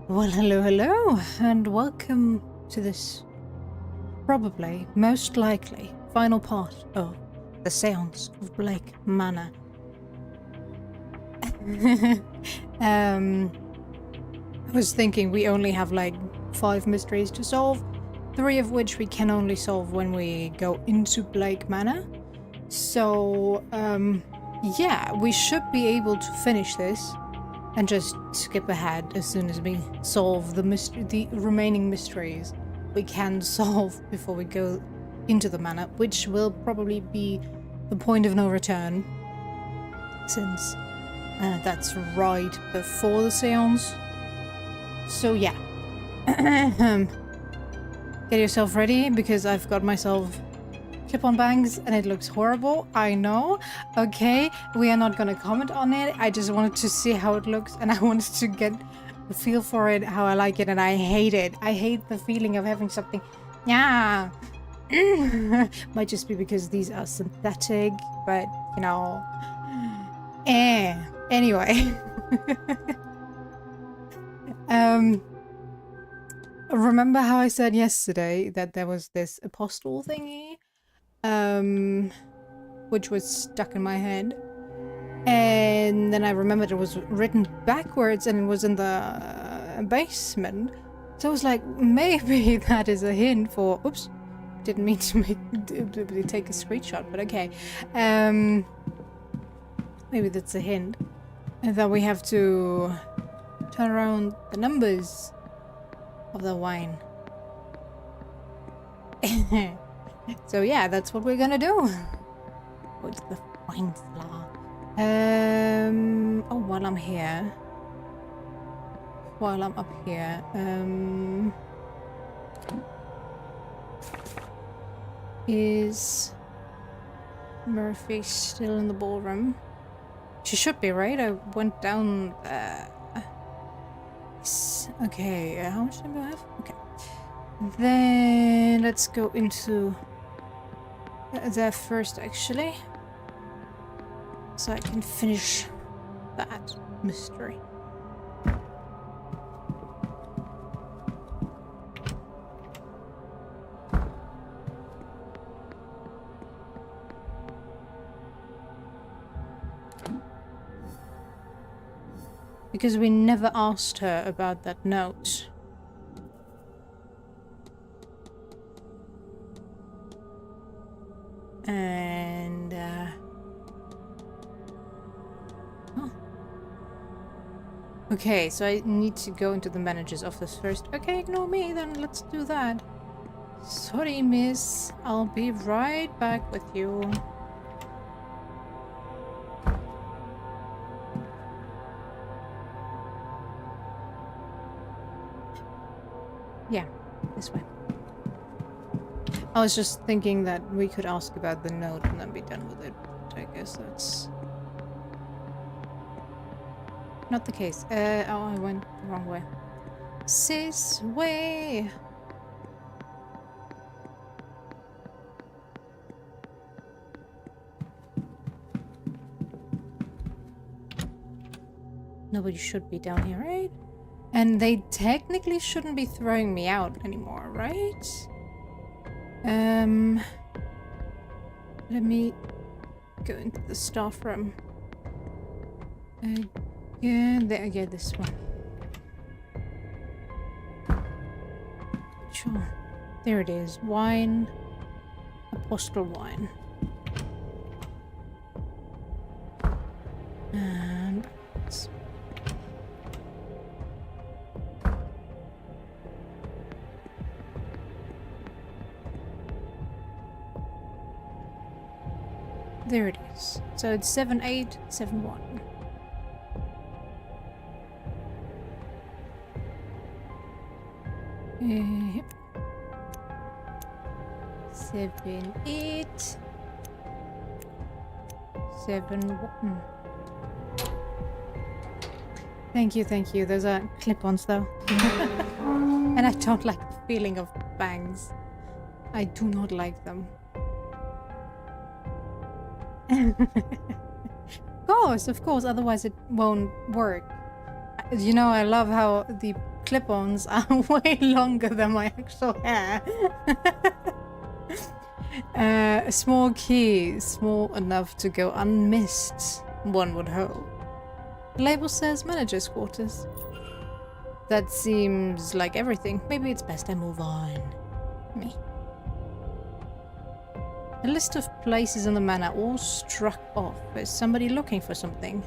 Well, hello, and welcome to this probably, most likely, final part of the Séance of Blake Manor. I was thinking we only have like 5 mysteries to solve, 3 of which we can only solve when we go into Blake Manor. So, yeah, we should be able to finish this and just skip ahead as soon as we solve the remaining mysteries we can solve before we go into the manor, which will probably be the point of no return, since that's right before the seance. So yeah, get yourself ready, because I've got myself clip-on bangs and it looks horrible, I know. Okay, we are not gonna comment on it. I just wanted to see how it looks, and I wanted to get a feel for it, how I like it, and I hate it. I hate the feeling of having something. Yeah. Might just be because these are synthetic, but you know. Anyway. Remember how I said yesterday that there was this apostle thingy? Which was stuck in my head. And then I remembered it was written backwards and it was in the basement. So I was like, maybe that is a hint for... Oops. Didn't mean to take a screenshot, but okay. Maybe that's a hint. And that we have to turn around the numbers of the wine. So yeah, that's what we're gonna do. What's the wine cellar? Oh, while I'm here. While I'm up here. Is Murphy still in the ballroom? She should be, right? I went down okay, how much time do I have? Okay. Then let's go into there first, actually. So I can finish that mystery. Because we never asked her about that note. And, oh. Okay, so I need to go into the manager's office first. Okay, ignore me, then let's do that. Sorry, miss. I'll be right back with you. Yeah, this way. I was just thinking that we could ask about the note and then be done with it, but I guess that's not the case. Oh, I went the wrong way. This way! Nobody should be down here, right? And they technically shouldn't be throwing me out anymore, right? Let me go into the staff room. Yeah, this one. Sure. There it is. Wine. Apostle wine. And backwards. There it is. So it's 7871. Yep. 7871. Thank you. Those are clip-ons though. And I don't like the feeling of bangs. I do not like them. Of course, otherwise it won't work. You know, I love how the clip-ons are way longer than my actual hair. A small key, small enough to go unmissed, one would hope. The label says manager's quarters. That seems like everything. Maybe it's best I move on. Me. A list of places in the manor all struck off. Is somebody looking for something?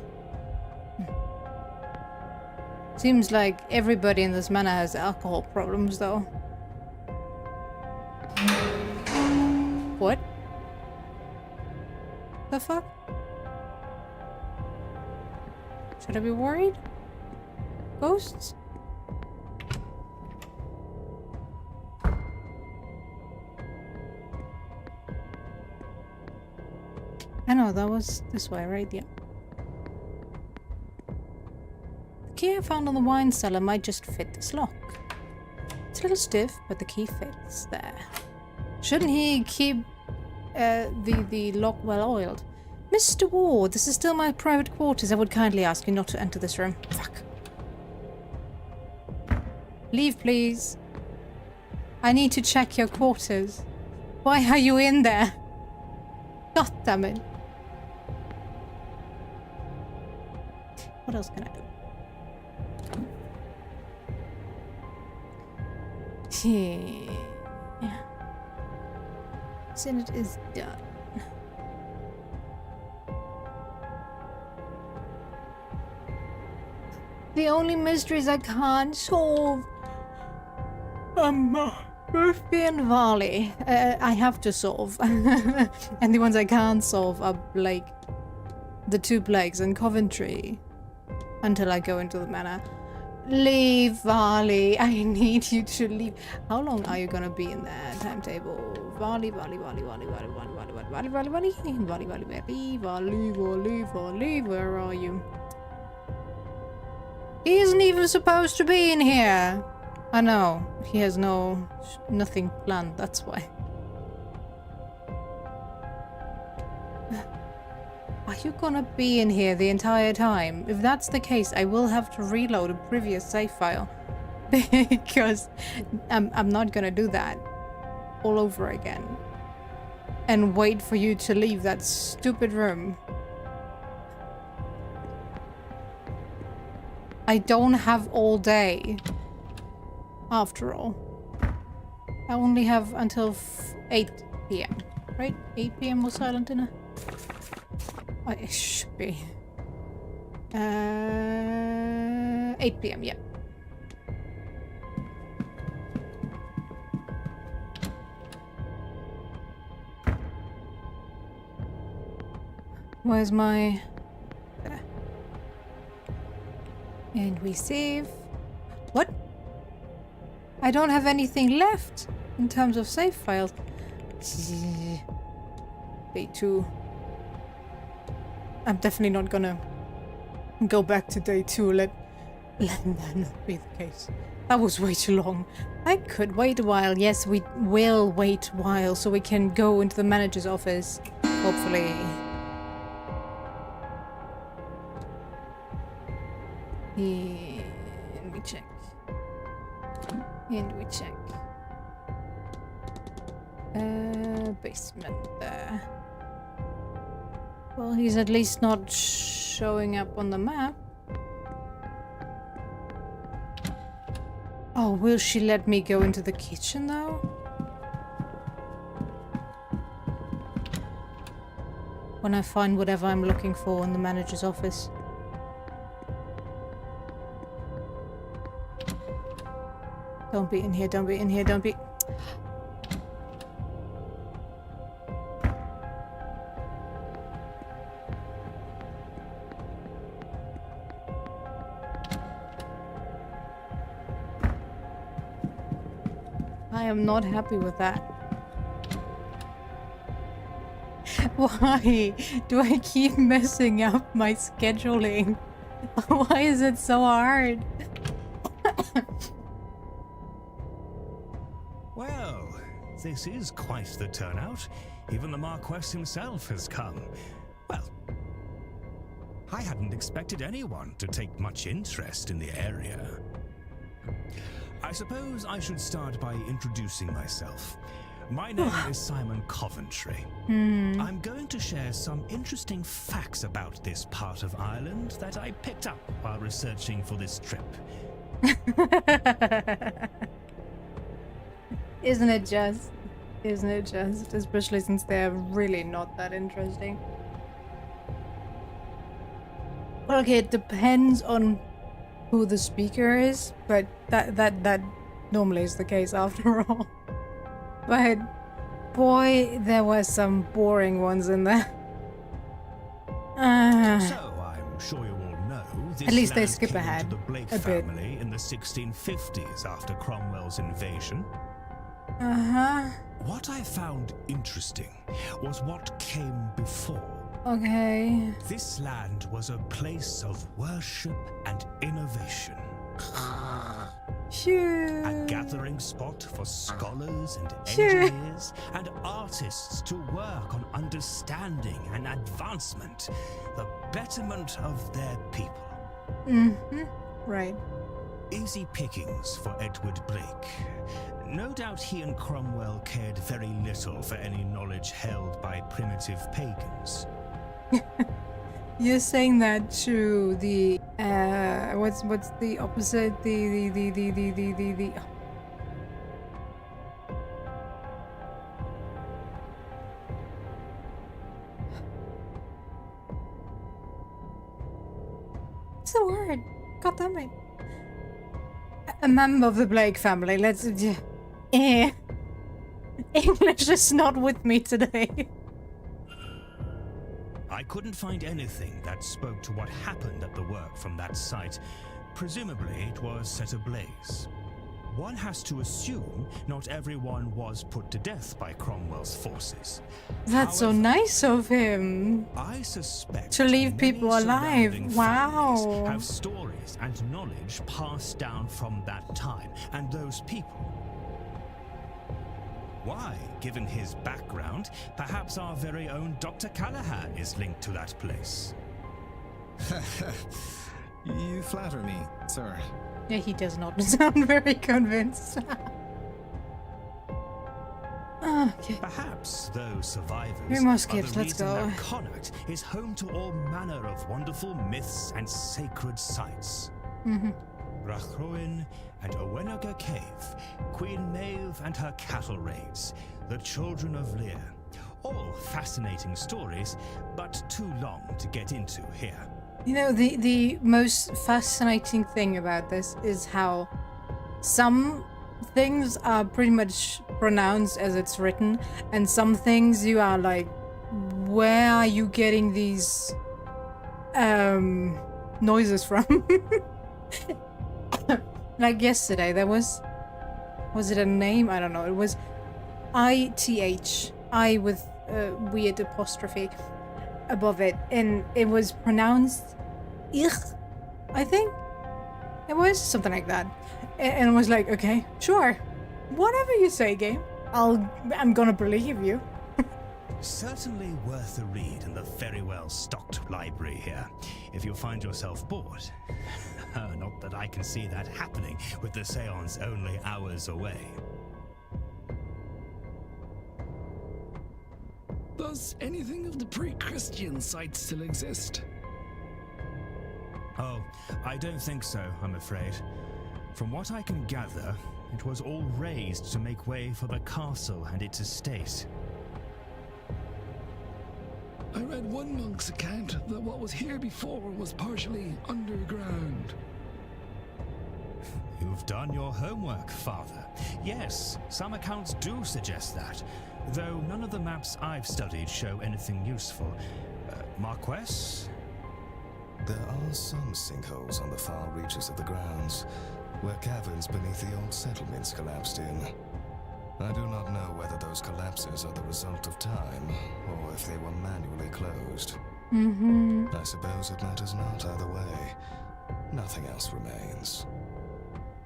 Seems like everybody in this manor has alcohol problems, though. What? The fuck? Should I be worried? Ghosts? I know, that was this way, right? Yeah. The key I found on the wine cellar might just fit this lock. It's a little stiff, but the key fits there. Shouldn't he keep the lock well oiled? Mr. Ward, this is still my private quarters. I would kindly ask you not to enter this room. Fuck. Leave, please. I need to check your quarters. Why are you in there? God damn it. What else can I do? Yeah. Senate is done. The only mysteries I can't solve. Murphy and Varley. I have to solve. And the ones I can't solve are Blake. The two Blakes in Coventry. Until I go into the manor. Leave, Varley. I need you to leave. How long are you gonna be in that timetable? Varley, where are you? He isn't even supposed to be in here. I know. He has nothing planned, that's why. Are you gonna be in here the entire time? If that's the case, I will have to reload a previous save file. Because I'm not gonna do that all over again. And wait for you to leave that stupid room. I don't have all day. After all. I only have until 8 PM. Right? 8 PM was silent dinner? Oh, it should be. 8 PM, yeah. Where's my... There. And we save. What? I don't have anything left in terms of save files. Day 2. I'm definitely not gonna go back to day 2. Let that not be the case. That was way too long. I could wait a while. Yes, we will wait a while so we can go into the manager's office. Hopefully. And we check. And we check. Basement there. Well, he's at least not showing up on the map. Oh, will she let me go into the kitchen though? When I find whatever I'm looking for in the manager's office. Don't be in here, don't be in here, don't be... I am not happy with that. Why do I keep messing up my scheduling? Why is it so hard? Well, this is quite the turnout. Even the Marquess himself has come. Well, I hadn't expected anyone to take much interest in the area. I suppose I should start by introducing myself. My name is Simon Coventry. I'm going to share some interesting facts about this part of Ireland that I picked up while researching for this trip. Isn't it just? Isn't it just? Especially since they're really not that interesting. Okay, it depends on who the speaker is, but that normally is the case after all. But boy, there were some boring ones in there. So I'm sure you all know this At least they land skip came ahead to the Blake a bit. family in the 1650s after Cromwell's invasion. What I found interesting was what came before. Okay. This land was a place of worship and innovation. Sure. A gathering spot for scholars and Sure. engineers and artists to work on understanding and advancement, the betterment of their people. Right. Easy pickings for Edward Blake. No doubt he and Cromwell cared very little for any knowledge held by primitive pagans. You're saying that to the what's the opposite? The what's the word? God damn it. A member of the Blake family. Let's English is not with me today. I couldn't find anything that spoke to what happened at the work from that site. Presumably it was set ablaze. One has to assume not everyone was put to death by Cromwell's forces. That's so However, nice of him. I suspect To leave many people alive. surrounding Wow. families have stories and knowledge passed down from that time and those people. Why, given his background, perhaps our very own Dr. Callahan is linked to that place. You flatter me, sir. Yeah, he does not sound very convinced. Okay. Perhaps those survivors Three more are skips, the let's reason go. that Connacht is home to all manner of wonderful myths and sacred sites. Rachroin and Owenaga Cave, Queen Maeve and her cattle raids, the Children of Lear. All fascinating stories, but too long to get into here. You know, the most fascinating thing about this is how some things are pretty much pronounced as it's written, and some things you are like, where are you getting these noises from? Like yesterday, there was it a name? I don't know. It was ITH, I with a weird apostrophe above it, and it was pronounced ich, I think. It was something like that, and I was like, okay, sure, whatever you say, game. I'm gonna believe you. Certainly worth a read in the very well stocked library here, if you find yourself bored. Not that I can see that happening with the seance only hours away. Does anything of the pre-Christian site still exist? Oh, I don't think so, I'm afraid. From what I can gather, it was all razed to make way for the castle and its estate. I read one monk's account that what was here before was partially underground. You've done your homework, Father. Yes, some accounts do suggest that, though none of the maps I've studied show anything useful. Marquess? There are some sinkholes on the far reaches of the grounds, where caverns beneath the old settlements collapsed in. I do not know whether those collapses are the result of time, or if they were manually closed. I suppose it matters not either way. Nothing else remains.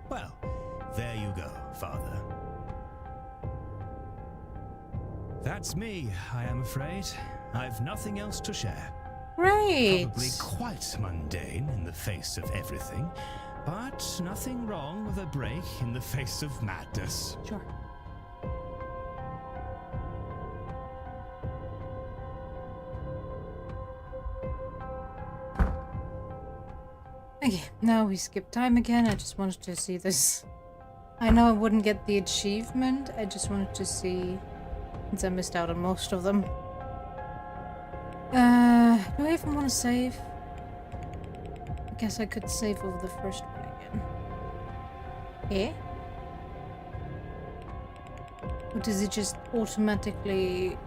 Well, there you go, Father. That's me, I am afraid. I've nothing else to share. Right. Probably quite mundane in the face of everything, But nothing wrong with a break in the face of madness. Sure. Okay, now we skip time again. I just wanted to see this. I know I wouldn't get the achievement. I just wanted to see, since I missed out on most of them. Do I even want to save? I guess I could save over the first one again. Eh? Or does it just automatically...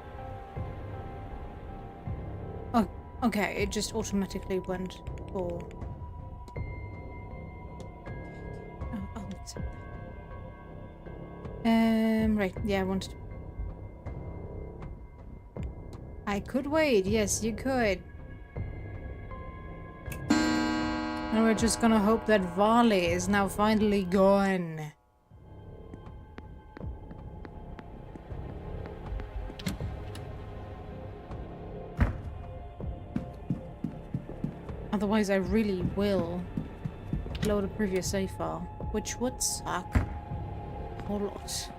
Oh, okay, it just automatically went for... Oh, I'll accept that. Right, yeah, I wanted to... I could wait, yes, you could. And we're just gonna hope that Varley is now finally gone. Otherwise, I really will load a previous save file, which would suck a whole lot.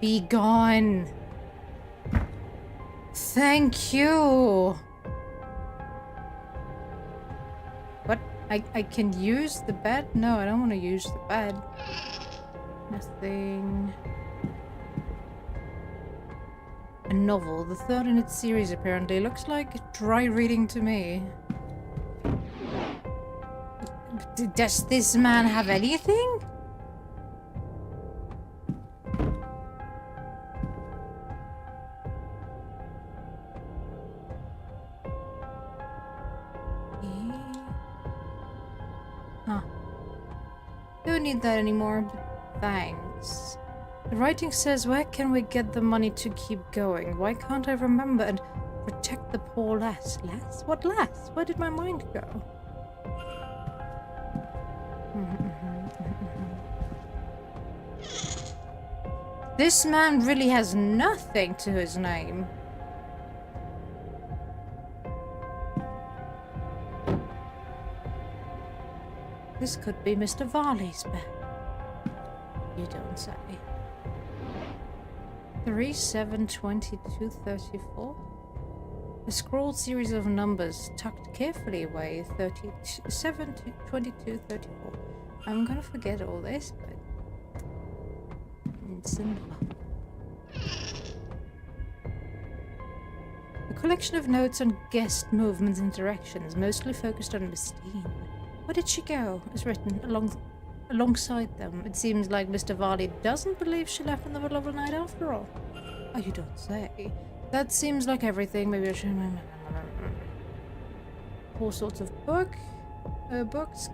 Be gone. Thank you. What? I can use the bed? No, I don't want to use the bed. Nothing. A novel, the third in its series apparently. Looks like dry reading to me. Does this man have anything? Huh. Don't need that anymore, but thanks. The writing says, where can we get the money to keep going? Why can't I remember and protect the poor lass? Lass? What lass? Where did my mind go? This man really has nothing to his name. This could be Mr. Varley's bed. You don't say. 3, 7, 22, 34? A scrolled series of numbers tucked carefully away. 37, 22, 34. I'm gonna forget all this, but it's in a collection of notes on guest movements and directions, mostly focused on Miss Dean. Where did she go? Is written alongside them. It seems like Mr. Varley doesn't believe she left in the middle of the night after all. Oh, you don't say. That seems like everything. Maybe I should... All sorts of books.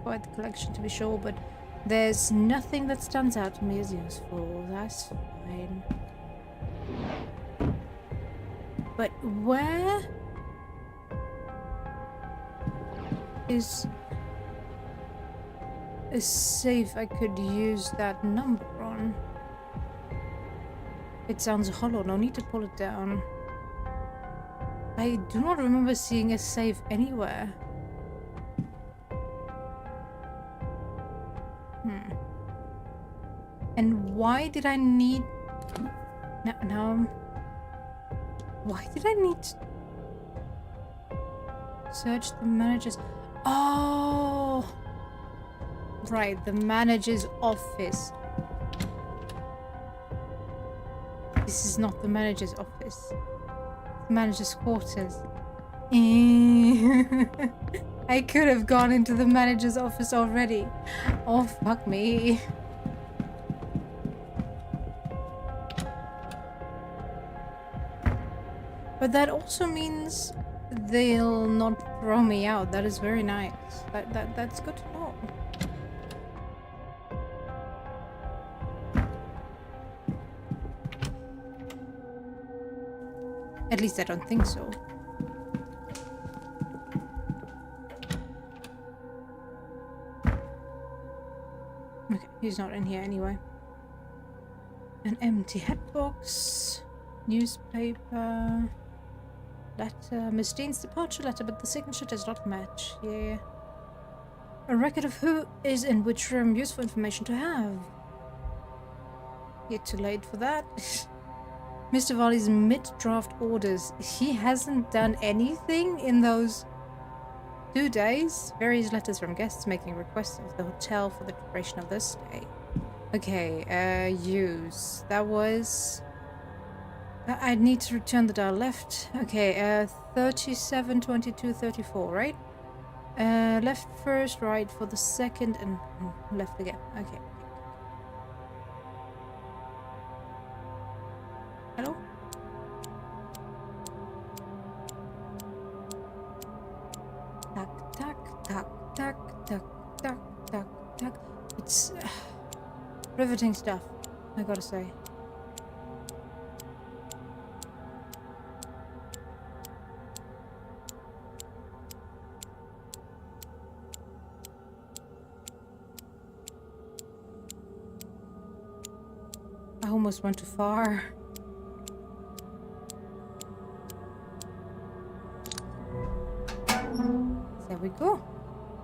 Quite the collection to be sure, but there's nothing that stands out to me as useful. That's fine. But where is a safe I could use that number on? It sounds hollow, no need to pull it down. I do not remember seeing a safe anywhere. And why did I need... No. Why did I need to search the manager's... Oh! Right, the manager's office. This is not the manager's office. The manager's quarters. I could have gone into the manager's office already. Oh, fuck me. But that also means they'll not throw me out. That is very nice. That's good to know. At least I don't think so. Okay, he's not in here anyway. An empty hat box, newspaper, letter. Miss Dean's departure letter, but the signature does not match. Yeah. A record of who is in which room. Useful information to have. You're too late for that. Mr. Varley's mid-draft orders. He hasn't done anything in those 2 days. Various letters from guests making requests of the hotel for the duration of their stay. Okay, use. That was... I need to return the dial left. Okay, 37, 22, 34, right? Left first, right for the second, and left again. Okay. Hello? Tack, tack, tack, tack, tack, tack, tack, tack. It's riveting stuff, I gotta say. I almost went too far. There we go.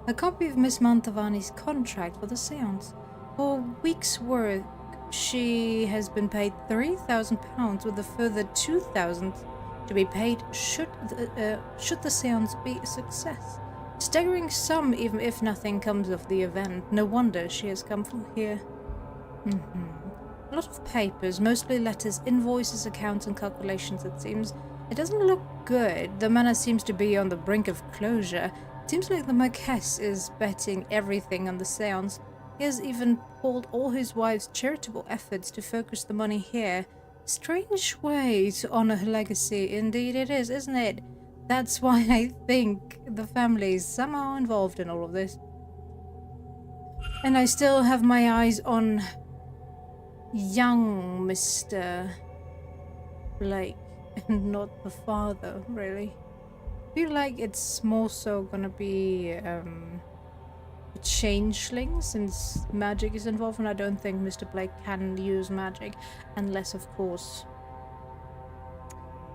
A copy of Miss Mantovani's contract for the seance. For a week's work, she has been paid £3,000 with a further £2,000 to be paid should the seance be a success. Staggering sum even if nothing comes of the event. No wonder she has come from here. A lot of papers, mostly letters, invoices, accounts and calculations it seems. It doesn't look good. The manor seems to be on the brink of closure. It seems like the Marquess is betting everything on the seance. He has even pulled all his wife's charitable efforts to focus the money here. Strange way to honor her legacy. Indeed it is, isn't it? That's why I think the family is somehow involved in all of this. And I still have my eyes on young Mr. Blake and not the father, really. I feel like it's more so gonna be a changeling, since magic is involved, and I don't think Mr. Blake can use magic unless, of course,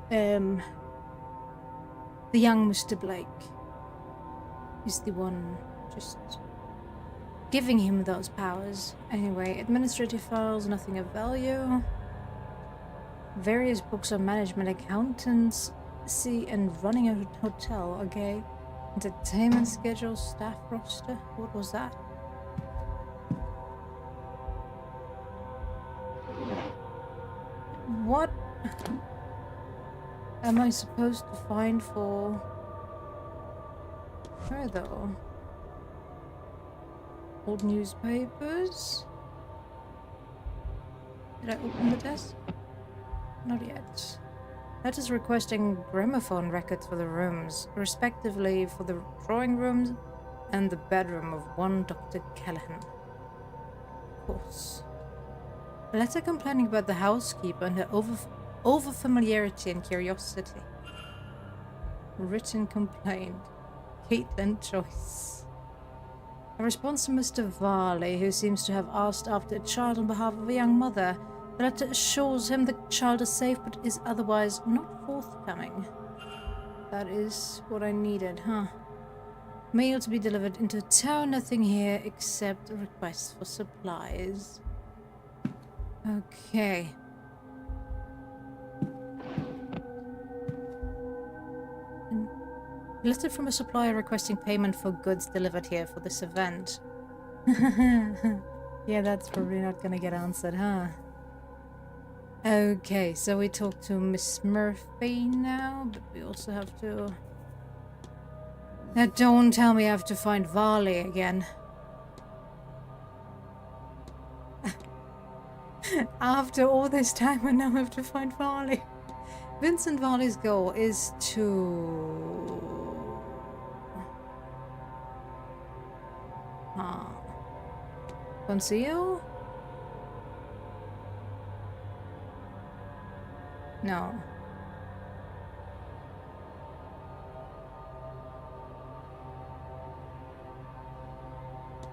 the young Mr. Blake is the one just giving him those powers. Anyway, administrative files, nothing of value. Various books on management, accountancy, and running a hotel. Okay. Entertainment schedule, staff roster. What was that? What am I supposed to find for her, though? Old newspapers? Did I open the desk? Not yet. Letters requesting gramophone records for the rooms, respectively for the drawing rooms and the bedroom of one Dr. Callahan. Of course. A letter complaining about the housekeeper and her over-familiarity and curiosity. Written complaint. Caitlin Joyce. A response to Mr. Varley, who seems to have asked after a child on behalf of a young mother. The letter assures him the child is safe but is otherwise not forthcoming. That is what I needed, huh? Mail to be delivered into town, nothing here except a request for supplies. Okay. A letter from a supplier requesting payment for goods delivered here for this event. Yeah, that's probably not gonna get answered, huh? Okay, so we talk to Miss Murphy now, but we also have to... Now don't tell me I have to find Varley again. After all this time, I now have to find Varley. Vincent Varley's goal is to... Conceal? No.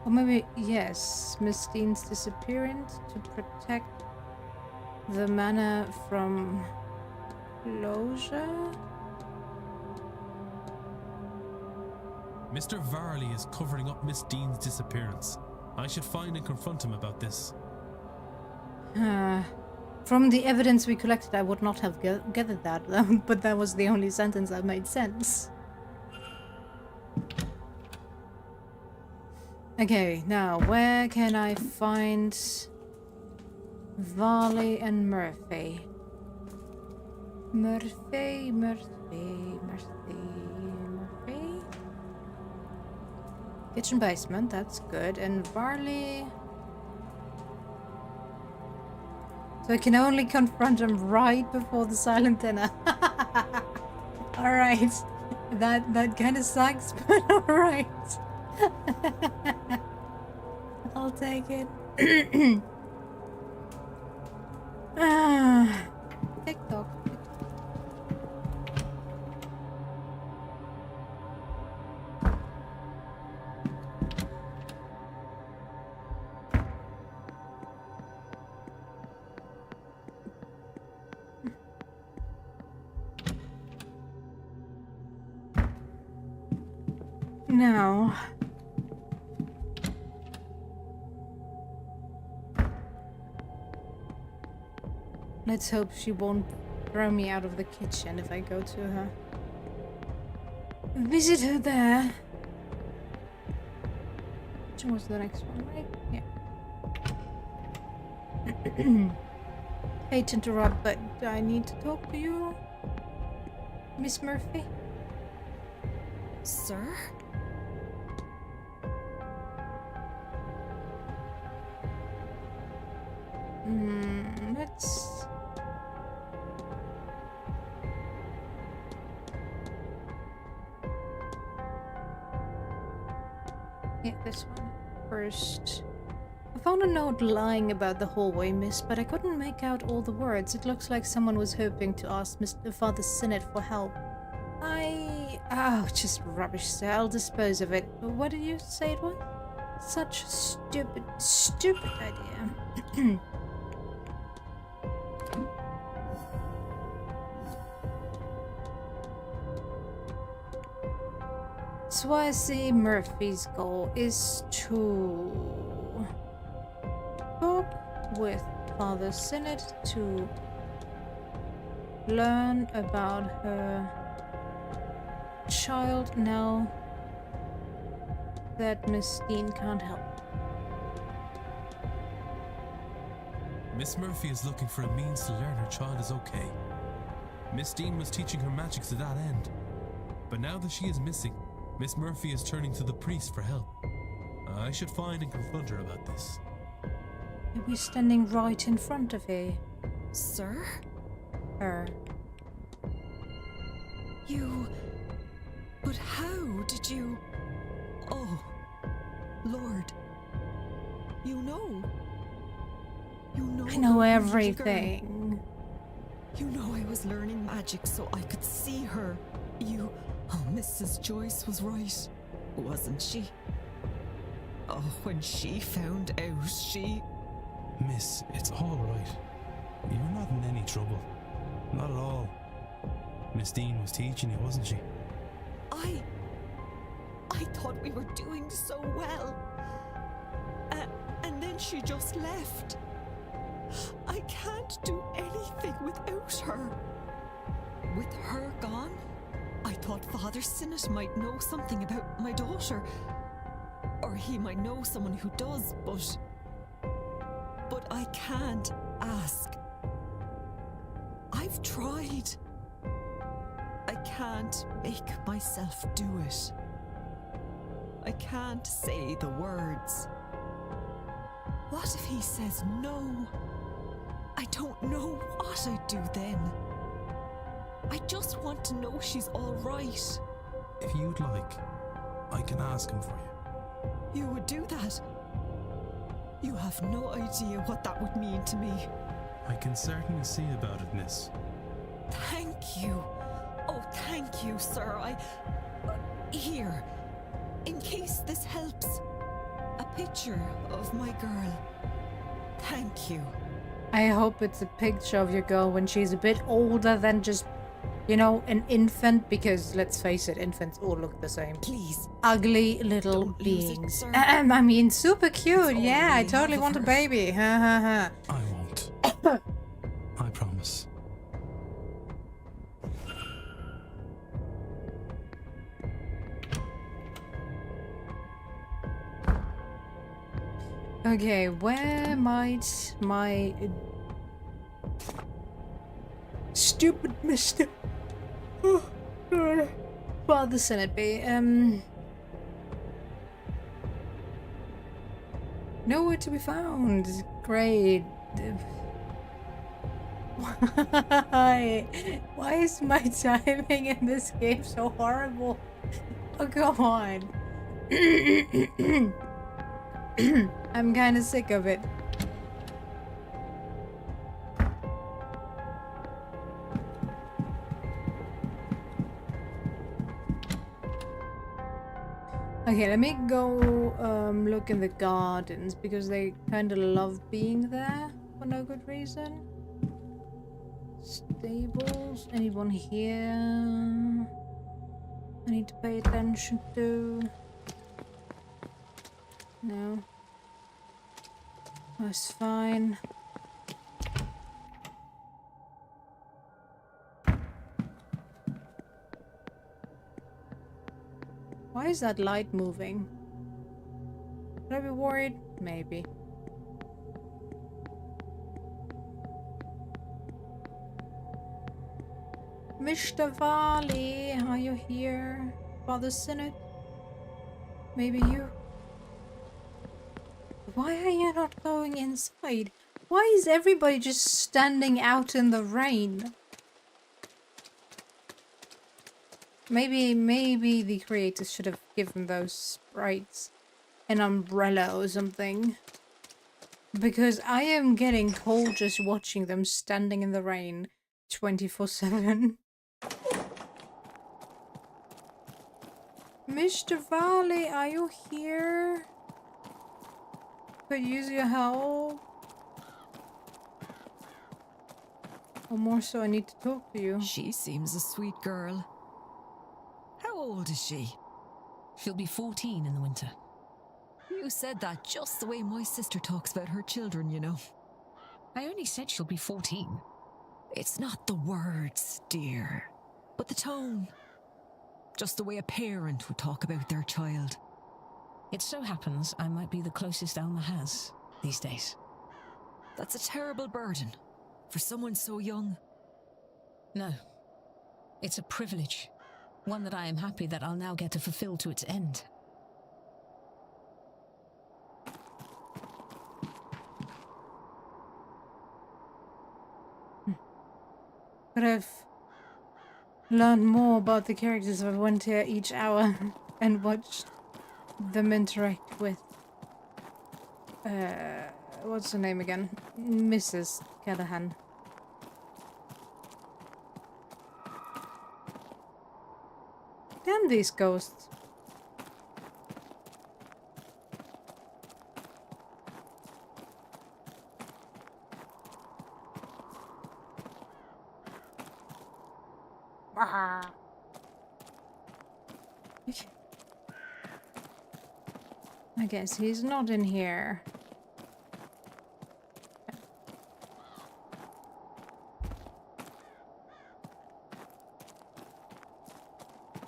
Or maybe, yes, Miss Dean's disappearance to protect the manor from closure? Mr. Varley is covering up Miss Dean's disappearance. I should find and confront him about this. From the evidence we collected, I would not have gathered that, but that was the only sentence that made sense. Okay, now, where can I find Varley and Murphy? Murphy. Kitchen basement, that's good. And Varley... So I can only confront him right before the silent dinner. Alright. That kind of sucks, but alright. I'll take it. TikTok. Now, let's hope she won't throw me out of the kitchen if I go to her. Visit her there. Which was the next one, right? Yeah. Hate to interrupt, but I need to talk to you, Miss Murphy. Sir? Let's... Yeah, this one first. I found a note lying about the hallway, miss, but I couldn't make out all the words. It looks like someone was hoping to ask Mr. Father Sinnott for help. Oh, just rubbish, sir. I'll dispose of it. What did you say it was? Such a stupid idea. So I see Murphy's goal is to talk with Father Sinnott to learn about her child now that Miss Dean can't help. Miss Murphy is looking for a means to learn her child is okay. Miss Dean was teaching her magic to that end. But now that she is missing, Miss Murphy is turning to the priest for help. I should find and confront her about this. Are we standing right in front of her? Sir? Her. You... But how did you... Oh, Lord. You know. I know the everything. You know I was learning magic so I could see her. You... Oh, Mrs. Joyce was right, wasn't she? Oh, when she found out, she... Miss, it's all right. You're not in any trouble. Not at all. Miss Dean was teaching you, wasn't she? I thought we were doing so well. And then she just left. I can't do anything without her. With her gone, I thought Father Sinnott might know something about my daughter. Or he might know someone who does, but I can't ask. I've tried. I can't make myself do it. I can't say the words. What if he says no? I don't know what I'd do then. I just want to know she's all right. If you'd like, I can ask him for you. You would do that? You have no idea what that would mean to me. I can certainly see about it, miss. Thank you. Oh, thank you, sir. Here, in case this helps, a picture of my girl. Thank you. I hope it's a picture of your girl when she's a bit older than just, you know, an infant, because let's face it, infants all look the same. Please, ugly little Don't lose it, beings. sir. I mean, super cute. all Yeah, I we totally have of want a her. baby. Ha ha ha. I won't. I promise. Okay, where might my stupid Mr. Father Senate be? Nowhere to be found. Great. Why is my timing in this game so horrible? Oh, come on. I'm kind of sick of it. Okay, let me go look in the gardens because they kind of love being there for no good reason. Stables? Anyone here? I need to pay attention to. No. That's fine. Why is that light moving? Should I be worried? Maybe. Mr. Vali, are you here? Father Synod? Maybe you? Why are you not going inside? Why is everybody just standing out in the rain? Maybe the creators should have given those sprites an umbrella or something. Because I am getting cold just watching them standing in the rain 24/7. Mr. Valley, are you here? Could use your help. Or more so, I need to talk to you. She seems a sweet girl. How old is she? She'll be 14 in the winter. You said that just the way my sister talks about her children, you know. I only said she'll be 14. It's not the words, dear, but the tone. Just the way a parent would talk about their child. It so happens I might be the closest Alma has these days. That's a terrible burden for someone so young. No. It's a privilege. One that I am happy that I'll now get to fulfill to its end. Could have learned more about the characters if I went here each hour and watched them interact with what's her name again? Mrs. Callahan. Damn these ghosts. I guess he's not in here.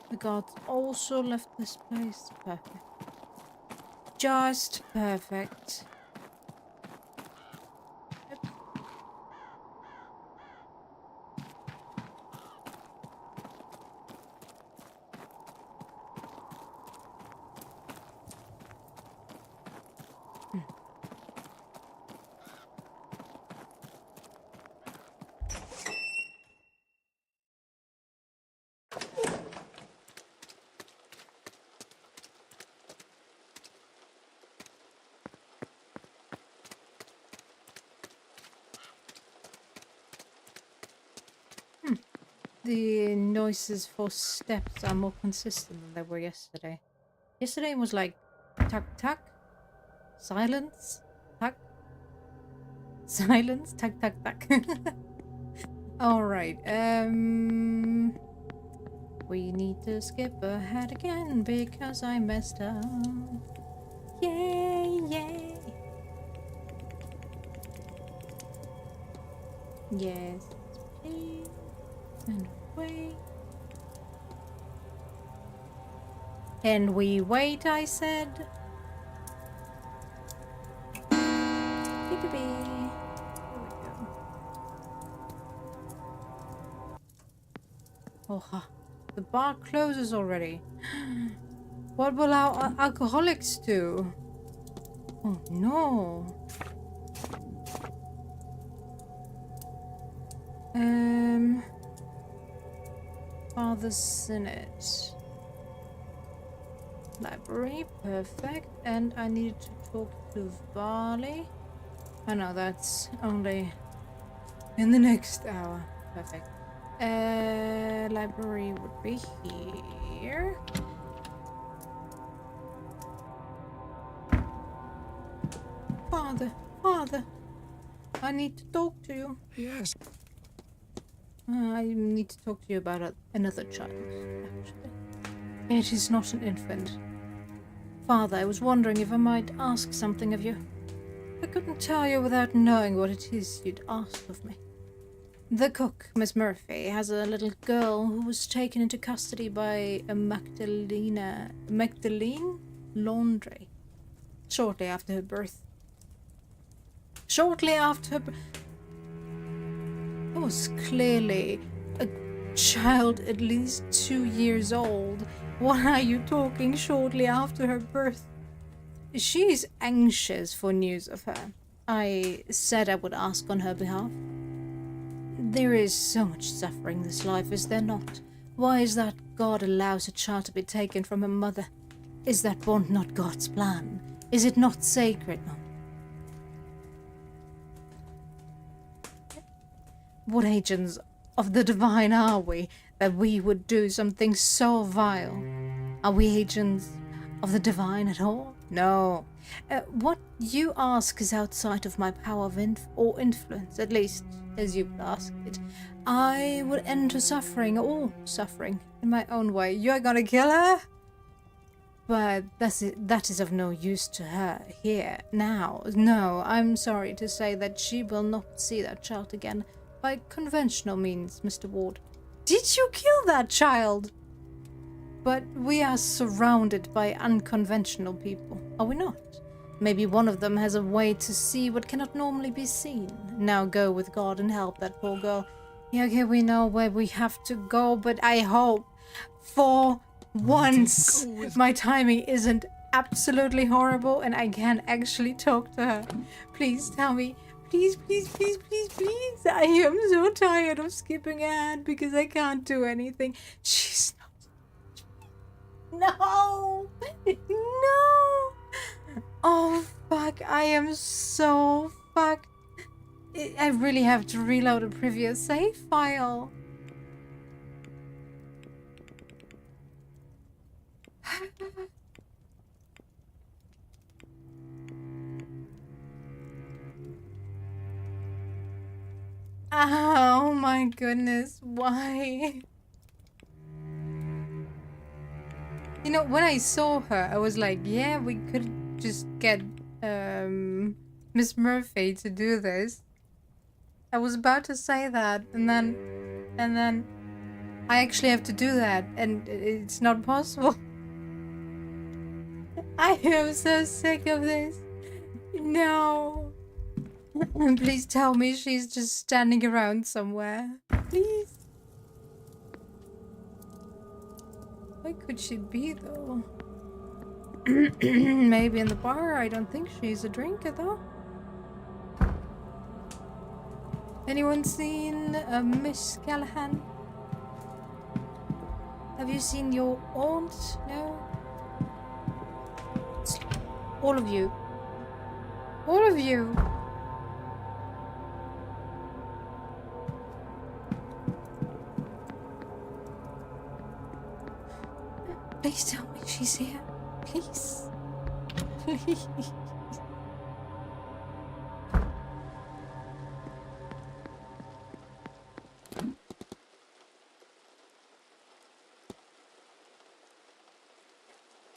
The gods also left this place. Perfect. Just perfect. The noises for steps are more consistent than they were yesterday. Yesterday was like tuck tuck, silence, tuck, silence, tuck tuck tuck. All right. we need to skip ahead again because I messed up. Yay, yay. Yes, please. And wait. And we wait, I said. Beep-a-bee. Here we go. Oh, the bar closes already. What will our alcoholics do? Oh no. Father Synod. Library, perfect. And I need to talk to Varley. Oh no, that's only in the next hour. Perfect. Library would be here. Father, I need to talk to you. Yes. I need to talk to you about another child, actually. It is not an infant. Father, I was wondering if I might ask something of you. I couldn't tell you without knowing what it is you'd ask of me. The cook, Miss Murphy, has a little girl who was taken into custody by a Magdalene Laundry shortly after her birth. Shortly after her birth. It was clearly a child at least 2 years old. What are you talking shortly after her birth? She is anxious for news of her. I said I would ask on her behalf. There is so much suffering in this life, is there not? Why is that God allows a child to be taken from her mother? Is that bond not God's plan? Is it not sacred? What agents of the divine are we, that we would do something so vile? Are we agents of the divine at all? No. What you ask is outside of my power of influence, at least as you asked it. I would enter suffering, all suffering, in my own way. You're gonna kill her? But that is of no use to her here, now. No, I'm sorry to say that she will not see that child again. By conventional means, Mr. Ward. Did you kill that child? But we are surrounded by unconventional people, are we not? Maybe one of them has a way to see what cannot normally be seen. Now go with God and help that poor girl. Yeah, okay, we know where we have to go, but I hope for once my timing isn't absolutely horrible and I can actually talk to her. Please tell me. Please, please, please, please, please. I am so tired of skipping ahead because I can't do anything. She's not. No! No! Oh, fuck. I am so fucked. I really have to reload a previous save file. Oh my goodness, why? You know, when I saw her, I was like, yeah, we could just get Miss Murphy to do this. I was about to say that, and then I actually have to do that, and it's not possible. I am so sick of this. No. Please tell me she's just standing around somewhere. Please. Where could she be, though? Maybe in the bar? I don't think she's a drinker, though. Anyone seen Miss Callahan? Have you seen your aunt? No? All of you. All of you. Please tell me she's here. Please. Please.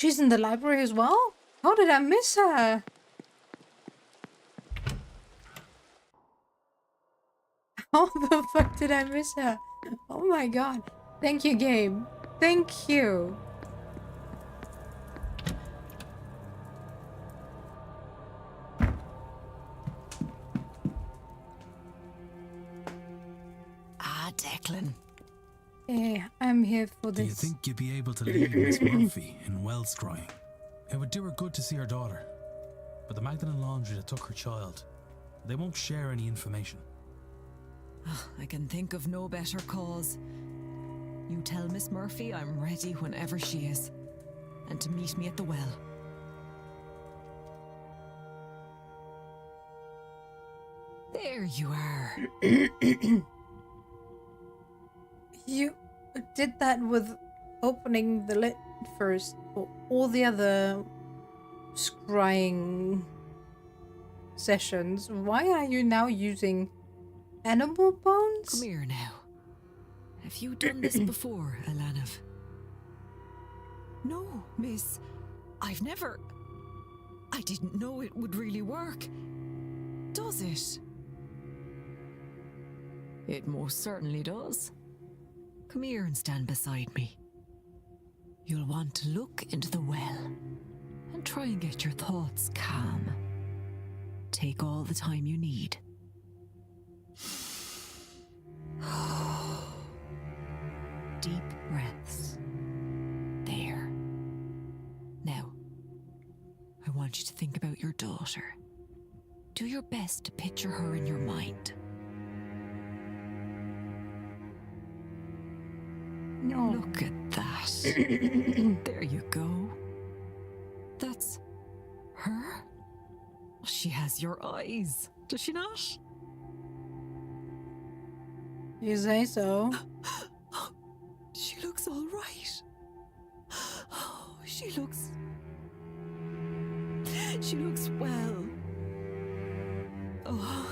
She's in the library as well? How did I miss her? How the fuck did I miss her? Oh my god. Thank you, game. Thank you. Declan. Yeah, I'm here for this. Do you think you'd be able to leave Miss Murphy in Wells crying? It would do her good to see her daughter. But the Magdalen Laundry that took her child, they won't share any information. I can think of no better cause. You tell Miss Murphy I'm ready whenever she is, and to meet me at the well. There you are. You did that with opening the lid first, but all the other scrying sessions, why are you now using animal bones? Come here now. Have you done this before, Alanov? No, miss. I've never... I didn't know it would really work. Does it? It most certainly does. Come here and stand beside me. You'll want to look into the well and try and get your thoughts calm. Take all the time you need. Deep breaths. There. Now, I want you to think about your daughter. Do your best to picture her in your mind. No. Look at that. There you go. That's her? She has your eyes, does she not? You say so. She looks all right. She looks well. Oh,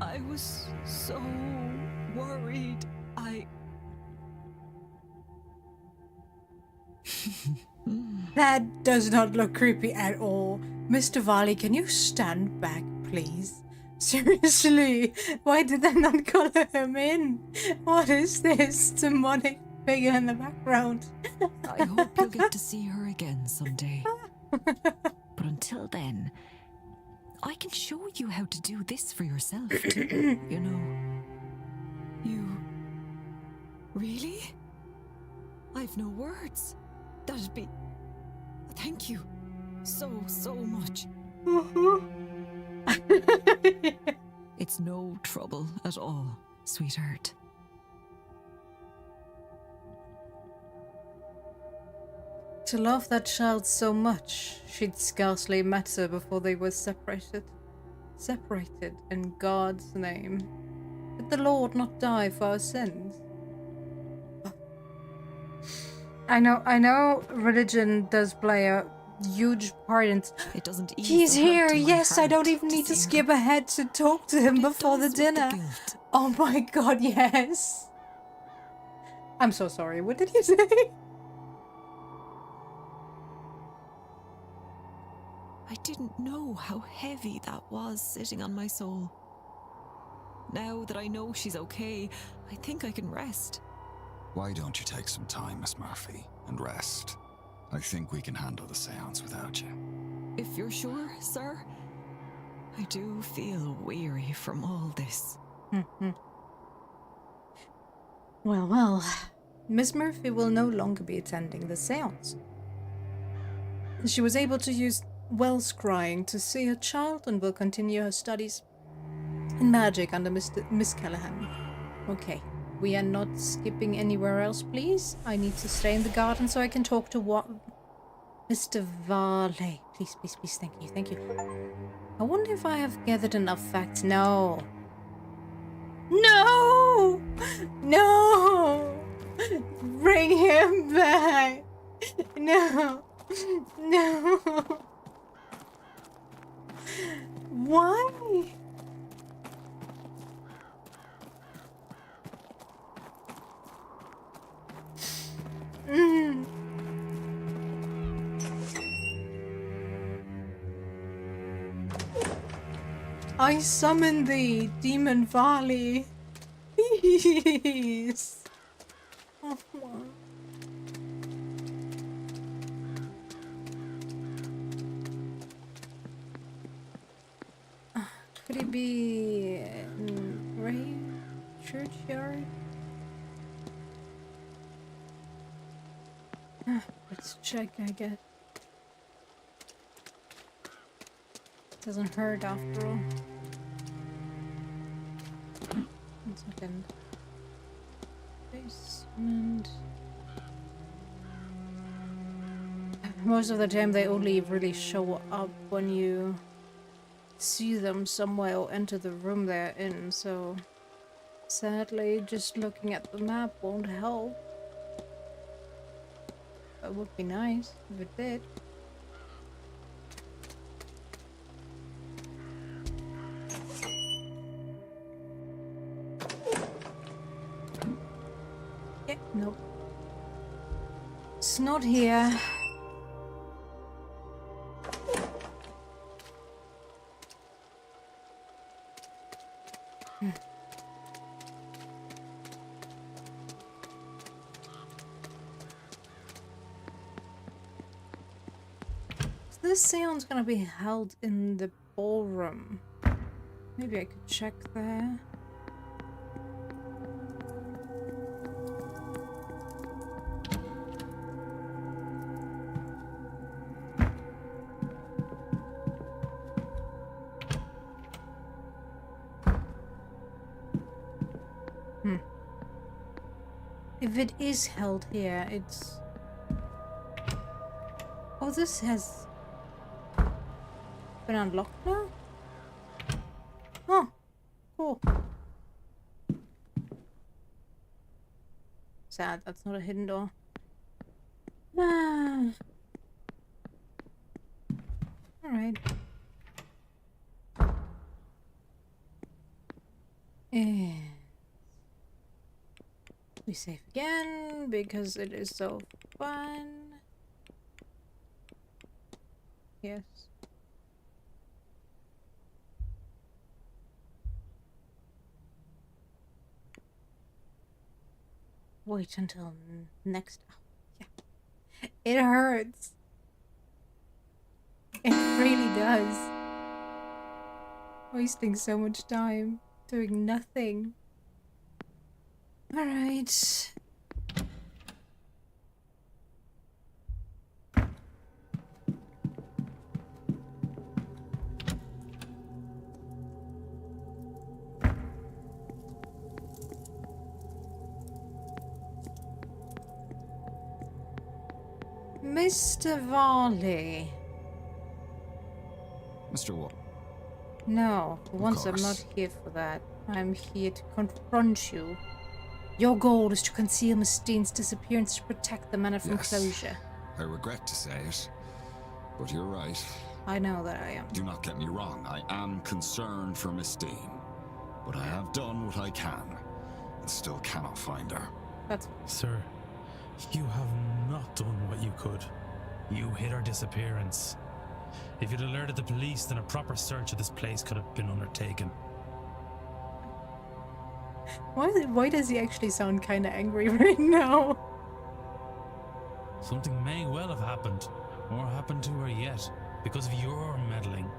I was so worried. That does not look creepy at all. Mr. Varley, can you stand back, please? Seriously, why did they not color him in? What is this demonic figure in the background? I hope you'll get to see her again someday. But until then, I can show you how to do this for yourself too, you know. You... Really? I've no words. That'd be... Thank you. So much. It's no trouble at all, sweetheart. To love that child so much, she'd scarcely met her before they were separated. Separated in God's name. Did the Lord not die for our sins? I know religion does play a huge part in... It doesn't ease He's the hurt here, in my yes, I don't heart even to need to see skip her. ahead to talk to him But it before the does with dinner. guilt. Oh my god, yes. I'm so sorry, what did you say? I didn't know how heavy that was sitting on my soul. Now that I know she's okay, I think I can rest. Why don't you take some time, Miss Murphy, and rest? I think we can handle the seance without you. If you're sure, sir. I do feel weary from all this. Well, Miss Murphy will no longer be attending the seance. She was able to use Wells crying to see her child and will continue her studies in magic under Miss Callahan. Okay, we are not skipping anywhere else, please. I need to stay in the garden so I can talk to Mr. Varley. Please, thank you. I wonder if I have gathered enough facts. No! Bring him back! No! Why? I summon thee, Demon Valley. Please. Oh, come on. Could it be grave churchyard? Let's check, I guess. Doesn't hurt after all. 1 second. Basement. Most of the time they only really show up when you see them somewhere or enter the room they're in, so sadly just looking at the map won't help. It would be nice if it did. Yeah, nope. It's not here. This seance gonna be held in the ballroom. Maybe I could check there. If it is held here, it's... Oh, this has been unlocked now? Oh, cool. Sad, that's not a hidden door. Ah. Alright. And we save again because it is so fun. Yes. Wait until next. Yeah. It hurts. It really does. Wasting so much time doing nothing. Alright. Mr. Varley. Mr. What? No, for once I'm course. not here for that. I'm here to confront you. Your goal is to conceal Miss Dean's disappearance to protect the manor from Yes. closure. I regret to say it, but you're right. I know that I am. Do not get me wrong, I am concerned for Miss Dean. But I have done what I can, and still cannot find her. That's Sir, you have not done what you could. You hid her disappearance. If you'd alerted the police, then a proper search of this place could have been undertaken. why does he actually sound kind of angry right now? Something may well have happened, or happened to her yet, because of your meddling.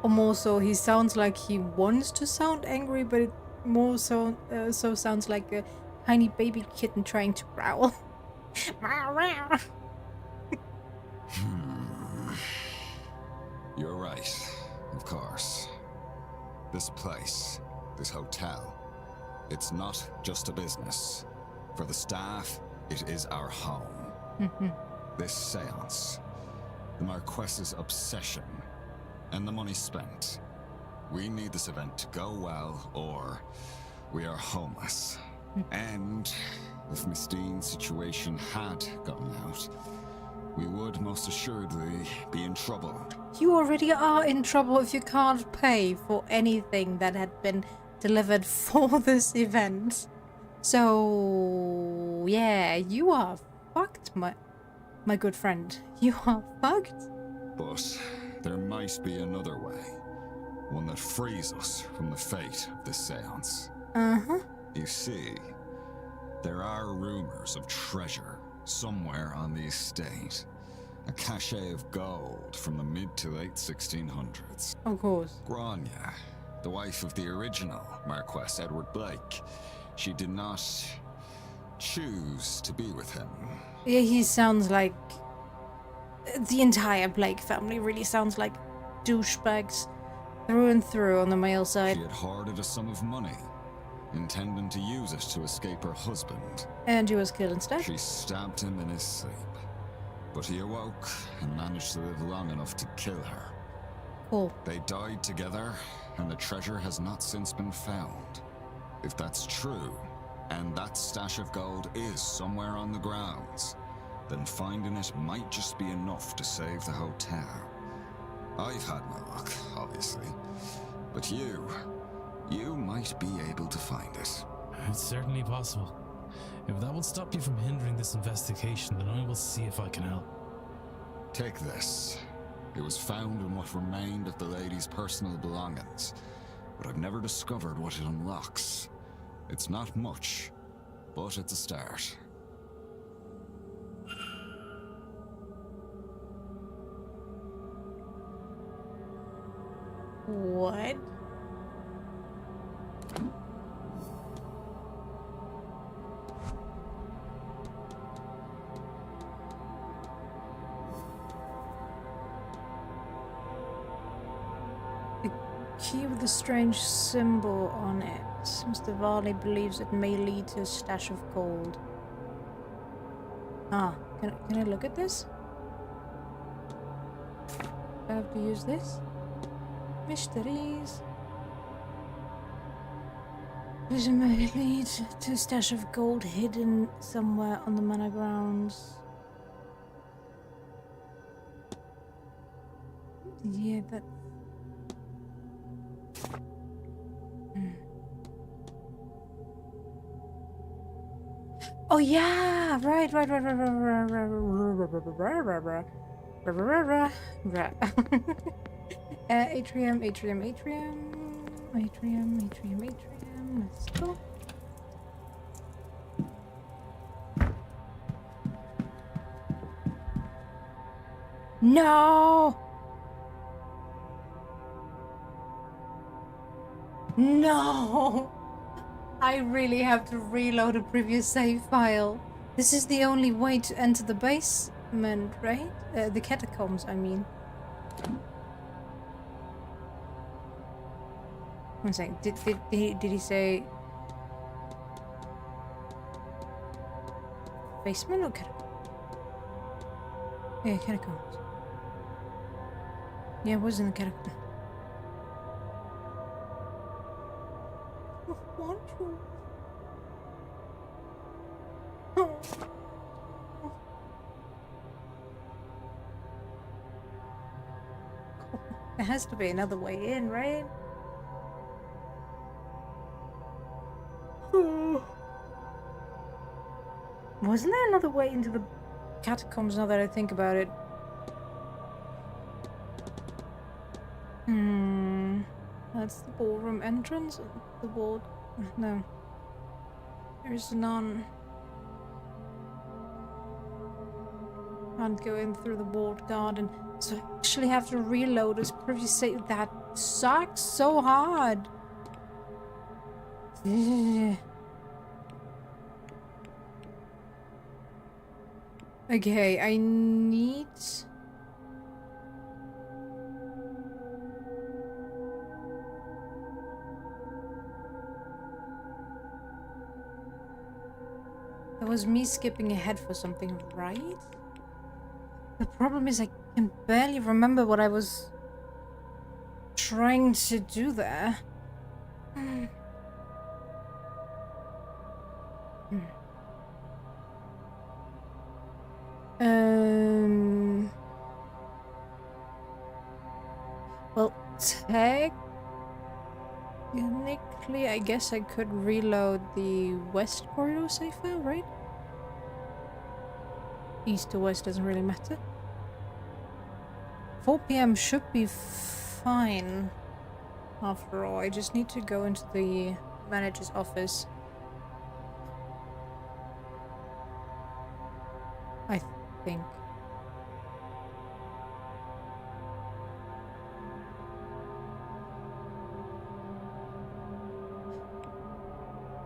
Or more so, he sounds like he wants to sound angry, but it more so sounds like a tiny baby kitten trying to growl. You're right, of course. This place, this hotel, it's not just a business. For the staff, it is our home. This seance, the Marquess's obsession, and the money spent. We need this event to go well, or we are homeless. And if Miss Dean's situation had gotten out, we would most assuredly be in trouble. You already are in trouble if you can't pay for anything that had been delivered for this event. So, yeah, you are fucked, my good friend. You are fucked. But there might be another way. One that frees us from the fate of this seance. Uh-huh. You see, there are rumors of treasure somewhere on the estate. A cachet of gold from the mid to late 1600s. Of course. Grania, the wife of the original Marquess Edward Blake, she did not choose to be with him. Yeah, he sounds like... The entire Blake family really sounds like douchebags through and through on the male side. She had hoarded a sum of money, intending to use it to escape her husband. And he was killed instead? She stabbed him in his sleep. But he awoke and managed to live long enough to kill her. Cool. They died together, and the treasure has not since been found. If that's true, and that stash of gold is somewhere on the grounds, then finding it might just be enough to save the hotel. I've had my luck, obviously. But you might be able to find it. It's certainly possible. If that will stop you from hindering this investigation, then I will see if I can help. Take this. It was found in what remained of the lady's personal belongings, but I've never discovered what it unlocks. It's not much, but it's a start. What? Key with a strange symbol on it. Mr. Varley believes it may lead to a stash of gold. Ah, can I look at this? I have to use this? Mysteries. This may lead to a stash of gold hidden somewhere on the manor grounds. Yeah, that... Oh yeah, right. Atrium. Let's go. No! No! I really have to reload a previous save file. This is the only way to enter the basement, right? The catacombs, I mean. One second. Did he say basement or catacombs? Yeah, catacombs. Yeah, it was in the catacombs. I want you. There has to be another way in, right? Wasn't there another way into the catacombs now that I think about it? That's the ballroom entrance? The ward? No. There's none. Can't go in through the walled garden. So I actually have to reload as previous save. That sucks so hard. Okay, I need... That was me skipping ahead for something, right? The problem is I can barely remember what I was trying to do there. Well, technically, I guess I could reload the west corridor save file, right? East to west doesn't really matter. 4 PM should be fine. After all, I just need to go into the manager's office. I think.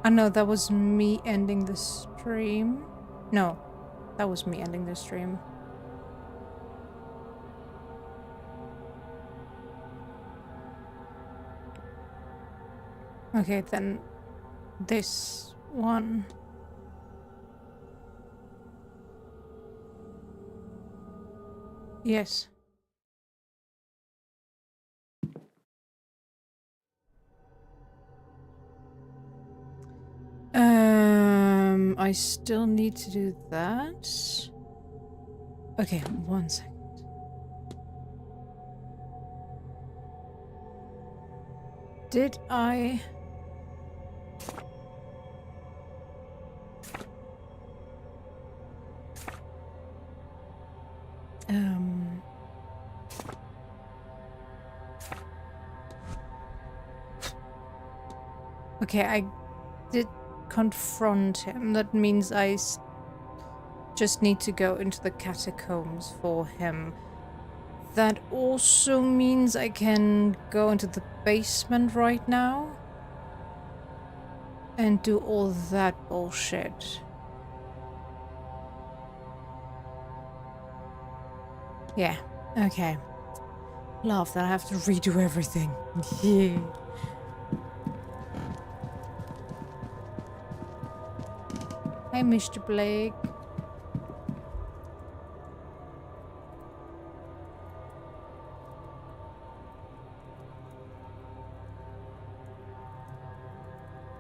I know that was me ending the stream. No, that was me ending the stream. Okay, then this one. Yes. I still need to do that. Okay, 1 second. Did I... Okay, I did confront him. That means I just need to go into the catacombs for him. That also means I can go into the basement right now and do all that bullshit. Yeah, okay. Love that I have to redo everything. Yeah. Hey, Mr. Blake.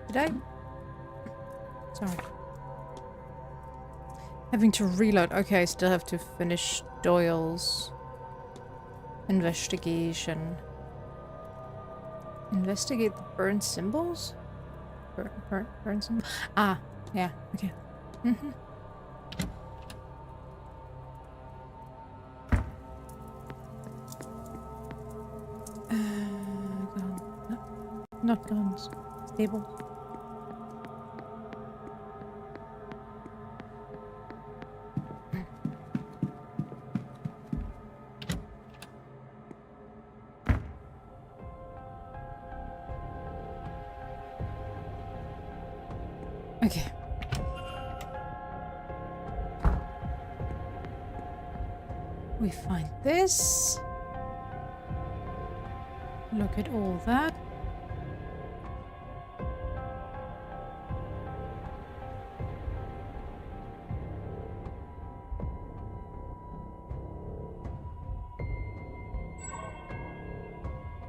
Did I? Sorry. Having to reload. Okay, I still have to finish Doyle's investigation. Investigate the burnt symbols? Burnt symbols? Ah, yeah, okay. Mm-hmm. Gun. No, not guns. Stables. Okay. We find this. Look at all that.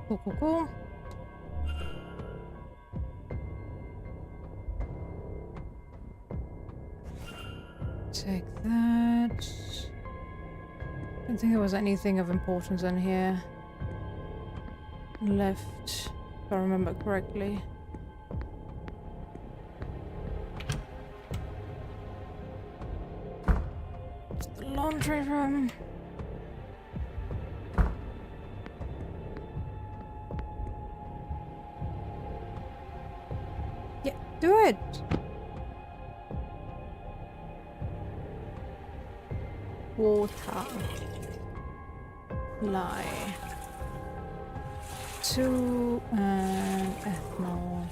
Cool, cool, cool. Take that. I don't think there was anything of importance in here. Left, if I remember correctly. It's the laundry room. Yeah, do it! Water. Lie. 2 and ethanol.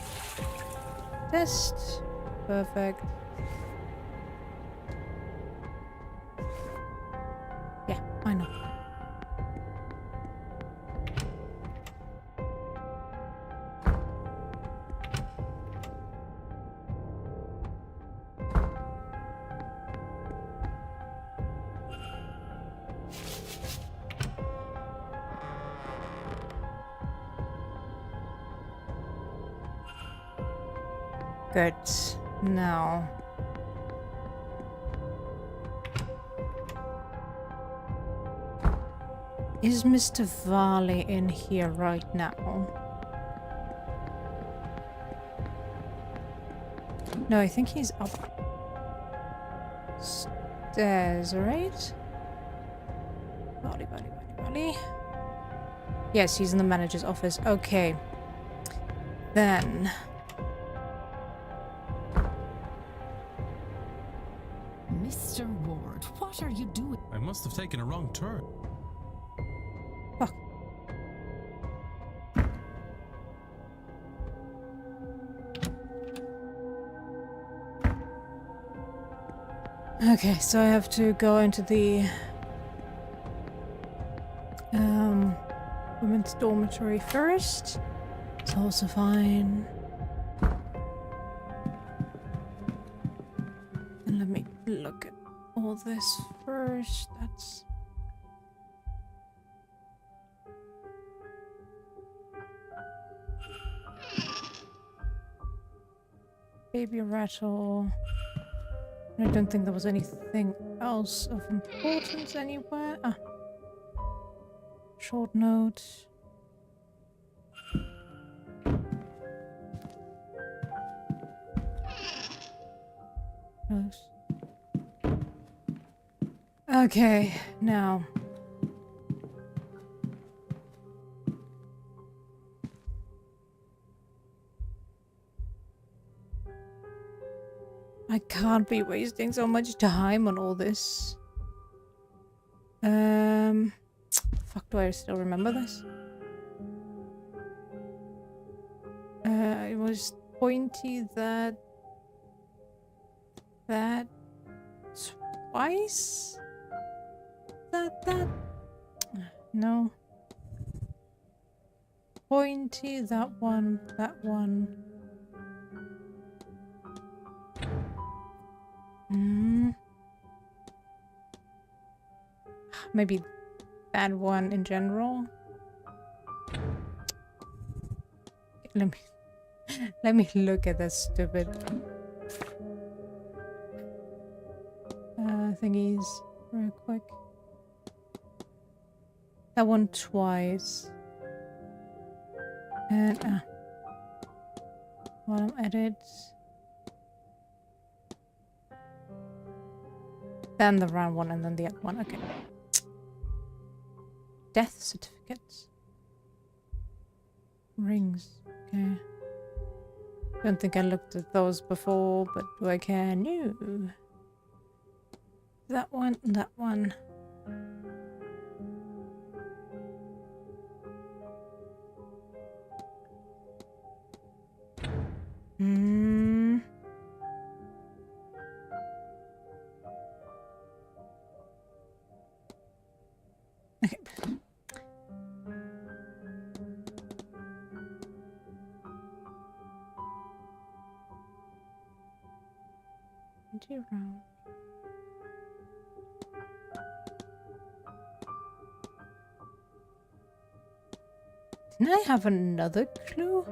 Test. Perfect. Yeah, I know. Good. Now. Is Mr. Varley in here right now? No, I think he's up stairs, right? Varley. Yes, he's in the manager's office. Okay. Then... Mr. Ward, what are you doing? I must have taken a wrong turn. Fuck. Okay, so I have to go into the women's dormitory first. It's also fine. And let me look at all this first. That's baby rattle. I don't think there was anything else of importance anywhere. Ah. Short note. Close. Okay, now. I can't be wasting so much time on all this. Fuck, do I still remember this? It was pointy that twice? That? No. Pointy, that one. Maybe that one in general. Let me look at that stupid thingies real quick. That one twice. And bottom edit. Then the round one and then the other one. Okay. Death certificates. Rings. Okay. Don't think I looked at those before, but do I care? No. That one, that one. Okay. Round. Didn't I have another clue?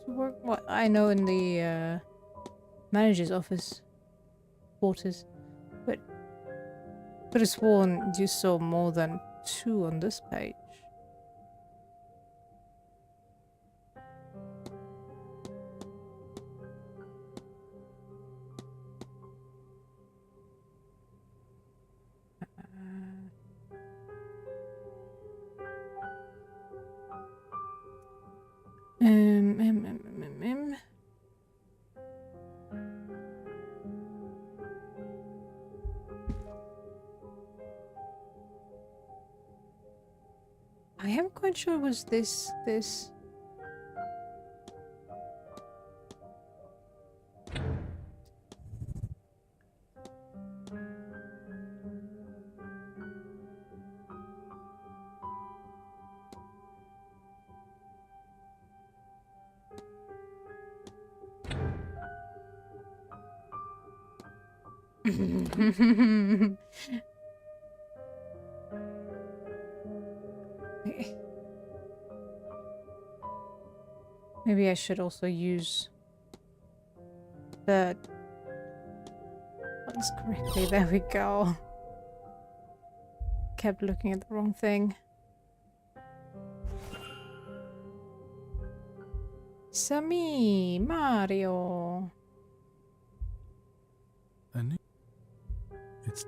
To work what I know in the manager's office quarters, but could have sworn you saw more than 2 on this page. I am quite sure it was this. Maybe I should also use the ones correctly. There we go. Kept looking at the wrong thing. Sami Mario. I knew.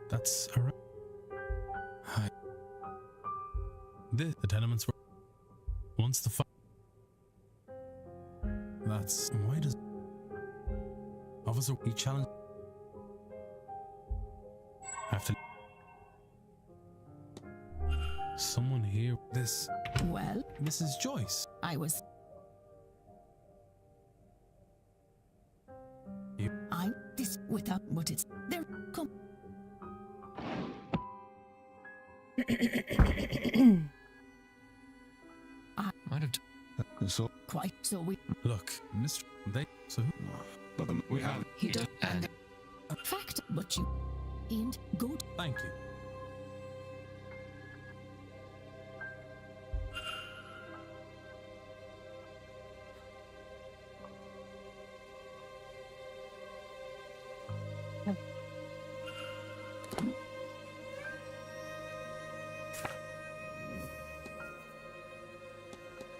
That's around. Hi. The tenements were wants to fight. That's why does Officer he challenge have to someone here this Well, Mrs. Joyce. I was. You This without what it's there. Come. Might have. So. Quite so we. look, Mr. They so who But we have. He does and a fact, but you ain't good. thank you.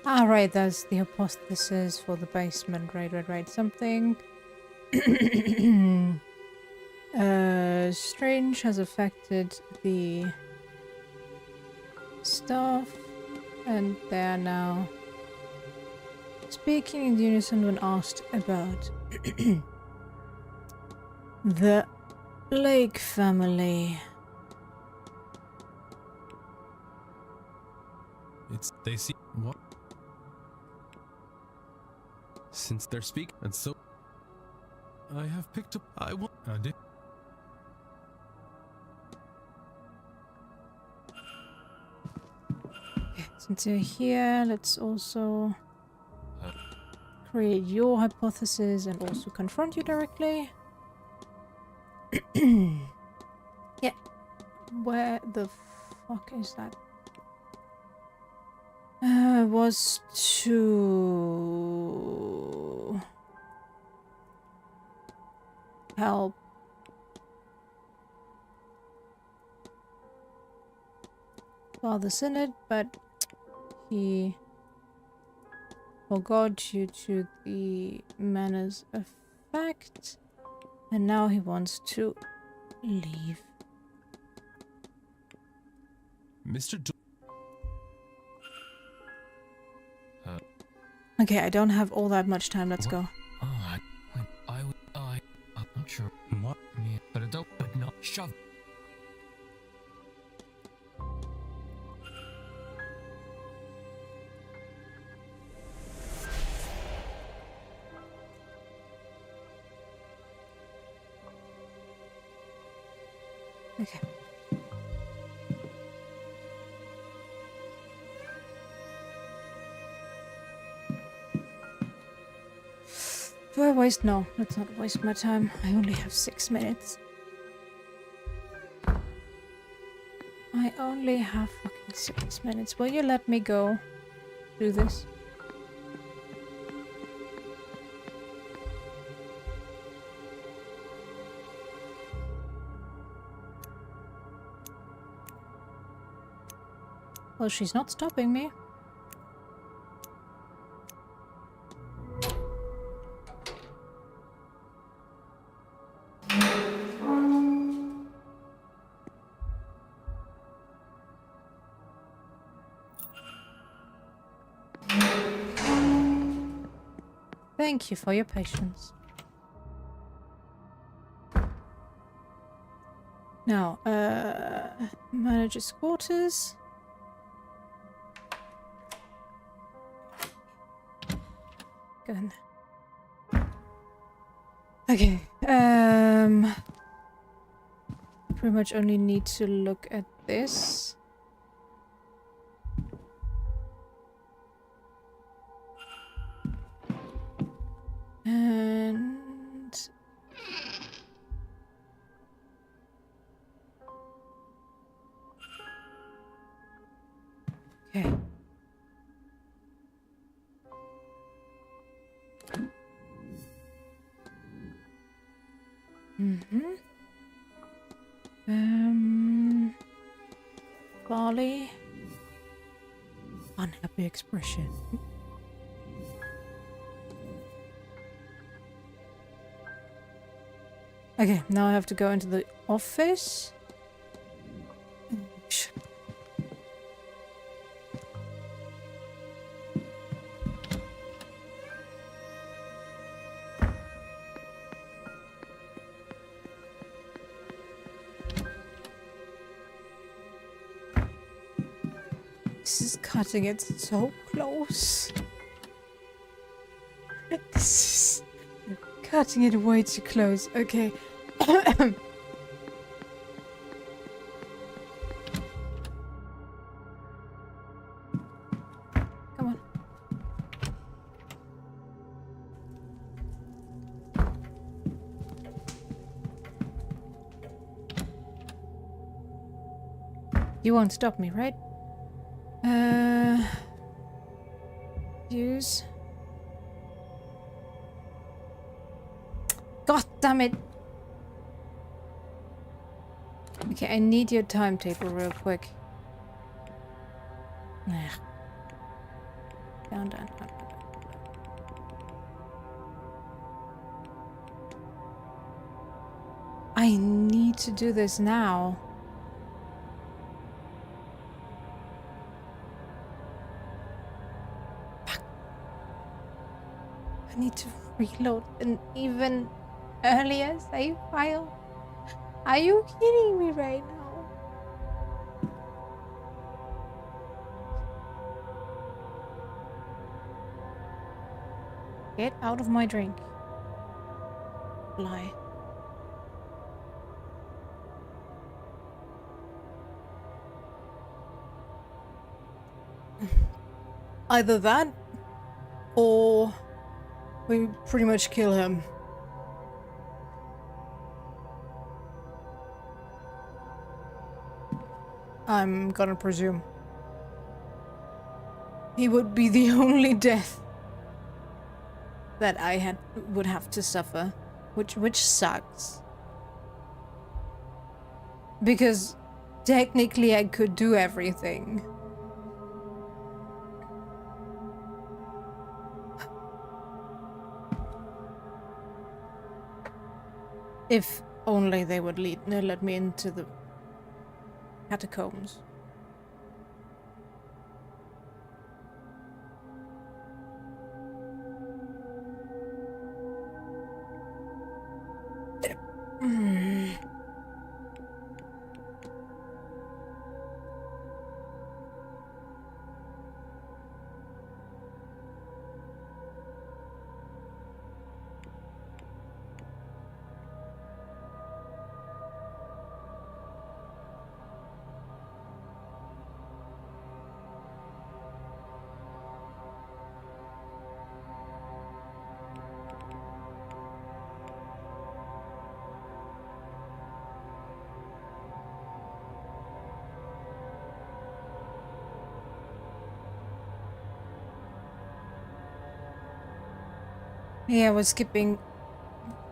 Ah, right, that's the hypothesis for the basement. Right. Something strange has affected the staff, and they are now speaking in unison when asked about the Blake family. It's they see what since they're speaking and so I have picked up I want I did Since you're here, let's also create your hypothesis and also confront you directly. Yeah. Where the fuck is that? Was to help Father Synod, but he forgot due to the manor's effect, and now he wants to leave. Mr. Okay, I don't have all that much time. Let's go. I'm not sure what, but I don't, but not shove. Okay. Do I waste? No, let's not waste my time. I only have 6 minutes. I only have fucking 6 minutes. Will you let me go do this? Well, she's not stopping me. Thank you for your patience. Now, manager's quarters. Go in there. Okay, pretty much only need to look at this. And okay. Barley. Unhappy expression. Okay, now I have to go into the office. cutting it so close. This is cutting it way too close. Okay. Come on. You won't stop me, right? Use. God damn it! Okay, I need your timetable real quick. Down, down, down, down. I need to do this now. I need to reload an even earlier save file. Are you kidding me right now? Get out of my drink. Lie. Either that, or we pretty much kill him. I'm gonna presume. He would be the only death that I would have to suffer, which sucks. Because technically I could do everything. If only they would let me into the catacombs. Yeah, I was skipping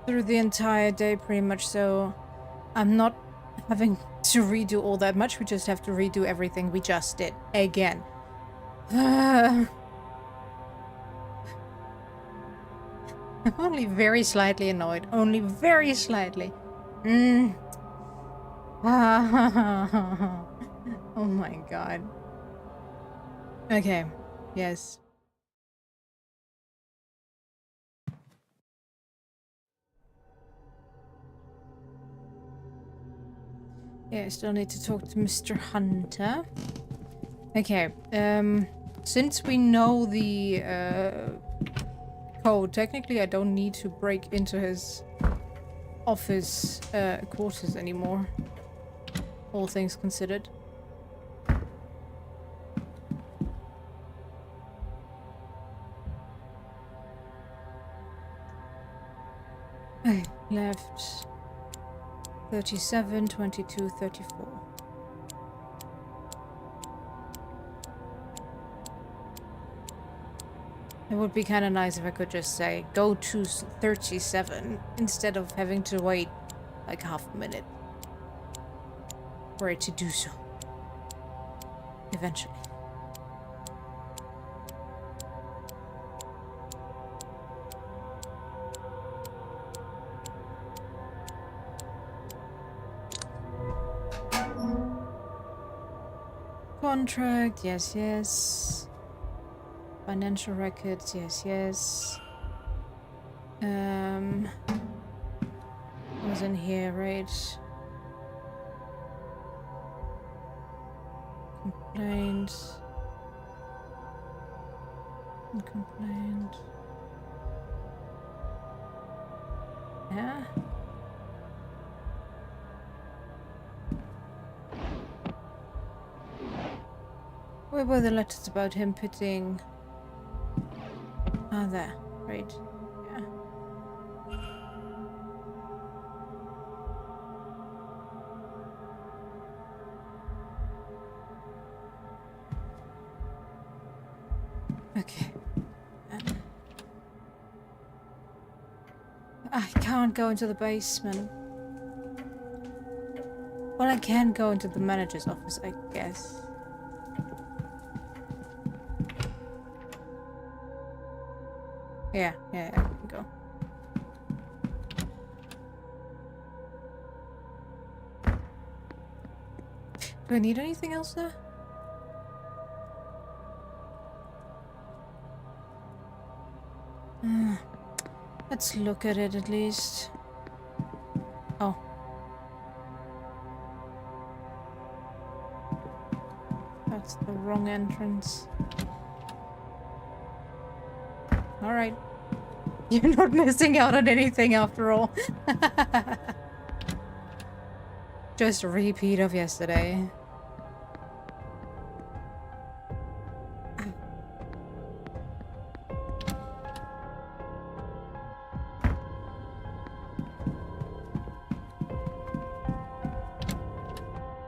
through the entire day pretty much, so I'm not having to redo all that much. We just have to redo everything we just did again. I'm only very slightly annoyed. Only very slightly. Oh my god. Okay. Yes. Yeah, I still need to talk to Mr. Hunter. Okay, since we know the code, technically I don't need to break into his office quarters anymore. All things considered. Okay, left 37, 22, 34. It would be kind of nice if I could just say, go to 37, instead of having to wait like half a minute for it to do so. Eventually. Contract, yes, yes. Financial records, yes, yes. Was in here, right? Complaints. Complaint. Yeah. Where were the letters about him putting... Ah, there. Right. Yeah. Okay. I can't go into the basement. Well, I can go into the manager's office, I guess. Yeah, I can go. Do I need anything else there? Let's look at it at least. Oh. That's the wrong entrance. Alright. You're not missing out on anything after all. Just a repeat of yesterday.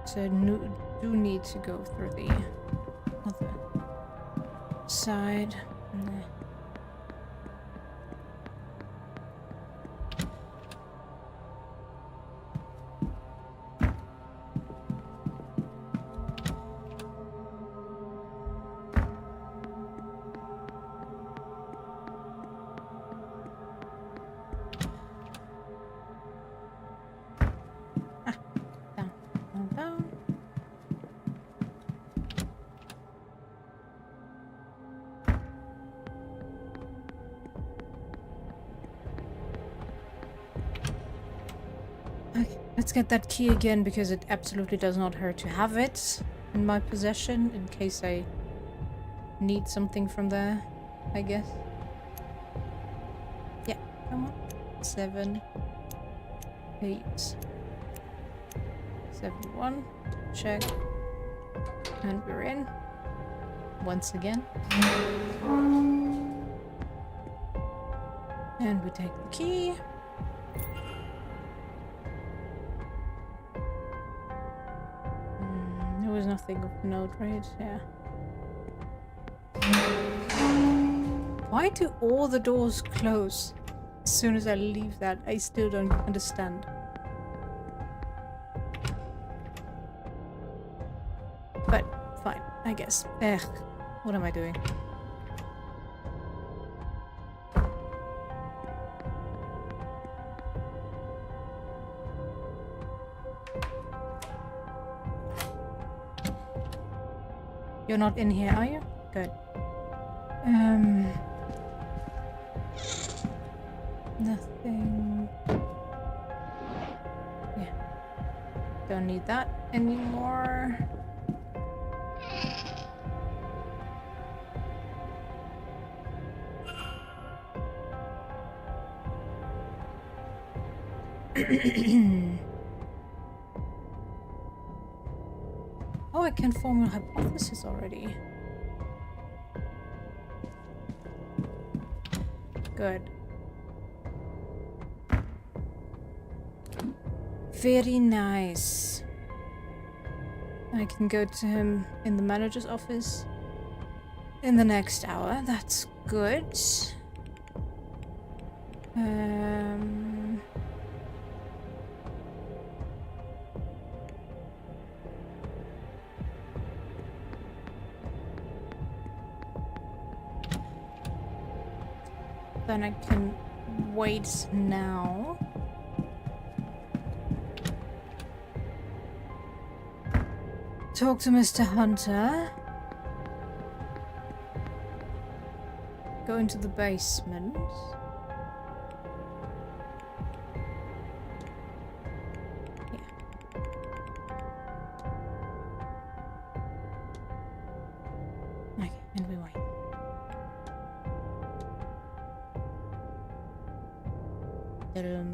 So do need to go through the other side. Let's get that key again, because it absolutely does not hurt to have it in my possession in case I need something from there, I guess. Yeah, come on. 7, 8, 7, 1. Check. And we're in. Once again. And we take the key. There was nothing of note, right? Yeah. Why do all the doors close as soon as I leave that? I still don't understand. But fine, I guess. Ugh, what am I doing? You're not in here, are you? Good. Nothing. Yeah. Don't need that anymore. Oh, I can form a hypothesis already. Good. Very nice. I can go to him in the manager's office in the next hour. That's good. Then I can wait now. Talk to Mr. Hunter. Go into the basement. Yeah. Okay, and we wait. I'm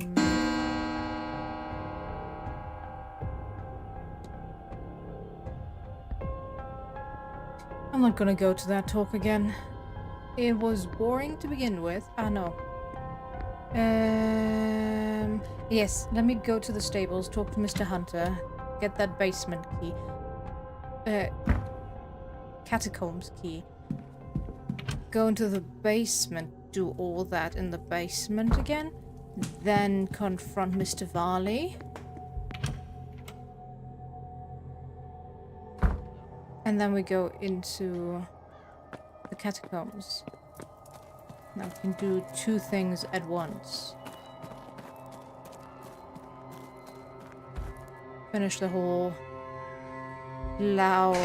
not gonna go to that talk again. It was boring to begin with. Ah, no. Yes, let me go to the stables, talk to Mr. Hunter, get that basement key. Catacombs key. Go into the basement, do all that in the basement again. Then confront Mr. Varley. And then we go into the catacombs. Now we can do 2 things at once. Finish the whole loud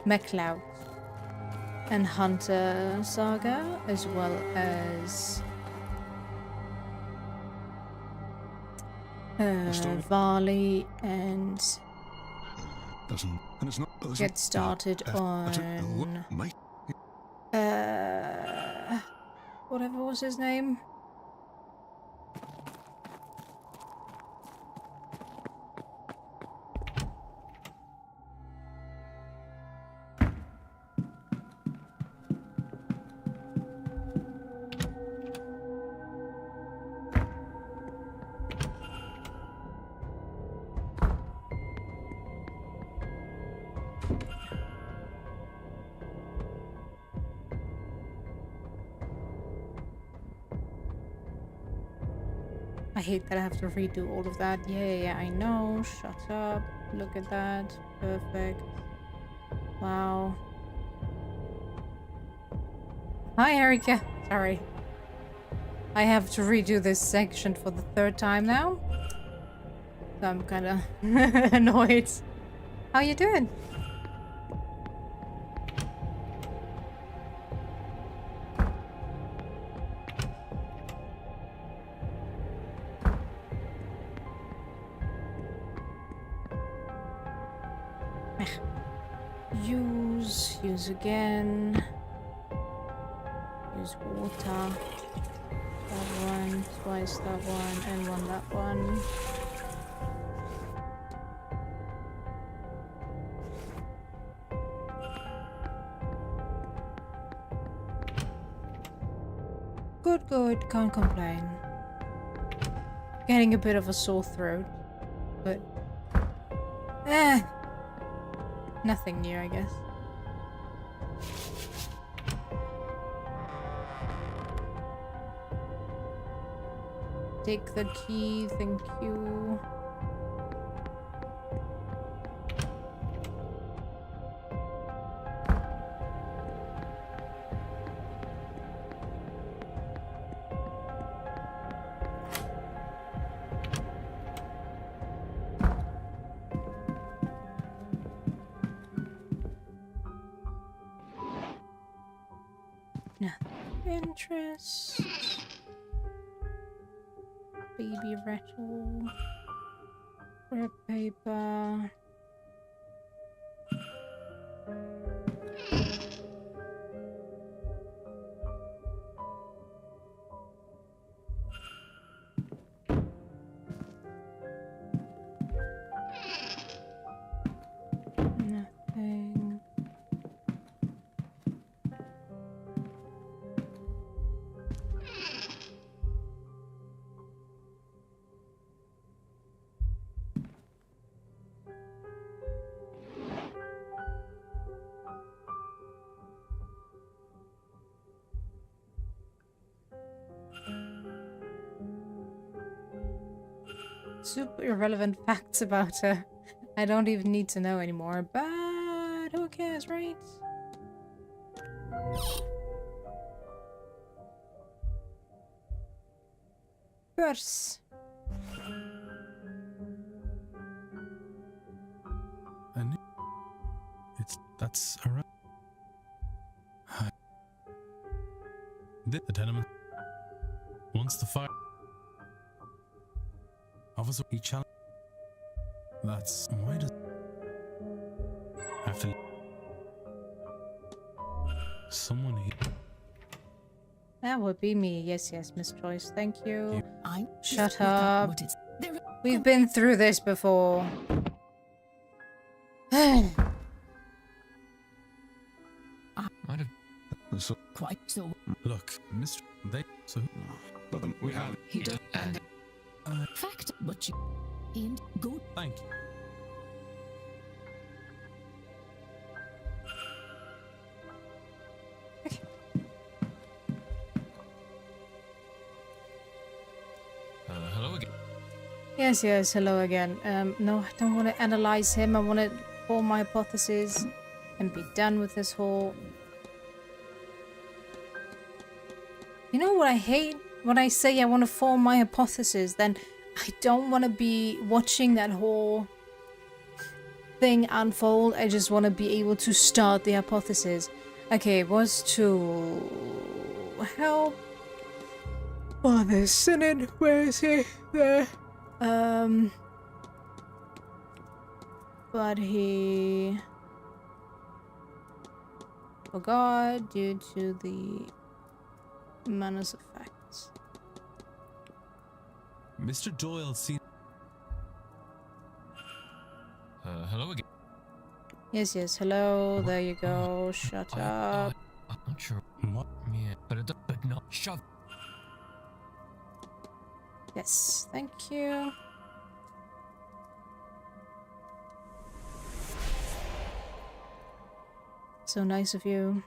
MacLeod and Hunter saga, as well as Varley, and get started on whatever was his name. I hate that I have to redo all of that. Yeah, I know. Shut up. Look at that. Perfect. Wow. Hi, Erika. Sorry. I have to redo this section for the 3rd time now. So I'm kind of annoyed. How you doing? Use again. Use water. That one, twice that one, and one that one. Good, can't complain. Getting a bit of a sore throat, but nothing new, I guess. Take the key, thank you. Interest. Baby rattle. Red paper. Nothing. Super irrelevant facts about her. I don't even need to know anymore, but who cares, right? Purse. And that's around. The tenement. Once the fire. Officer, he challenge. That's why does have to someone here. That would be me. Yes, yes, Miss Joyce. Thank you. Shut We've got up. what it's- there- We've been through this before. Might have. So, Quite so. Look, Mr. They. So. But then we have. He does. And fact, but you ain't good. Thank you. hello again. Yes, yes, hello again. No, I don't want to analyze him. I want to form my hypothesis and be done with this whole... You know what I hate? When I say I want to form my hypothesis, then I don't want to be watching that whole thing unfold. I just want to be able to start the hypothesis. Okay, it was to help Father Synod. Where is he? There. But he forgot due to the Manor's effects. Mr. Doyle seems. Hello again. Yes, yes, hello. There you go. Shut up. I'm not sure. What? Yeah, but not shove. Yes, thank you. So nice of you.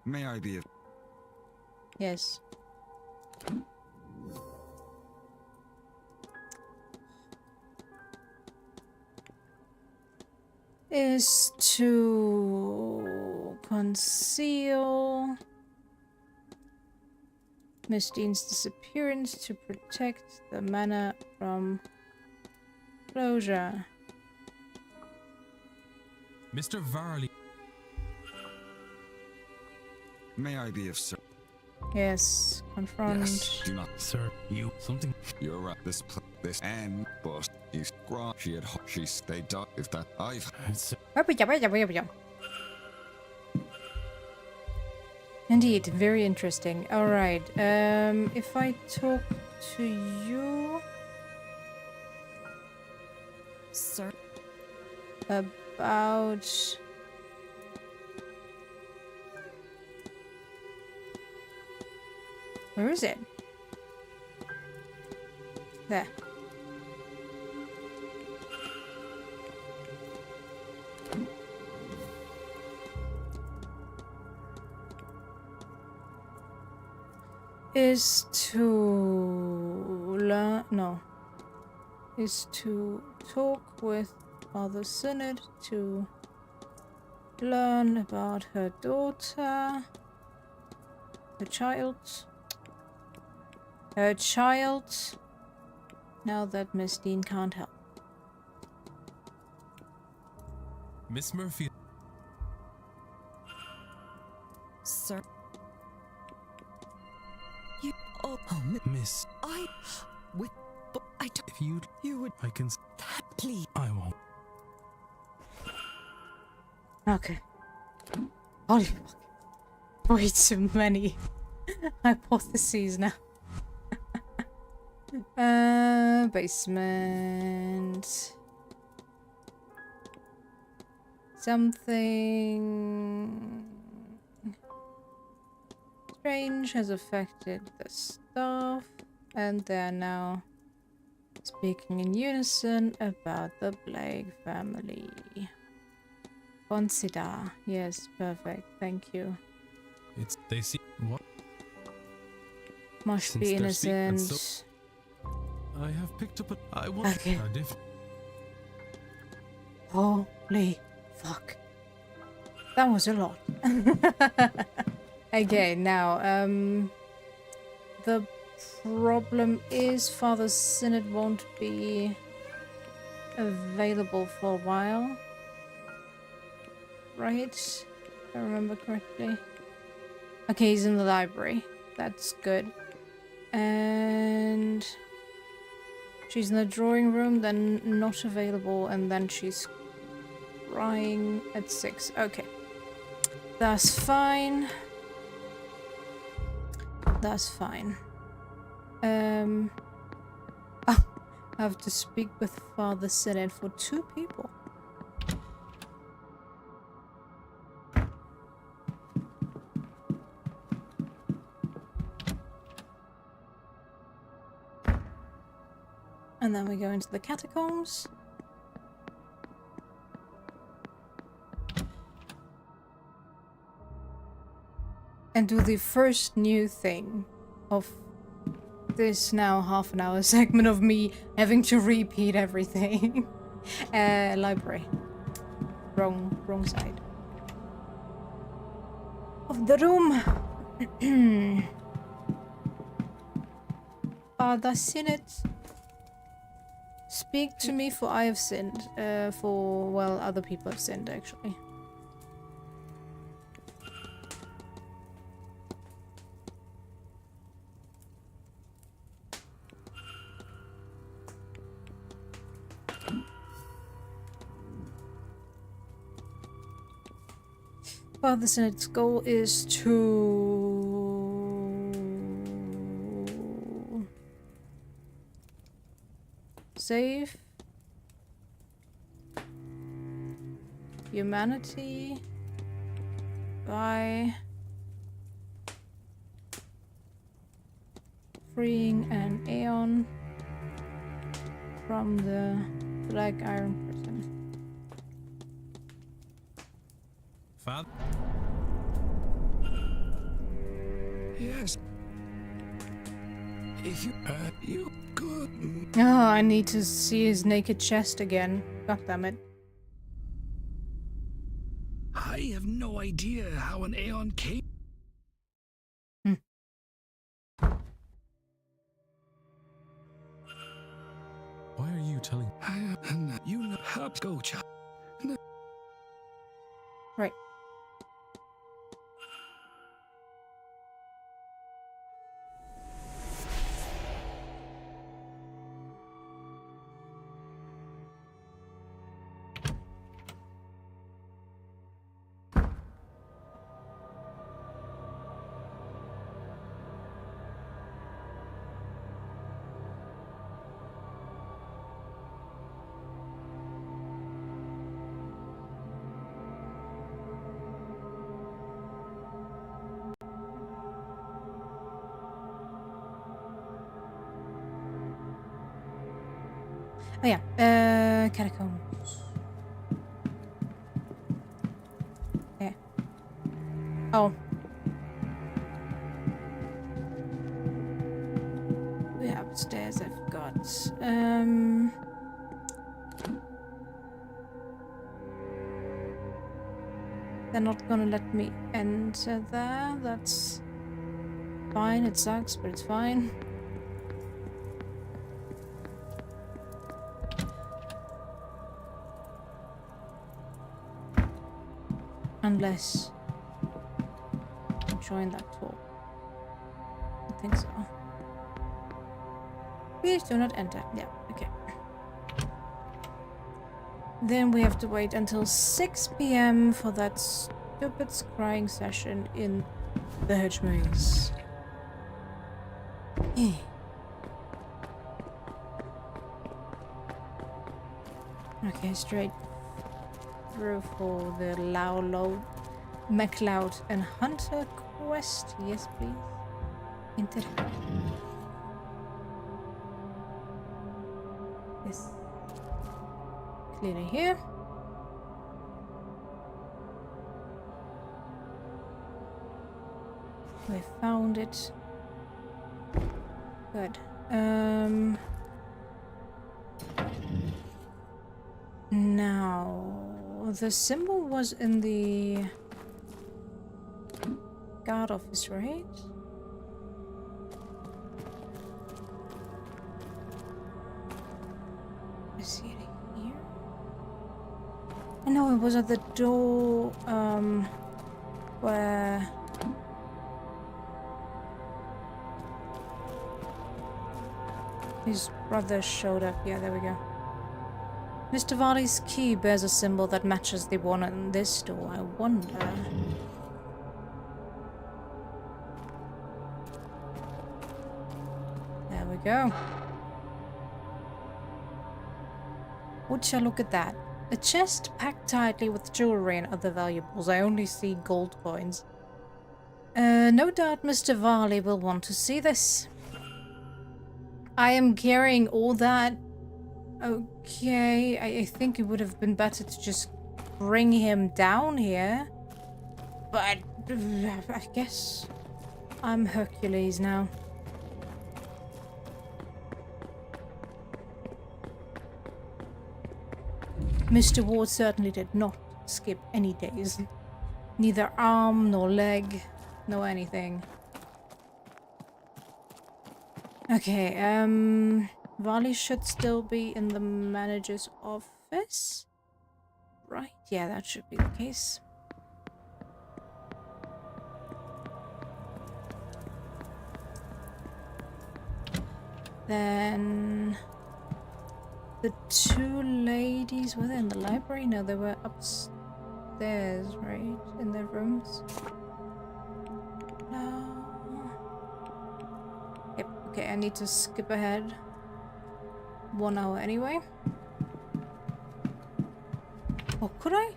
May I be of. Yes. Is to conceal Miss Dean's disappearance to protect the manor from closure. Mr. Varley. May I be of service? Yes, confront. Yes. Do not. Sir, you. Something. You're right. This end, but he's grown. She had. They died. If that I've. Indeed, very interesting. Alright, if I talk to you... Sir? About... Where is it? There. Is to learn, no, is to talk with Father Synod to learn about her daughter, her child, now that Miss Dean can't help. Miss Murphy. Sir? You... Oh, Miss. But I don't... If you'd... You would... I can... Please. I won't. Okay. Holy fuck. Way too many hypotheses now. Basement. Something strange has affected the staff, and they're now speaking in unison about the Blake family. Consider. Yes, perfect. Thank you. It's... They see... What? Must Since be they're speaking innocent. I have picked up a... I want... Okay. A diff... Holy fuck. That was a lot. Okay, now, the problem is Father Synod won't be available for a while. Right? If I remember correctly. Okay, he's in the library. That's good. And... She's in the drawing room, then not available, and then she's crying at 6. Okay. That's fine. That's fine. Oh, I have to speak with Father Synod for 2 people. And then we go into the catacombs. And do the first new thing of this now half-an-hour segment of me having to repeat everything. Library. Wrong side. Of the room. Father Synod. Speak to me, for I have sinned. Well, other people have sinned, actually. Father Synod's goal is to save humanity by freeing an Aeon from the Black Iron prison. Father? Yes. If you could. Oh, I need to see his naked chest again. God damn it. I have no idea how an Aeon came. Why are you telling? You know how to go, child. Right. Oh yeah, catacombs. Yeah. Oh. Yeah, upstairs I've got, they're not gonna let me enter there, that's fine, it sucks, but it's fine. Unless I join that talk. I think so. Please do not enter. Yeah, okay. Then we have to wait until 6 PM for that stupid scrying session in the hedge maze. Okay, straight through for the Laulo, MacLeod and Hunter quest. Yes, please. Enter. Yes. Clearly here. We found it. Good. Now, the symbol was in the guard office, right? I see it here. No, it was at the door, where... His brother showed up. Yeah, there we go. Mr. Varley's key bears a symbol that matches the one in this door. I wonder... There we go. Would you look at that? A chest packed tightly with jewelry and other valuables. I only see gold coins. No doubt Mr. Varley will want to see this. I am carrying all that. Okay, I think it would have been better to just bring him down here. But I guess I'm Hercules now. Mr. Ward certainly did not skip any days. Neither arm nor leg, no anything. Okay, Varley should still be in the manager's office. Right, yeah, that should be the case. Then... the two ladies were they in the library? No, they were upstairs, right? In their rooms. No. Yep, okay, I need to skip ahead 1 hour anyway. Or could I?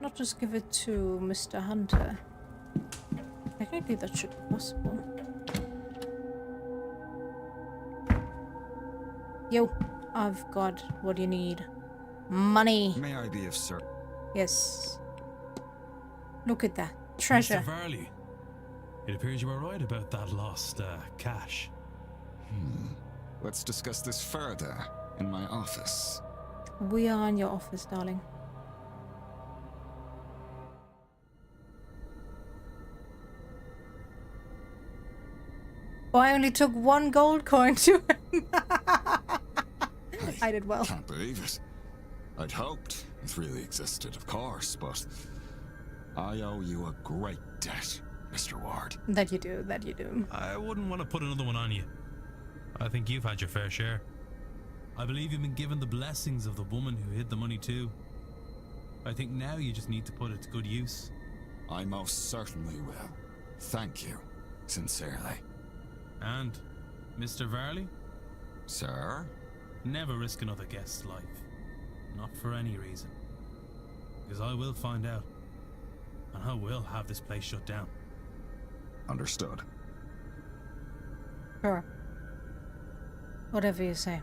Not just give it to Mr. Hunter. Technically that should be possible. Yo. I've got what you need. Money. May I be of service? Yes. Look at that. Treasure. Mr. Varley, it appears you were right about that lost cash. Let's discuss this further in my office. We are in your office, darling. Oh, I only took 1 gold coin to him. I did well. Can't believe it. I'd hoped it really existed, of course, but I owe you a great debt, Mr. Ward. That you do, that you do. I wouldn't want to put another one on you. I think you've had your fair share. I believe you've been given the blessings of the woman who hid the money too. I think now you just need to put it to good use. I most certainly will. Thank you, sincerely. And, Mr. Varley? Sir? Never risk another guest's life. Not for any reason. Because I will find out. And I will have this place shut down. Understood. Sure. Whatever you say.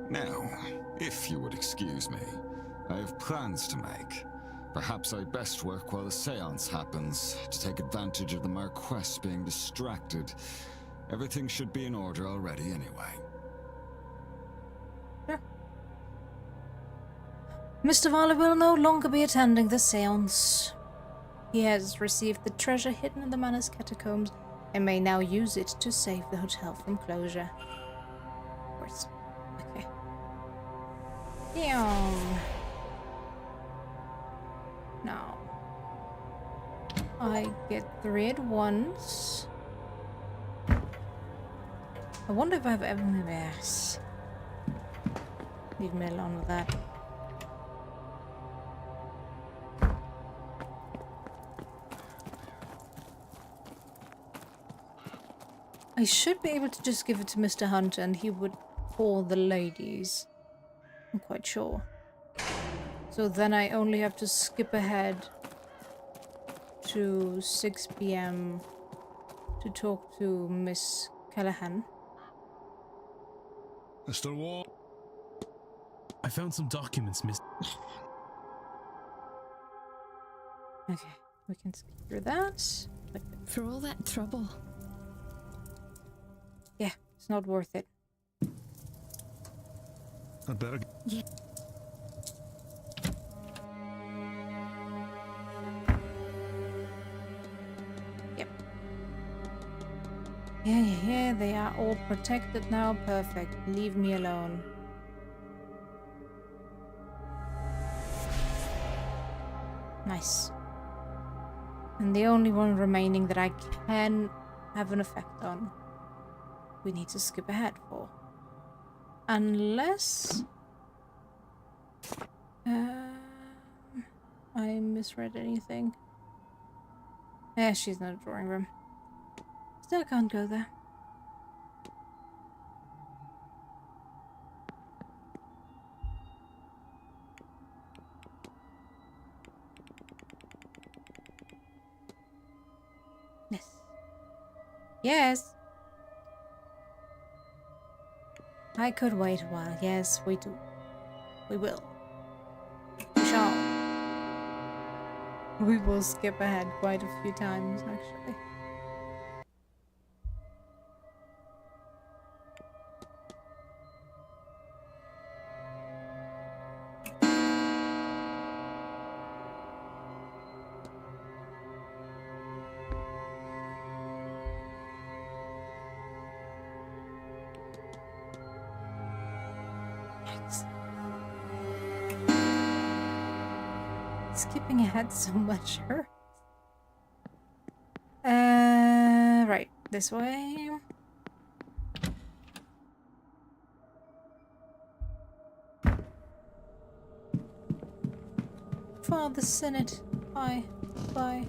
Now, if you would excuse me, I have plans to make. Perhaps I best work while the seance happens, to take advantage of the Marquess being distracted. Everything should be in order already anyway. Sure. Mr. Varley will no longer be attending the seance. He has received the treasure hidden in the manor's catacombs and may now use it to save the hotel from closure. Of course. Okay. Damn. Now, I get 3 at once. I wonder if I've ever... Yes. Leave me alone with that. I should be able to just give it to Mr. Hunter and he would call the ladies. I'm quite sure. So then I only have to skip ahead to 6 PM to talk to Miss Callahan. Mr. Ward. I found some documents, miss. Okay, we can skip through that. For all that trouble. Yeah, it's not worth it. I'd better... Yeah. Yeah, they are all protected now. Perfect. Leave me alone. Nice. And the only one remaining that I can have an effect on, we need to skip ahead for. Unless... I misread anything. Yeah, she's not a drawing room. Still can't go there. Yes. Yes! I could wait a while. Yes, we do. We will. We shall. We will skip ahead quite a few times, actually. Skipping ahead so much hurts. Right, this way. Father Senate. Bye. Bye.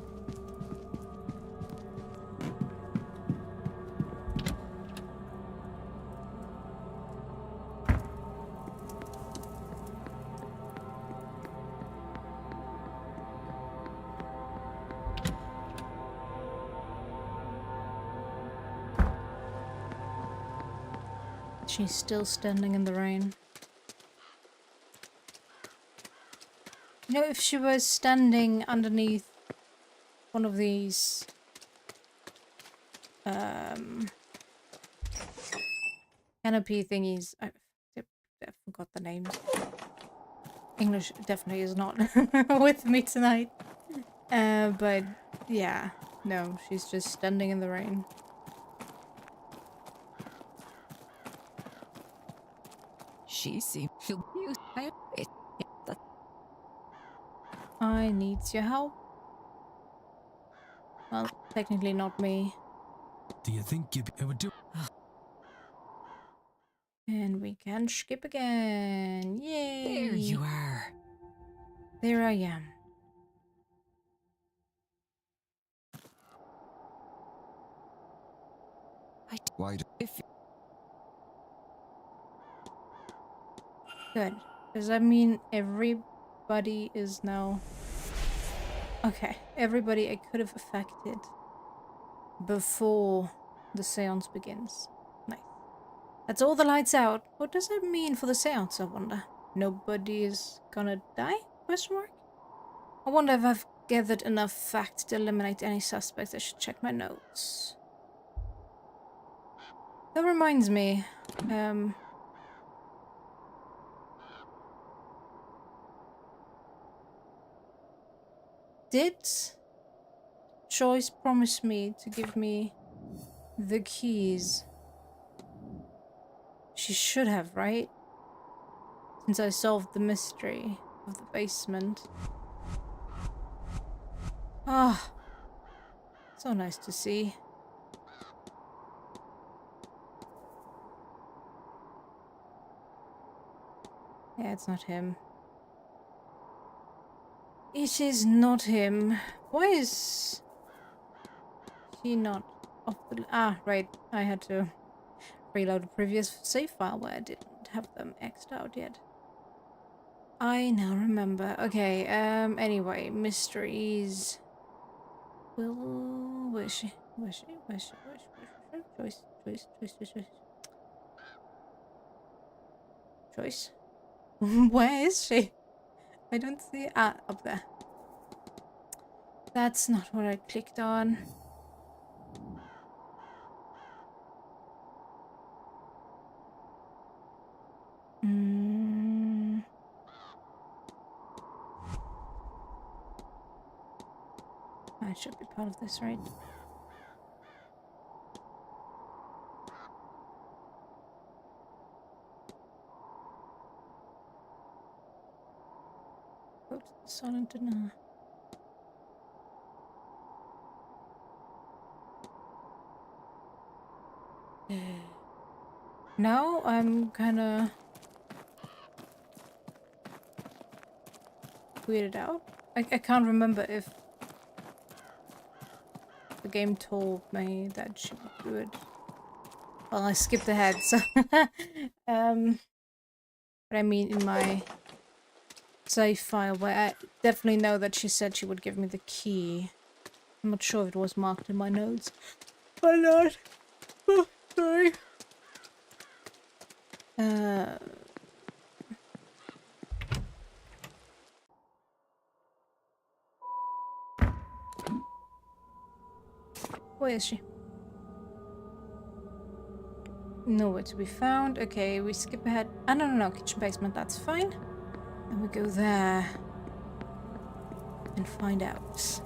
She's still standing in the rain. You know, if she was standing underneath one of these canopy thingies, I forgot the names. English definitely is not with me tonight. But yeah, no, she's just standing in the rain. She seems to use it. I need your help. Well, technically not me. Do you think you would do? And we can skip again. Yay! There you are. There I am. Why? If Good. Does that mean everybody is now... Okay, everybody I could have affected before the seance begins. Nice. That's all the lights out. What does that mean for the seance, I wonder? Nobody is gonna die? Question mark? I wonder if I've gathered enough facts to eliminate any suspects. I should check my notes. That reminds me, did Joyce promise me to give me the keys? She should have, right? Since I solved the mystery of the basement. Ah, so nice to see. Yeah, it's not him. It is not him. Why is he not off the... Ah, right. I had to reload a previous save file where I didn't have them X'd out yet. I now remember. Okay, anyway, mysteries. Where is she? Where is she? Where is she? Where is she? Where is she? Choice. Where is she? I don't see... Ah, up there. That's not what I clicked on. I should be part of this, right? Go to the silent dinner. Now I'm kinda weirded out. I can't remember if the game told me that she would do it. Well, I skipped ahead, so but I mean in my save file where I definitely know that she said she would give me the key. I'm not sure if it was marked in my notes. Why not? Oh, sorry. Where is she? Nowhere to be found. Okay, we skip ahead. Ah, no, kitchen basement, that's fine. Then we go there and find out.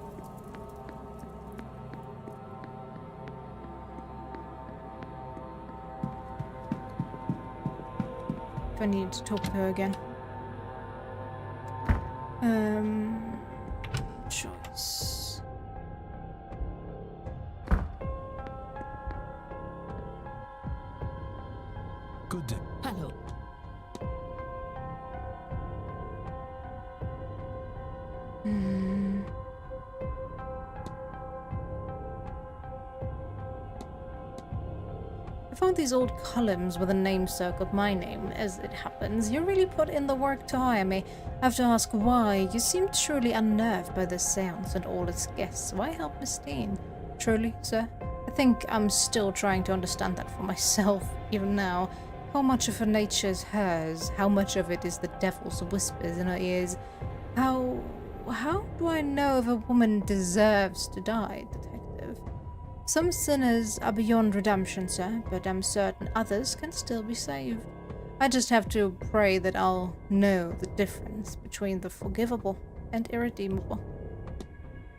If I need to talk to her again. Choice. Good day. Hello. I found these old columns with a name circled my name. As it happens, you really put in the work to hire me. I have to ask why. You seem truly unnerved by this seance and all its guests. Why help Miss Dean? Truly, sir? I think I'm still trying to understand that for myself, even now. How much of her nature is hers? How much of it is the devil's whispers in her ears? How do I know if a woman deserves to die, detective? Some sinners are beyond redemption, sir, but I'm certain others can still be saved. I just have to pray that I'll know the difference between the forgivable and irredeemable.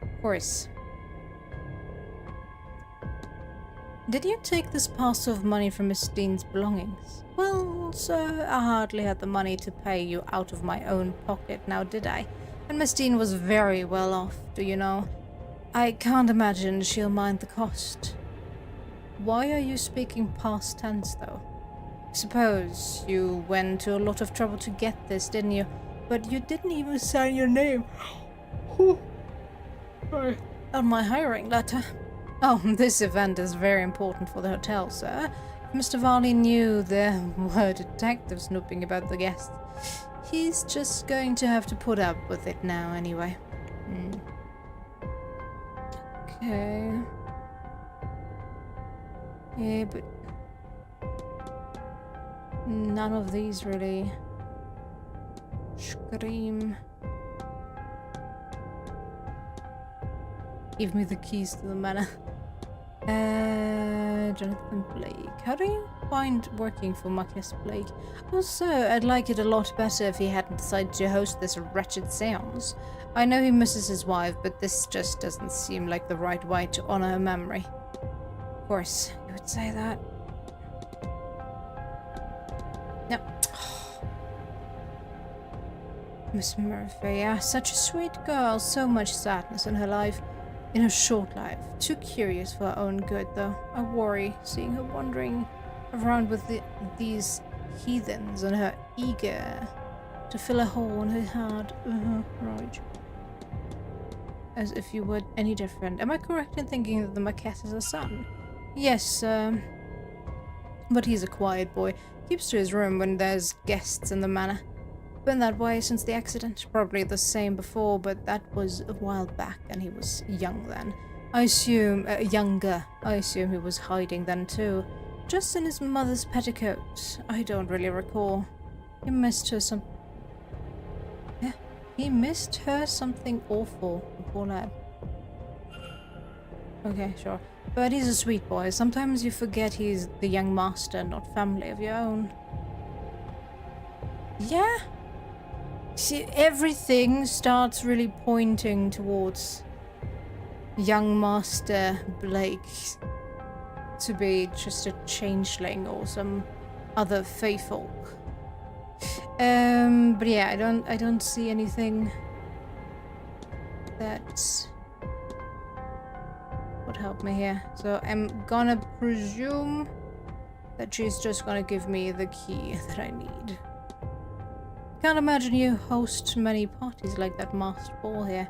Of course. Did you take this parcel of money from Miss Dean's belongings? Well, sir, I hardly had the money to pay you out of my own pocket now, did I? And Miss Dean was very well off, do you know? I can't imagine she'll mind the cost. Why are you speaking past tense, though? Suppose you went to a lot of trouble to get this, didn't you? But you didn't even sign your name on my hiring letter. Oh, this event is very important for the hotel, sir. If Mr. Varley knew there were detectives snooping about the guests, he's just going to have to put up with it now anyway. Okay. Yeah, but none of these really scream. Give me the keys to the manor. Jonathan Blake. How do you find working for Marquess Blake? Also, I'd like it a lot better if he hadn't decided to host this wretched seance. I know he misses his wife, but this just doesn't seem like the right way to honor her memory. Of course, you would say that. No. Miss Murphy, such a sweet girl, so much sadness in her life. In her short life. Too curious for her own good, though. I worry, seeing her wandering around with these heathens and her eager to fill a hole in her heart. Right. As if you were any different. Am I correct in thinking that the Marquess is a son? Yes, but he's a quiet boy. Keeps to his room when there's guests in the manor. Been that way since the accident. Probably the same before, but that was a while back and he was young then. I assume, younger. I assume he was hiding then too. Just in his mother's petticoat. I don't really recall. He missed her he missed her something awful, the poor lad. Okay, sure. But he's a sweet boy. Sometimes you forget he's the young master, not family of your own. Yeah? See, everything starts really pointing towards young Master Blake to be just a changeling or some other fae folk. But yeah, I don't see anything that would help me here. So I'm gonna presume that she's just gonna give me the key that I need. Can't imagine you host many parties like that masked ball here.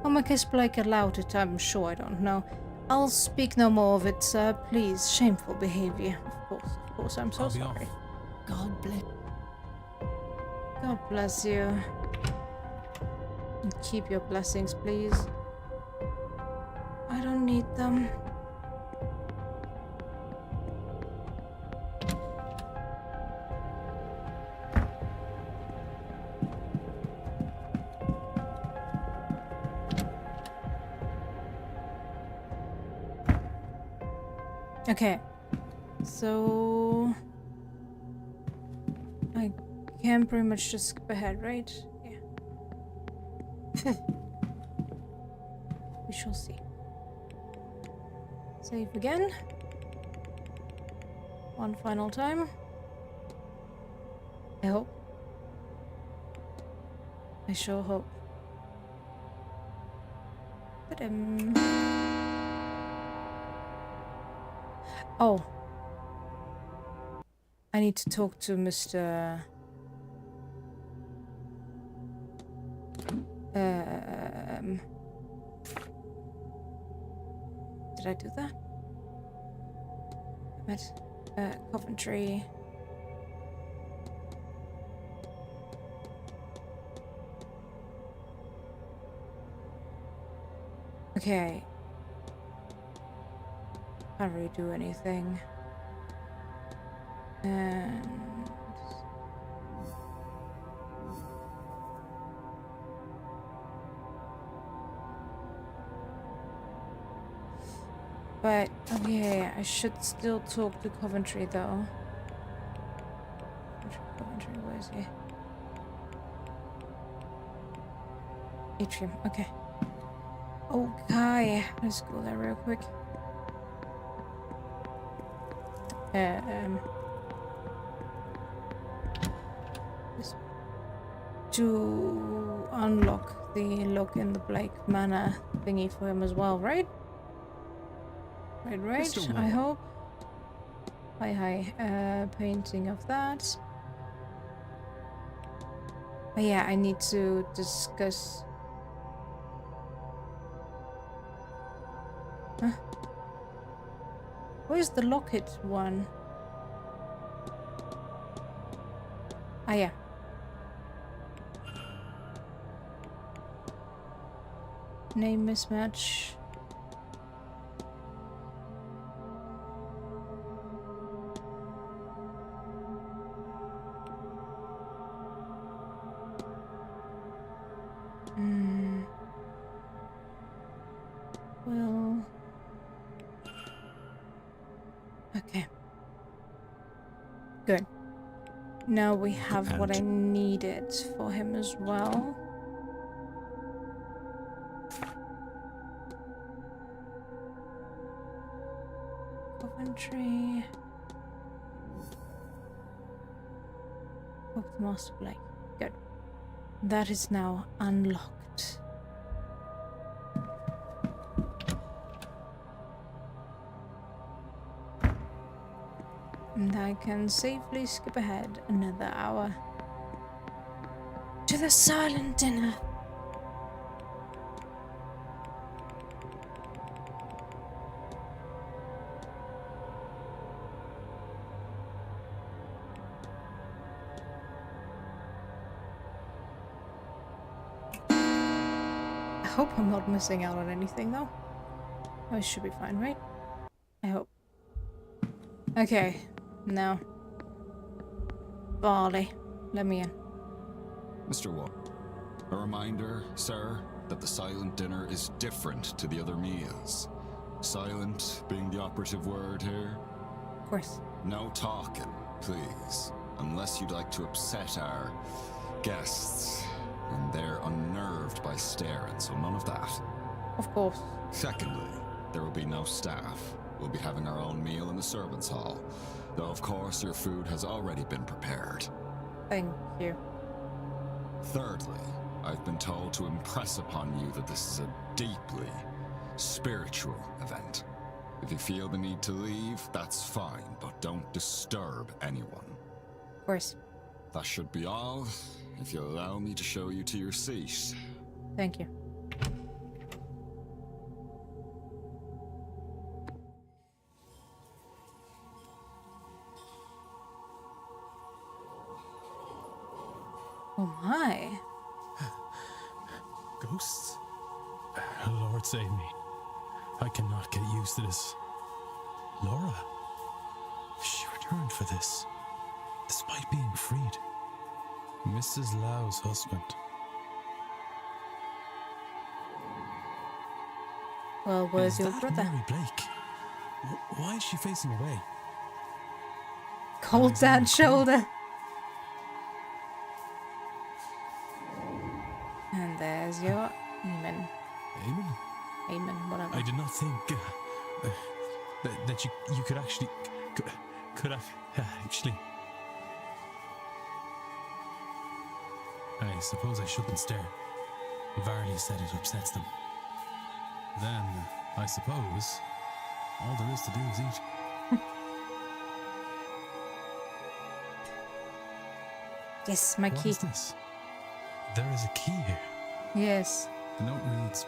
Oh, my kiss Blake allowed it, I'm sure, I don't know. I'll speak no more of it, sir. Please, shameful behavior. Of course, I'm so sorry. God bless. God bless you. And keep your blessings, please. I don't need them. Okay, so I can pretty much just skip ahead, right? Yeah. We shall see. Save again. One final time. I hope. I sure hope. Oh. I need to talk to Mr. Did I do that? I met Coventry. Okay. Can't really do anything. And but okay, I should still talk to Coventry though. Coventry, where is he? Atrium, okay. Okay, let's go there real quick. Just to unlock the lock in the Blake Manor thingy for him as well, right? Right, I hope. Hi, painting of that. But yeah, I need to discuss... Huh? Where's the locket one? Ah, yeah. Name mismatch. Well... Okay. Good. Now we have what I needed for him as well. Coventry. Book the Master Blake. Good. That is now unlocked. And I can safely skip ahead another hour to the silent dinner. I hope I'm not missing out on anything though. I should be fine, right? I hope. Okay. No. Barley, let me in. Mr. Watt, a reminder, sir, that the silent dinner is different to the other meals. Silent being the operative word here. Of course. No talking, please. Unless you'd like to upset our guests. And they're unnerved by staring, so none of that. Of course. Secondly, there will be no staff. We'll be having our own meal in the servants' hall. Though, of course, your food has already been prepared. Thank you. Thirdly, I've been told to impress upon you that this is a deeply spiritual event. If you feel the need to leave, that's fine, but don't disturb anyone. Of course. That should be all, if you'll allow me to show you to your seat. Thank you. Oh my. Ghosts? Lord save me. I cannot get used to this. Laura? She returned for this, despite being freed. Mrs. Lau's husband. Well, where's Is your that brother? Mary Blake? Why is she facing away? Cold down shoulder. And there's your Eamon. Eamon? Eamon, whatever. I did not think that you could actually could have actually. I suppose I shouldn't stare. Varley said it upsets them. Then, I suppose, all there is to do is eat. Yes, my What key. is this? There is a key here. Yes. The note reads,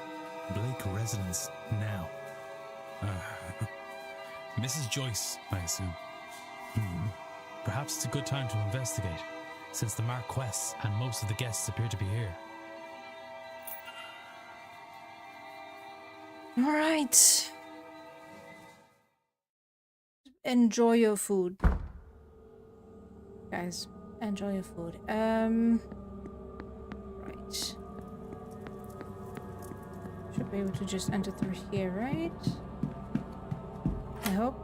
Blake residence now. Mrs. Joyce, I assume. Perhaps it's a good time to investigate, since the Marquess and most of the guests appear to be here. All right. Enjoy your food. Guys, enjoy your food. Right. Should be able to just enter through here, right? I hope.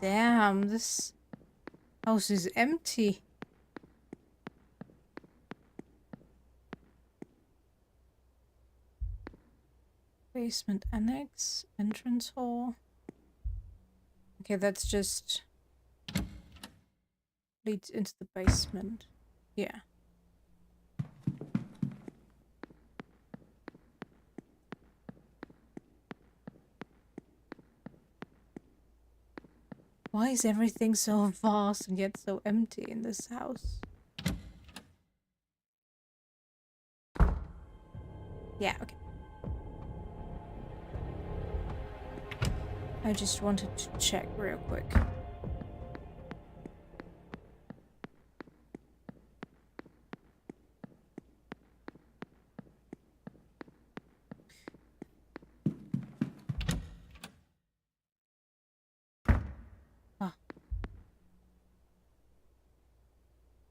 Damn, this house is empty. Basement annex, entrance hall. Okay, that's just leads into the basement. Yeah. Why is everything so vast and yet so empty in this house? Yeah, okay. I just wanted to check real quick.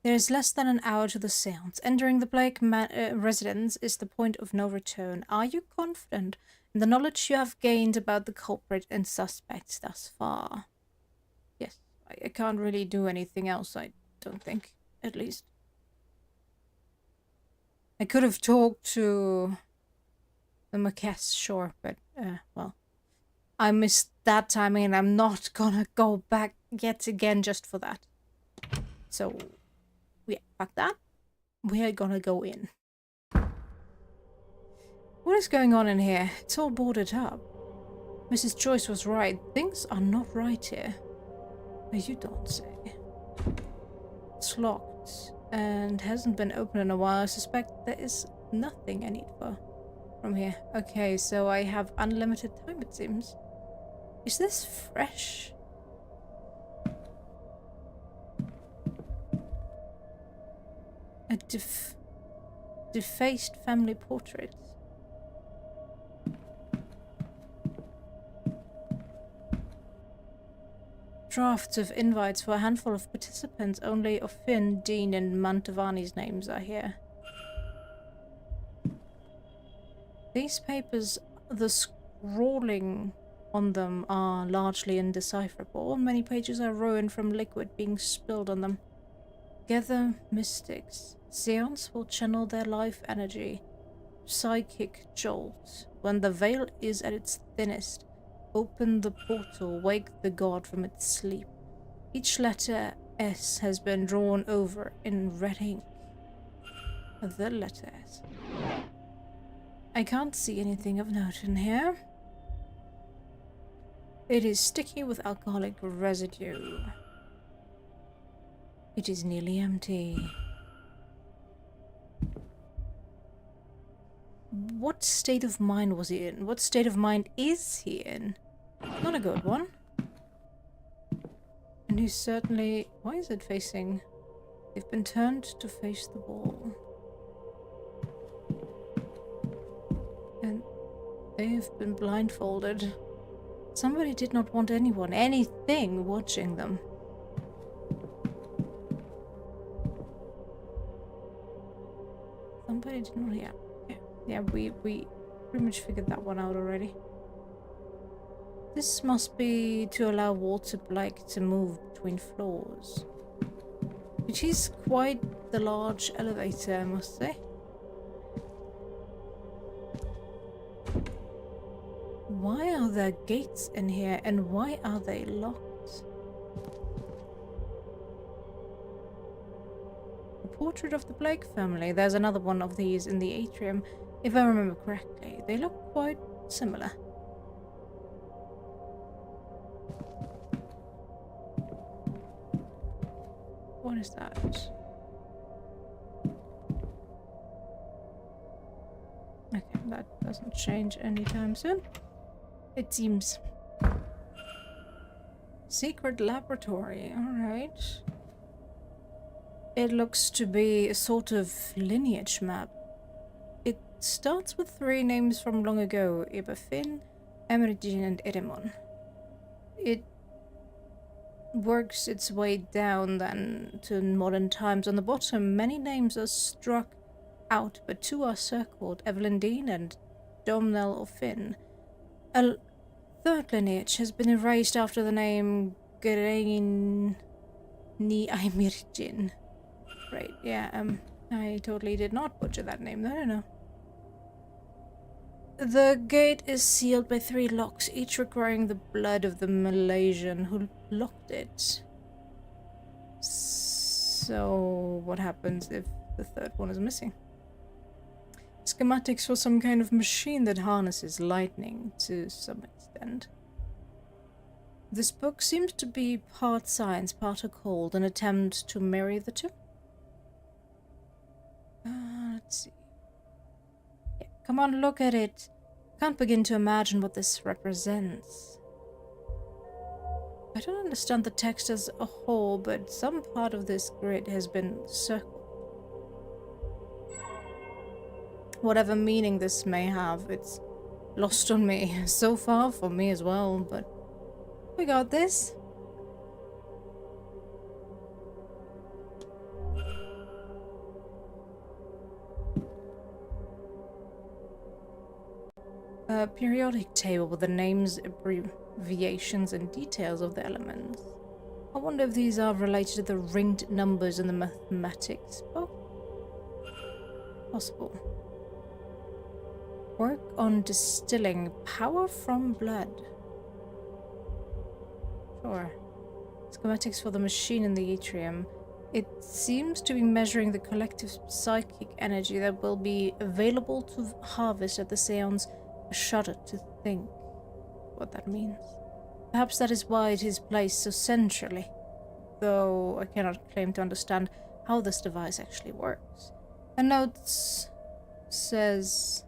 There is less than an hour to the seance. Entering the Blake residence is the point of no return. Are you confident in the knowledge you have gained about the culprit and suspects thus far? Yes, I can't really do anything else, I don't think, at least. I could have talked to the Marquess, sure, but, well, I missed that timing and I'm not gonna go back yet again just for that. So, yeah, fuck that. We are gonna go in. What is going on in here? It's all boarded up. Mrs. Joyce was right. Things are not right here. You don't say. It's locked and hasn't been opened in a while. I suspect there is nothing I need from here. Okay, so I have unlimited time, it seems. Is this fresh? A defaced family portrait. Drafts of invites for a handful of participants. Only O'Finn, Dean, and Mantovani's names are here. These papers, the scrawling on them are largely indecipherable. Many pages are ruined from liquid being spilled on them. Gather mystics. Seance will channel their life energy. Psychic jolt. When the veil is at its thinnest, open the portal, wake the god from its sleep. Each letter S has been drawn over in red ink. The letter S. I can't see anything of note in here. It is sticky with alcoholic residue. It is nearly empty. What state of mind was he in? What state of mind is he in? Not a good one. And he's certainly... Why is it facing... They've been turned to face the wall. And they've been blindfolded. Somebody did not want anyone, anything watching them. Somebody did not... Yeah, we pretty much figured that one out already. This must be to allow Walter Blake to move between floors. Which is quite the large elevator, I must say. Why are there gates in here and why are they locked? A portrait of the Blake family. There's another one of these in the atrium. If I remember correctly, they look quite similar. What is that? Okay, that doesn't change anytime soon. It seems. Secret laboratory, alright. It looks to be a sort of lineage map. It starts with 3 names from long ago: Eberfin, Emergin, and Edemon. It works its way down then to modern times. On the bottom, many names are struck out, but 2 are circled: Evelyn Dean and Domhnall O'Finn. A 3rd lineage has been erased after the name Grein Ni Aimirjin. Right, yeah, I totally did not butcher that name, I don't know. The gate is sealed by 3 locks, each requiring the blood of the Malaysian who locked it. So, what happens if the 3rd one is missing? Schematics for some kind of machine that harnesses lightning to some extent. This book seems to be part science, part occult, an attempt to marry the two. Let's see. Yeah, come on, look at it. Can't begin to imagine what this represents. I don't understand the text as a whole, but some part of this grid has been circled. Whatever meaning this may have, it's lost on me. So far, for me as well, but we got this. A periodic table with the names, abbreviations, and details of the elements. I wonder if these are related to the ringed numbers in the mathematics book. Possible. Work on distilling power from blood. Sure. Schematics for the machine in the atrium. It seems to be measuring the collective psychic energy that will be available to harvest at the seance. A shudder to think what that means. Perhaps that is why it is placed so centrally, though I cannot claim to understand how this device actually works. A note says,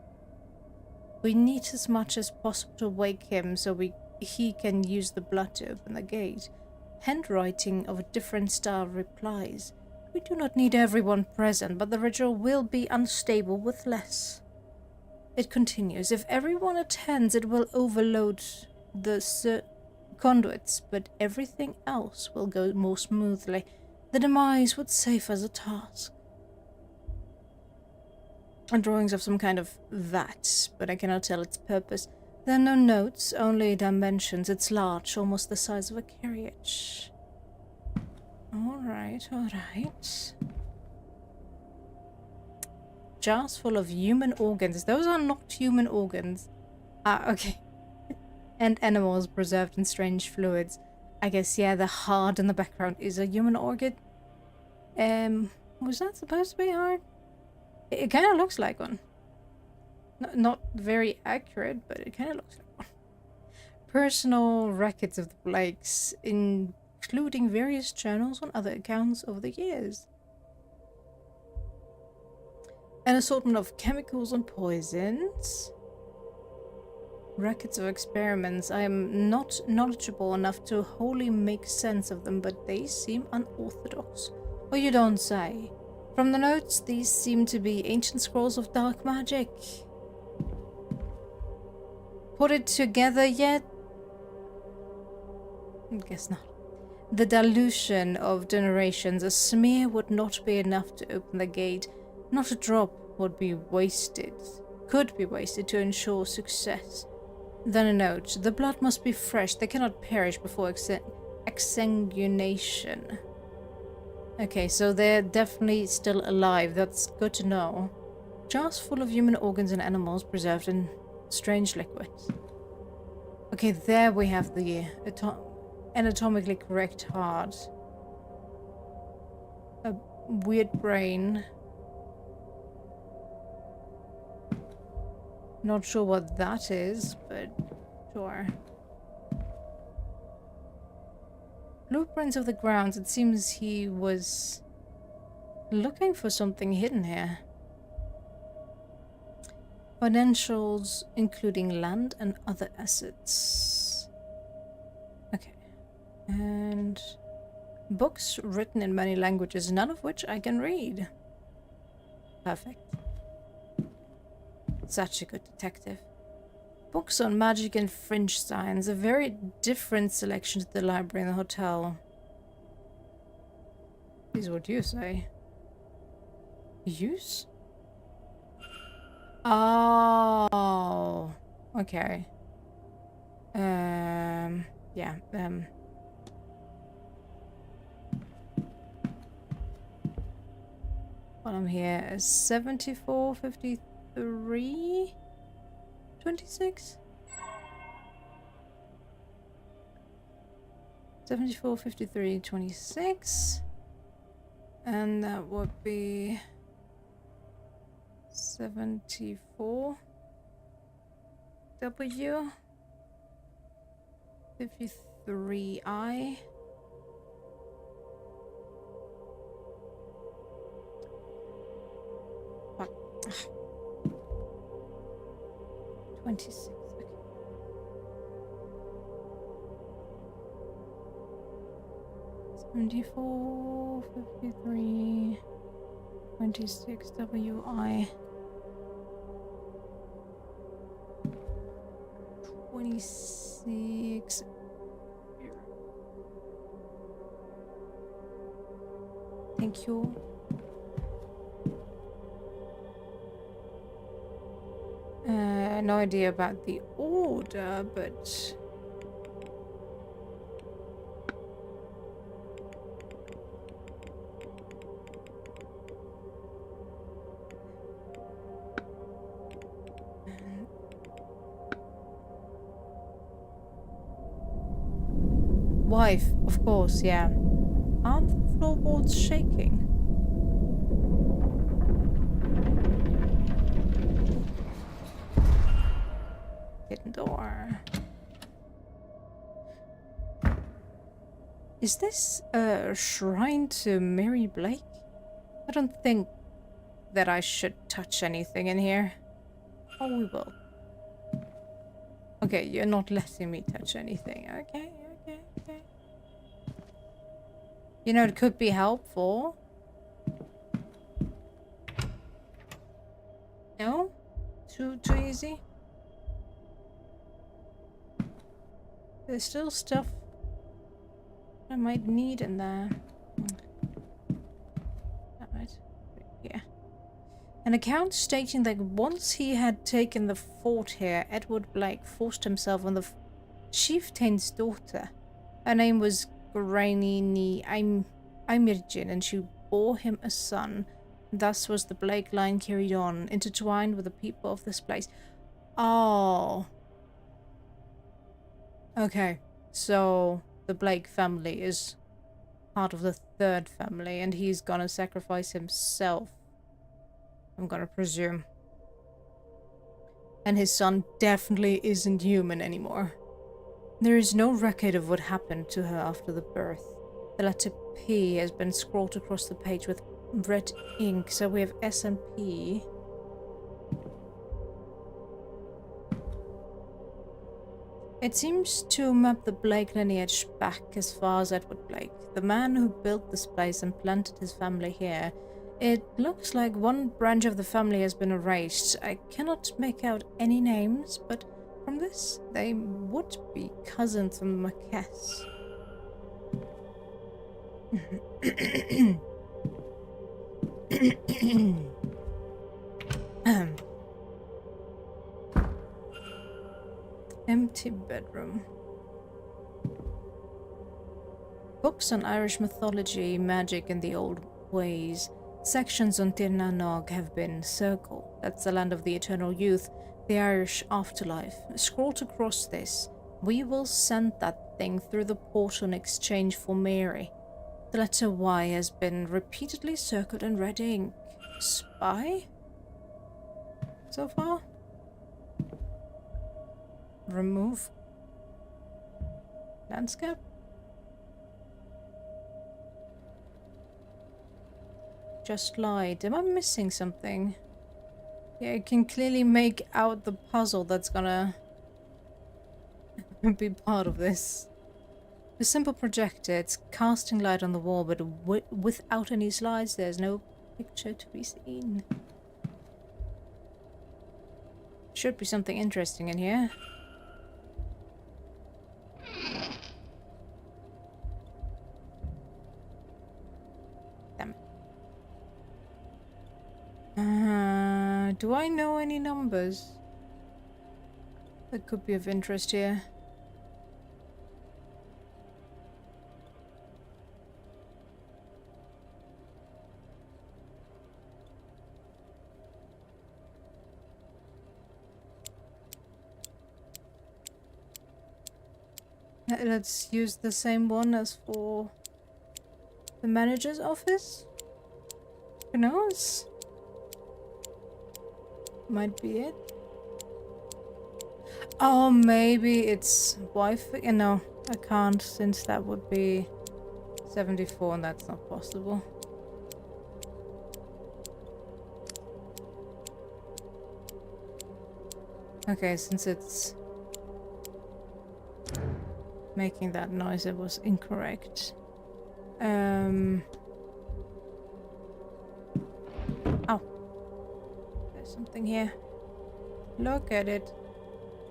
we need as much as possible to wake him so he can use the blood to open the gate. Handwriting of a different style replies, we do not need everyone present, but the ritual will be unstable with less. It continues, if everyone attends, it will overload the conduits, but everything else will go more smoothly. The demise would save us a task. And drawings of some kind of vat, but I cannot tell its purpose. There are no notes, only dimensions. It's large, almost the size of a carriage. Alright, alright. Jars full of human organs. Those are not human organs. Ah, okay. And animals preserved in strange fluids. I guess, yeah, the heart in the background is a human organ. Was that supposed to be hard? It kind of looks like one. Not very accurate, but it kind of looks like one. Personal records of the Blakes, including various journals and other accounts over the years. An assortment of chemicals and poisons. Records of experiments. I am not knowledgeable enough to wholly make sense of them, but they seem unorthodox. Or you don't say. From the notes, these seem to be ancient scrolls of dark magic. Put it together yet? I guess not. The dilution of generations. A smear would not be enough to open the gate. Not a drop would be wasted. Could be wasted to ensure success. Then a note. The blood must be fresh. They cannot perish before exsanguination. Okay, so they're definitely still alive. That's good to know. Jars full of human organs and animals preserved in strange liquids. Okay, there we have the anatomically correct heart. A weird brain. Not sure what that is, but sure. Blueprints of the grounds. It seems he was looking for something hidden here. Financials, including land and other assets. Okay. And books written in many languages, none of which I can read. Perfect. Such a good detective. Books on magic and fringe science, a very different selection to the library in the hotel. Is what you say. Use? Oh, okay. Yeah, while I'm here, 7453 26 7453 26, and that would be 74 W 53 I. What? 26. Okay. 74 53 26 WI 26. Thank you. No idea about the order, but wife, of course, yeah. Aren't the floorboards shaking? Hidden door. Is this a shrine to Mary Blake? I don't think that I should touch anything in here. Oh, we will. Okay, you're not letting me touch anything. Okay. You know, it could be helpful. No? Too easy? There's still stuff I might need in there. Alright. Yeah. An account stating that once he had taken the fort here, Edward Blake forced himself on the chieftain's daughter. Her name was Granini Imirjin, and she bore him a son. Thus was the Blake line carried on, intertwined with the people of this place. Oh. Okay, so the Blake family is part of the third family, and he's gonna sacrifice himself, I'm gonna presume. and his son definitely isn't human anymore. There is no record of what happened to her after the birth. The letter P has been scrawled across the page with red ink, so we have S and P. It seems to map the Blake lineage back as far as Edward Blake, the man who built this place and planted his family here. It looks like one branch of the family has been erased. I cannot make out any names, but from this, they would be cousins from Marquess. Empty bedroom. Books on Irish mythology, magic, and the old ways. Sections on Tir na Nog have been circled. That's the land of the eternal youth, the Irish afterlife. Scrolled across this. We will send that thing through the portal in exchange for Mary. The letter Y has been repeatedly circled in red ink. Spy? So far? Remove landscape? Just lied. Am I missing something? Yeah, I can clearly make out the puzzle that's gonna be part of this. A simple projector, it's casting light on the wall, but without any slides, there's no picture to be seen. Should be something interesting in here. Damn it. Do I know any numbers that could be of interest here? Let's use the same one as for the manager's office. Who knows? Might be it. Oh, maybe it's Wi-Fi. No, I can't, since that would be 74 and that's not possible. Okay, since it's making that noise, it was incorrect. Ow. There's something here. Look at it.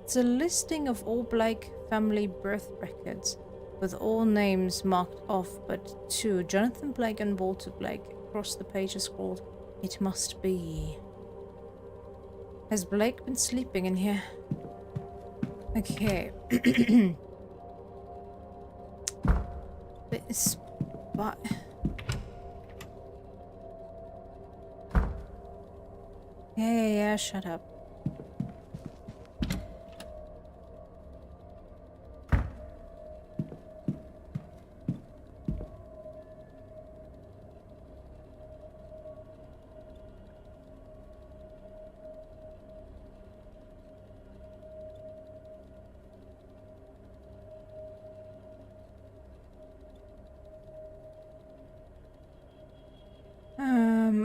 It's a listing of all Blake family birth records, with all names marked off but two, Jonathan Blake and Walter Blake. Across the page is scrawled, "It must be." Has Blake been sleeping in here? Okay. But yeah, shut up.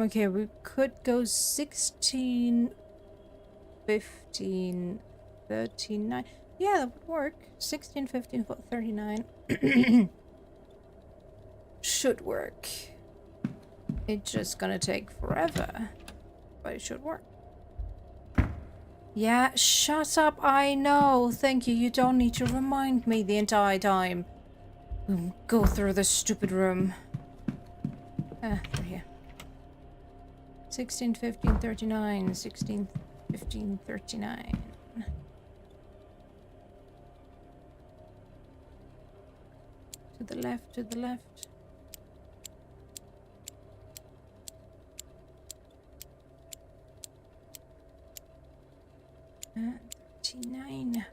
Okay, we could go 16, 15, 39. Yeah, that would work. 16, 15, 39. Should work. It's just gonna take forever, but it should work. Yeah, shut up, I know. Thank you, you don't need to remind me the entire time. Go through this stupid room. We're here. 16, 15, 39, 16, 15, 39. To the left, to the left. Uh, 39.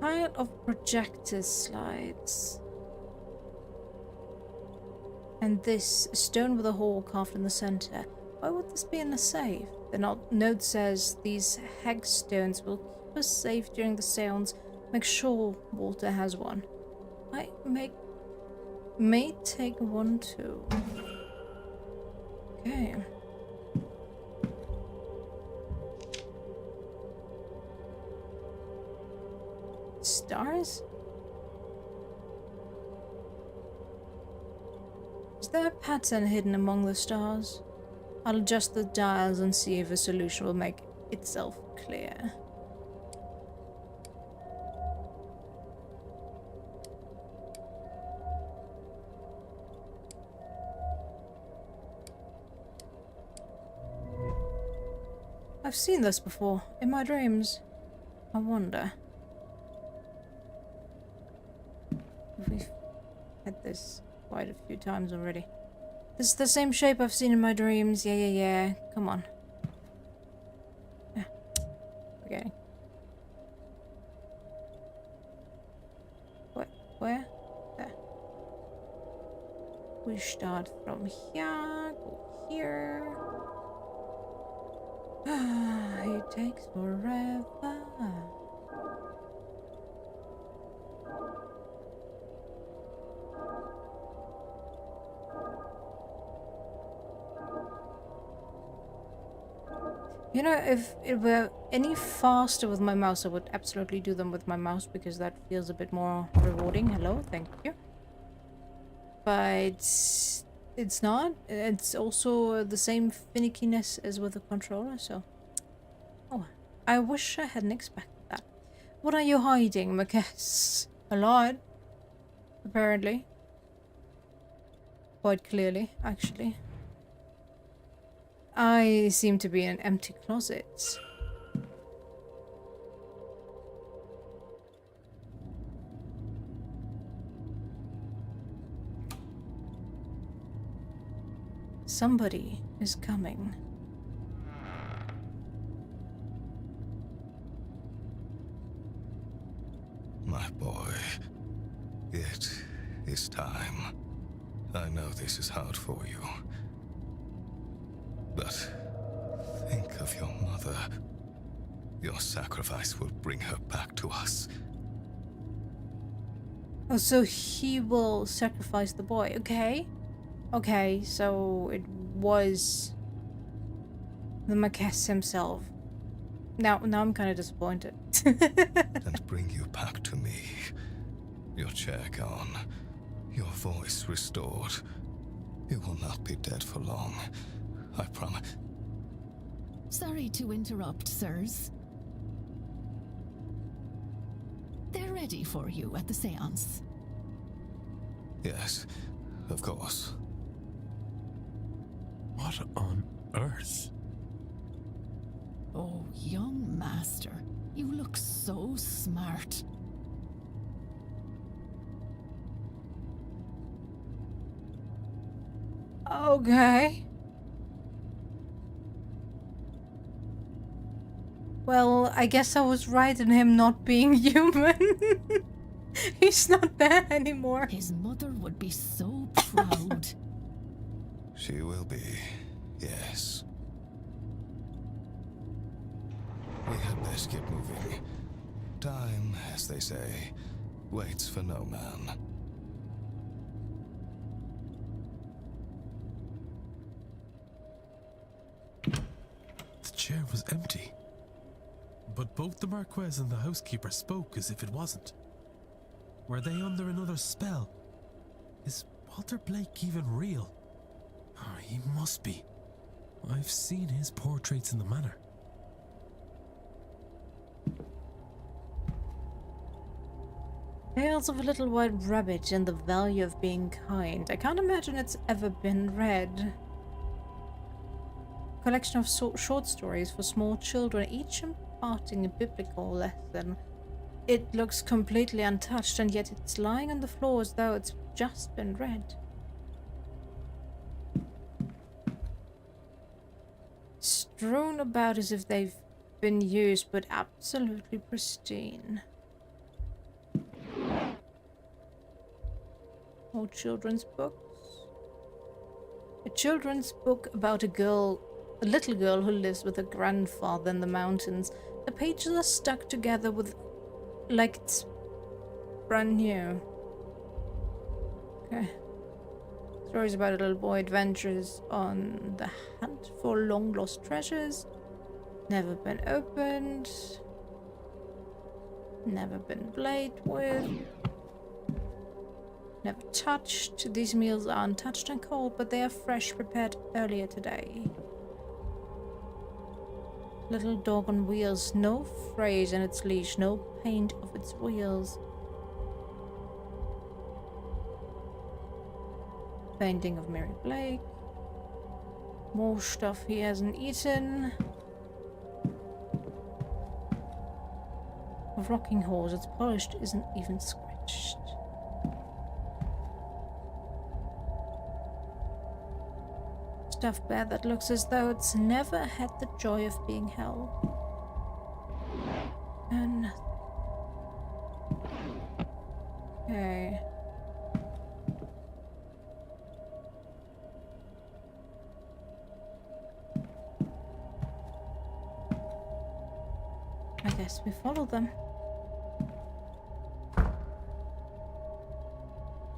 Pile of projector slides. And this stone with a hole carved in the center. Why would this be in a safe? The note says these hex stones will keep us safe during the seance. Make sure Walter has one. I may take one too. Okay. Stars? Is there a pattern hidden among the stars? I'll adjust the dials and see if a solution will make itself clear. I've seen this before, in my dreams. I wonder. We've had this quite a few times already. This is the same shape I've seen in my dreams. Yeah. Come on. Yeah. Okay. What? Where? There. We start from here, go here. It takes forever. You know, if it were any faster with my mouse, I would absolutely do them with my mouse because that feels a bit more rewarding. Hello, thank you. But it's not. It's also the same finickiness as with the controller, so... Oh, I wish I hadn't expected that. What are you hiding, Marquez? A lot. Apparently. Quite clearly, actually. I seem to be in an empty closet. Somebody is coming. My boy, it is time. I know this is hard for you. But think of your mother. Your sacrifice will bring her back to us. Oh, so he will sacrifice the boy. Okay. Okay, so it was the Marquez himself. Now I'm kind of disappointed. And bring you back to me. Your chair gone. Your voice restored. You will not be dead for long. I promise. Sorry to interrupt, sirs. They're ready for you at the seance. Yes, of course. What on earth? Oh, young master, you look so smart. Okay. Well, I guess I was right in him not being human. He's not there anymore. His mother would be so proud. She will be, yes. We had best get moving. Time, as they say, waits for no man. The chair was empty. But both the Marquez and the housekeeper spoke as if it wasn't. Were they under another spell? Is Walter Blake even real? Oh, he must be. I've seen his portraits in the manor. Tales of a Little White Rabbit and the Value of Being Kind. I can't imagine it's ever been read. Collection of short stories for small children, each imparting a biblical lesson. It looks completely untouched, and yet it's lying on the floor as though it's just been read. Strewn about as if they've been used, but absolutely pristine. More children's books. A children's book about a little girl who lives with her grandfather in the mountains. The pages are stuck together with like it's brand new. Okay. Stories about a little boy adventures on the hunt for long lost treasures. Never been opened. Never been played with. Never touched. These meals are untouched and cold, but they are fresh, prepared earlier today. Little dog on wheels. No phrase in its leash. No paint of its wheels. Painting of Mary Blake. More stuff he hasn't eaten. A rocking horse. It's polished, isn't even scratched. Stuffed bear that looks as though it's never had the joy of being held. And nothing. Okay. I guess we follow them.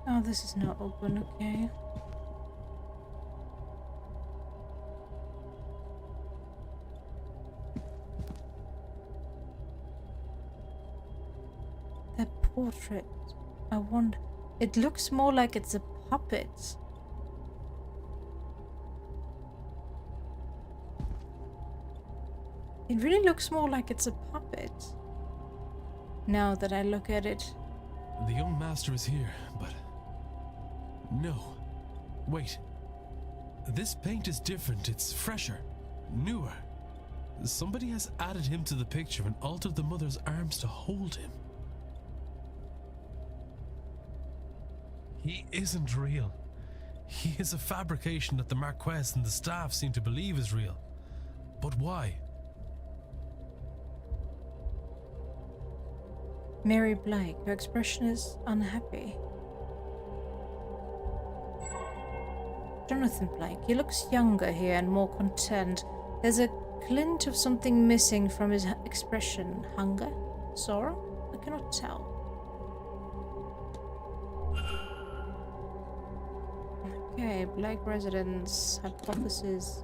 Oh, this is not open, okay. That portrait. I wonder. It looks more like it's a puppet. It really looks more like it's a puppet. Now that I look at it. The young master is here, but... No. Wait. This paint is different. It's fresher. Newer. Somebody has added him to the picture and altered the mother's arms to hold him. He isn't real. He is a fabrication that the Marquess and the staff seem to believe is real. But why? Mary Blake, her expression is unhappy. Jonathan Blake, he looks younger here and more content. There's a glint of something missing from his expression. Hunger? Sorrow? I cannot tell. Okay, Blake residence, hypothesis.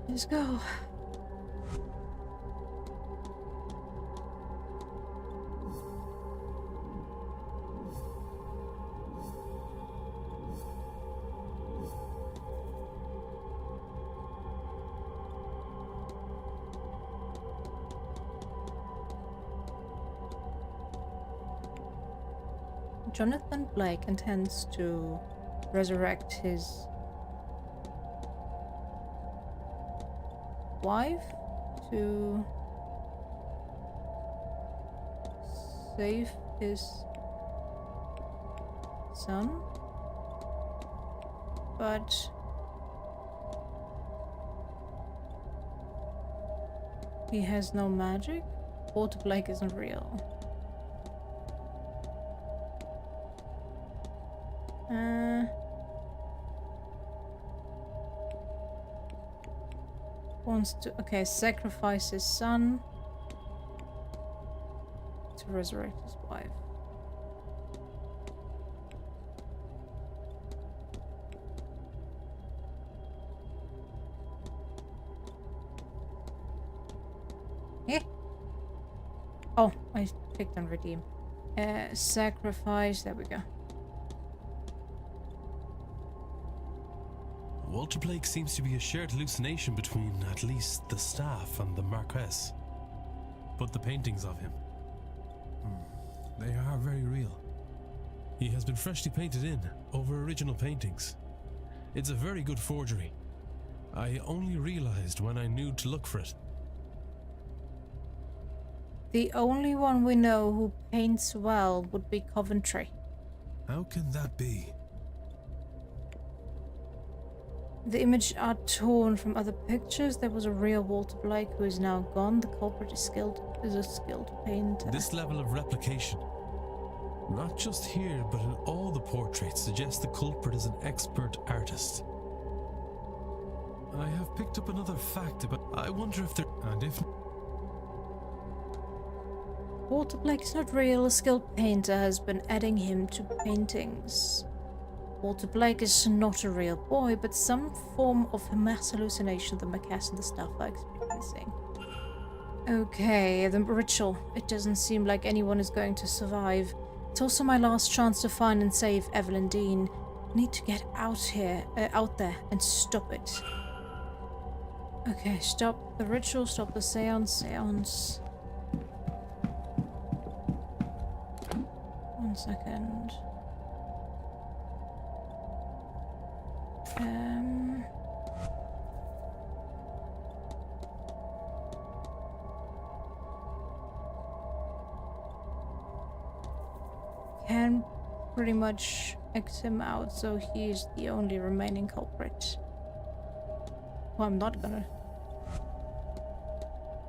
Let's go. Jonathan Blake intends to resurrect his wife to save his son, but he has no magic. Walter Blake isn't real. Wants to, okay, sacrifice his son to resurrect his wife. Eh? Oh, I clicked on redeem. Sacrifice, there we go. Walter Blake seems to be a shared hallucination between at least the staff and the Marquess. But the paintings of him, they are very real. He has been freshly painted in over original paintings. It's a very good forgery. I only realized when I knew to look for it. The only one we know who paints well would be Coventry. How can that be? The images are torn from other pictures. There was a real Walter Blake who is now gone. The culprit is a skilled painter. This level of replication, Not just here, but in all the portraits suggest the culprit is an expert artist. I have picked up another fact about... I wonder if there... And if... Walter Blake is not real. A skilled painter has been adding him to paintings. Walter Blake is not a real boy, but some form of mass hallucination that Macass and the staff are experiencing. Okay, the ritual. It doesn't seem like anyone is going to survive. It's also my last chance to find and save Evelyn Dean. I need to get out there and stop it. Okay, stop the ritual, stop the seance. 1 second. Can pretty much X him out, so he's the only remaining culprit. Well, I'm not gonna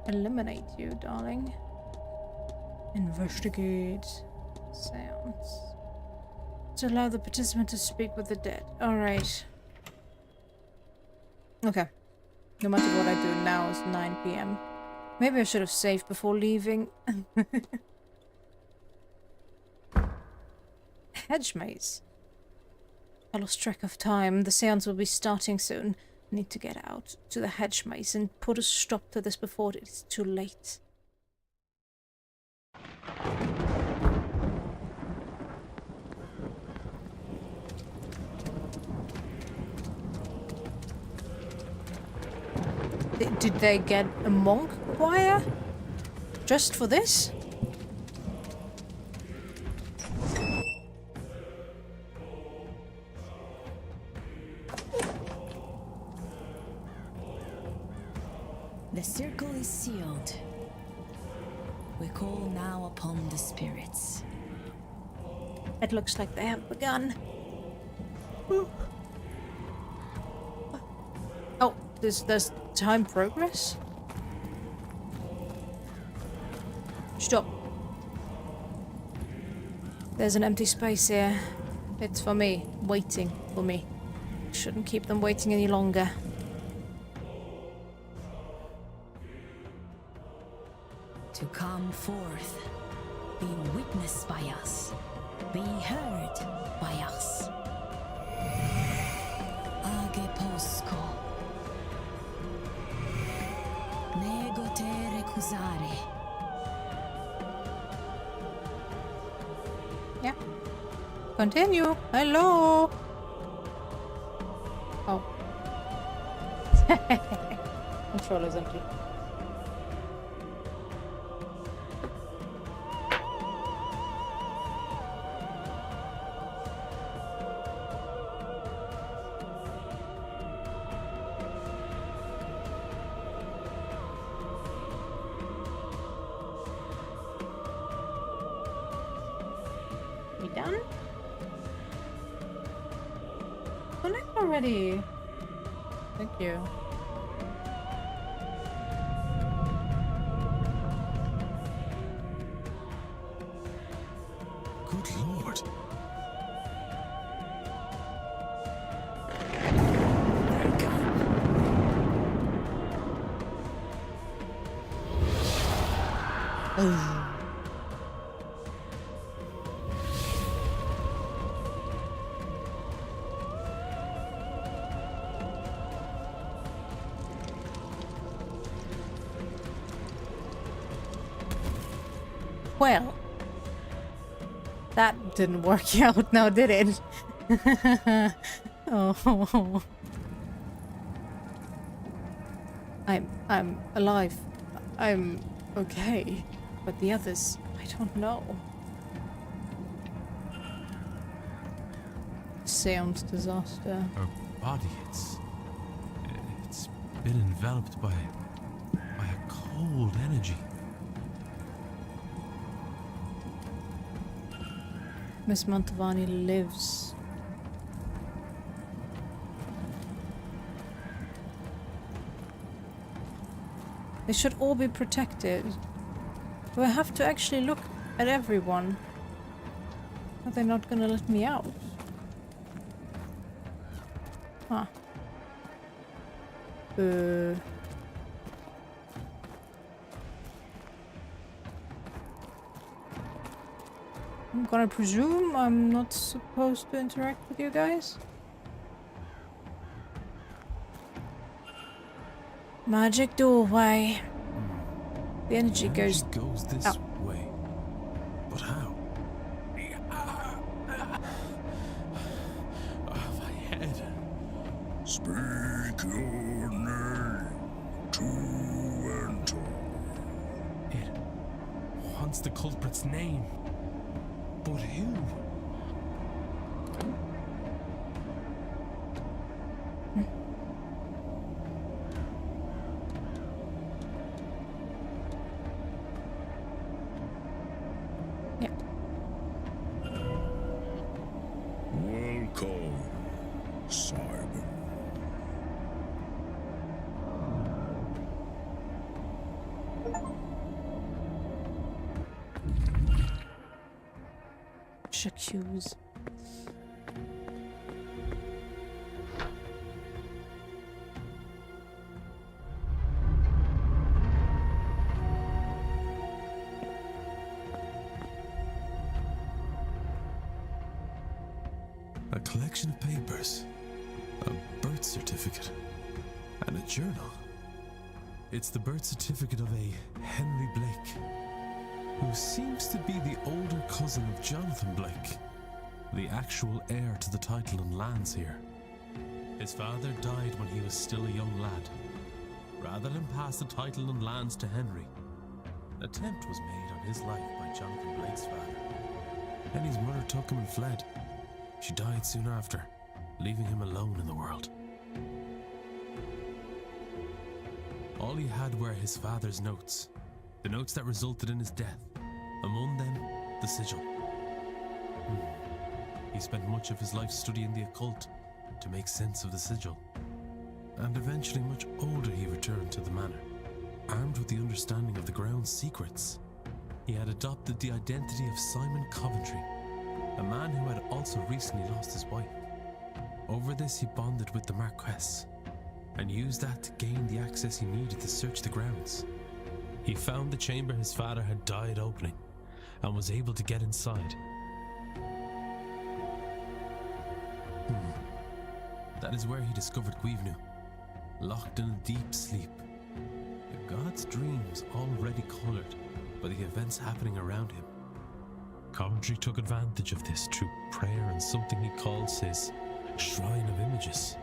eliminate you, darling. Investigate. Seance. To allow the participant to speak with the dead. Alright. Okay. No matter what I do now, it's 9 PM. Maybe I should have saved before leaving. Hedge maze. I lost track of time. The seance will be starting soon. I need to get out to the hedge maze and put a stop to this before it's too late. Did they get a monk choir? Just for this? The circle is sealed. We call now upon the spirits. It looks like they have begun. Oh, there's time progress? Stop. There's an empty space here. It's for me. Waiting for me. Shouldn't keep them waiting any longer. To come forth, be witnessed by us, be heard by us. Age posco. Nego te recusare. Yeah. Continue. Hello. Oh. Controller's empty. We done? Connect already. Thank you. Good lord. Well, that didn't work out now, did it? Oh. I'm alive. I'm okay. But the others, I don't know. Seance disaster. Her body, it's been enveloped by a cold energy. Miss Mantovani lives. They should all be protected. Do I have to actually look at everyone? Are they not gonna let me out? Huh. I'm gonna presume I'm not supposed to interact with you guys. Magic doorway. The energy goes this out. way. But how? My head. Speak your name to enter. It wants the culprit's name. But who? Welcome, Simon. J'accuse. A collection of papers, a birth certificate, and a journal. It's the birth certificate of a Henry Blake, who seems to be the older cousin of Jonathan Blake, the actual heir to the title and lands here. His father died when he was still a young lad. Rather than pass the title and lands to Henry, an attempt was made on his life by Jonathan Blake's father. Then his mother took him and fled. She died soon after, leaving him alone in the world. All he had were his father's notes, the notes that resulted in his death, among them the sigil. He spent much of his life studying the occult to make sense of the sigil, and eventually much older he returned to the manor, armed with the understanding of the ground's secrets. He had adopted the identity of Simon Coventry, a man who had also recently lost his wife. Over this he bonded with the Marquess, and used that to gain the access he needed to search the grounds. He found the chamber his father had died opening, and was able to get inside. That is where he discovered Guivenu, locked in a deep sleep. The god's dreams already coloured by the events happening around him. Coventry took advantage of this through prayer and something he calls his Shrine of Images.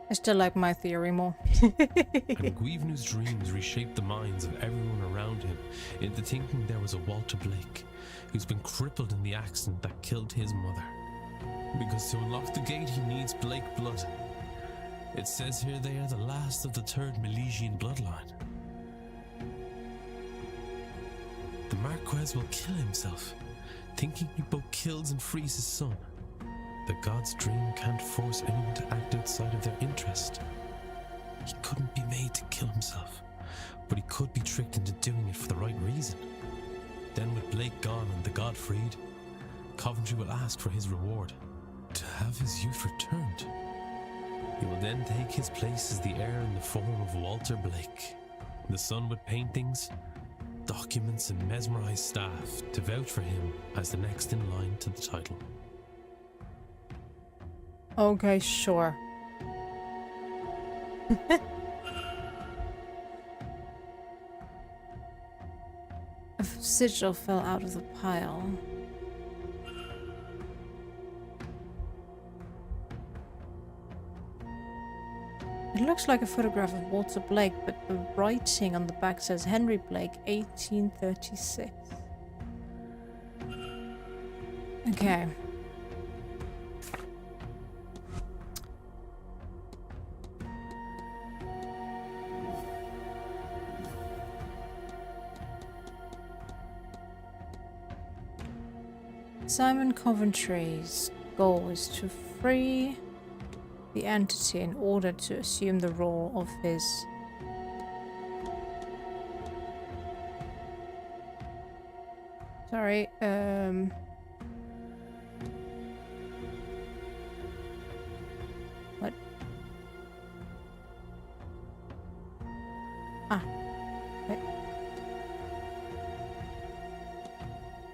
I still like my theory more. And Guivnu's dreams reshaped the minds of everyone around him into thinking there was a Walter Blake who's been crippled in the accident that killed his mother. Because to unlock the gate he needs Blake blood. It says here they are the last of the third Milesian bloodline. The Marquess will kill himself, thinking he both kills and frees his son. The god's dream can't force anyone to act outside of their interest. He couldn't be made to kill himself, but he could be tricked into doing it for the right reason. Then with Blake gone and the god freed, Coventry will ask for his reward, to have his youth returned. He will then take his place as the heir in the form of Walter Blake, the son with paintings, documents and mesmerized staff to vouch for him as the next in line to the title. Okay, sure. A sigil fell out of the pile. It looks like a photograph of Walter Blake, but the writing on the back says Henry Blake, 1836. Okay. Simon Coventry's goal is to free the entity in order to assume the role of his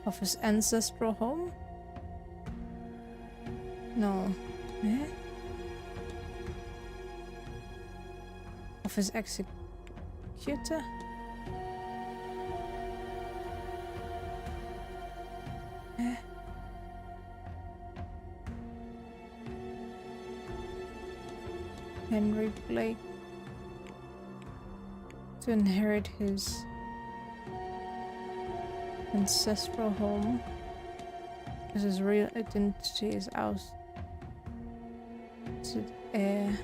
Of his ancestral home? No. Eh? Of his executor? Eh? Henry Blake. To inherit his ancestral home. Because his real identity is ousted heir.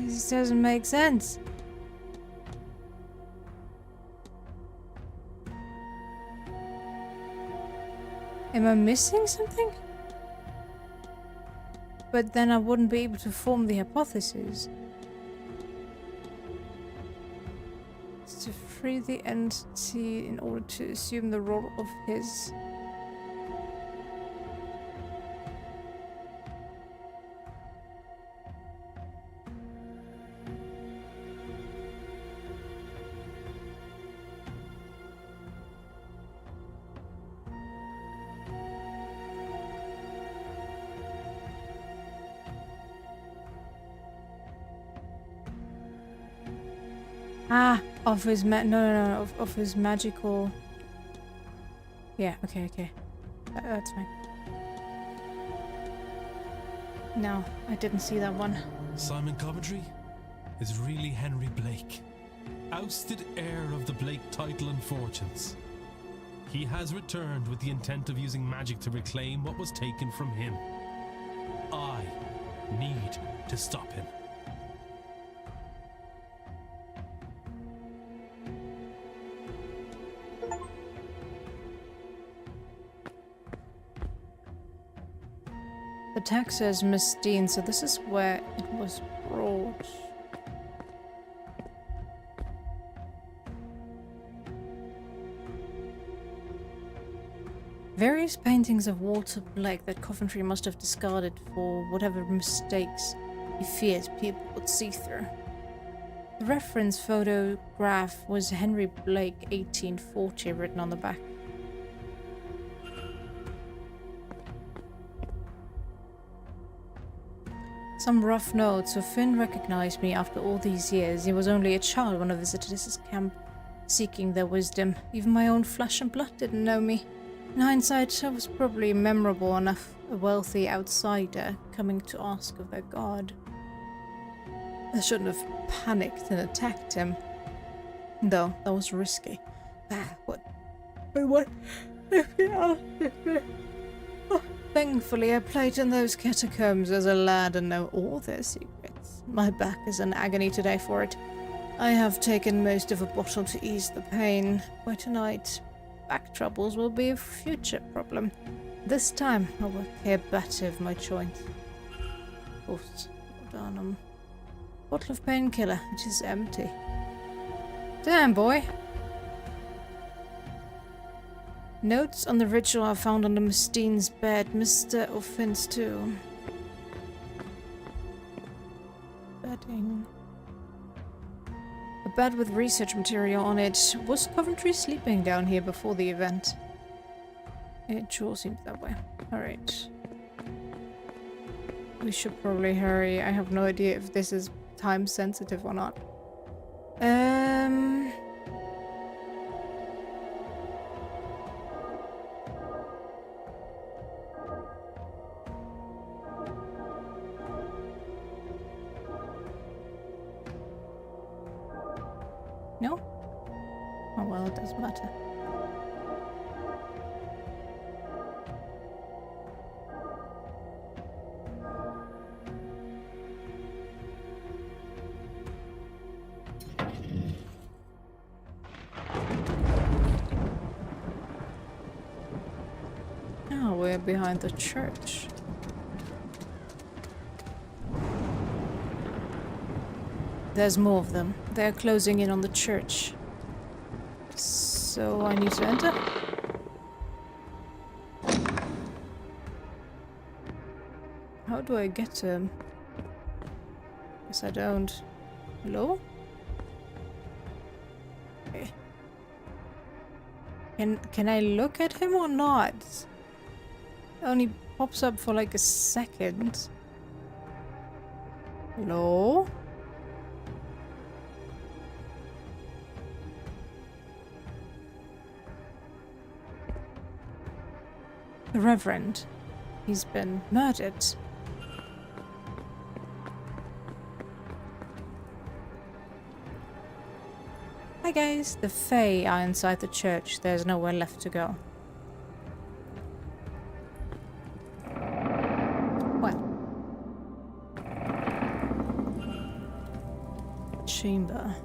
This doesn't make sense. Am I missing something? But then I wouldn't be able to form the hypothesis. To free the entity in order to assume the role of his. Ah, of his no, of his magical. Yeah, okay. That's fine. No, I didn't see that one. Simon Coventry is really Henry Blake, ousted heir of the Blake title and fortunes. He has returned with the intent of using magic to reclaim what was taken from him. I need to stop him. The tag says Miss Dean, so this is where it was brought. Various paintings of Walter Blake that Coventry must have discarded for whatever mistakes he feared people would see through. The reference photograph was Henry Blake, 1840, written on the back. Some rough notes, so Finn recognized me after all these years. He was only a child when I visited his camp, seeking their wisdom. Even my own flesh and blood didn't know me. In hindsight, I was probably memorable enough, a wealthy outsider coming to ask of their god. I shouldn't have panicked and attacked him. Though, that was risky. What? Thankfully, I played in those catacombs as a lad and know all their secrets. My back is in agony today for it. I have taken most of a bottle to ease the pain. By tonight, back troubles will be a future problem. This time, I will care better of my joints. Oops, hold on. Bottle of painkiller. It is empty. Damn, boy. Notes on the ritual I found under Miss Dean's bed. Mr. Offense too. Bedding. A bed with research material on it. Was Coventry sleeping down here before the event? It sure seems that way. Alright. We should probably hurry. I have no idea if this is time sensitive or not. No? Oh well, it doesn't matter. somewhere behind the church. There's more of them. They're closing in on the church. So I need to enter? How do I get to him? Guess I don't. Hello? Okay. Can I look at him or not? It only pops up for like a second. Hello? The Reverend. He's been murdered. Hi guys, the Fae are inside the church. There's nowhere left to go. Well. Chamber.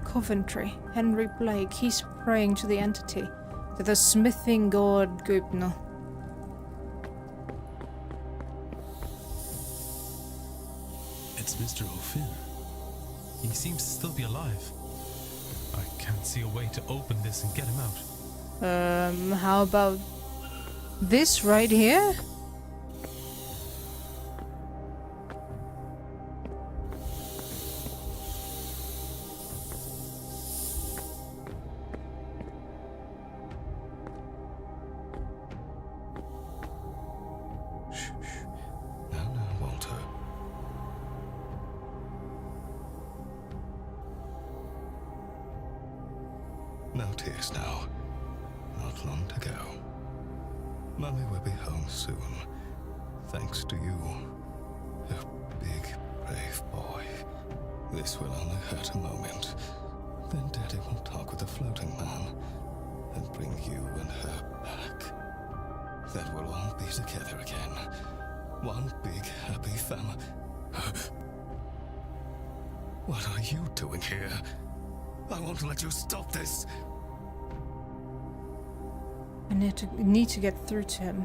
Coventry. Henry Blake. He's praying to the entity. To the smithing god Gubno. It's Mr. O'Finn. He seems to still be alive. I can't see a way to open this and get him out. How about this right here? No tears now. Not long to go. Mummy will be home soon. Thanks to you. A big, brave boy. This will only hurt a moment. Then Daddy will talk with the floating man and bring you and her back. Then we'll all be together again. One big, happy family. What are you doing here? I won't let you stop this. I need to get through to him.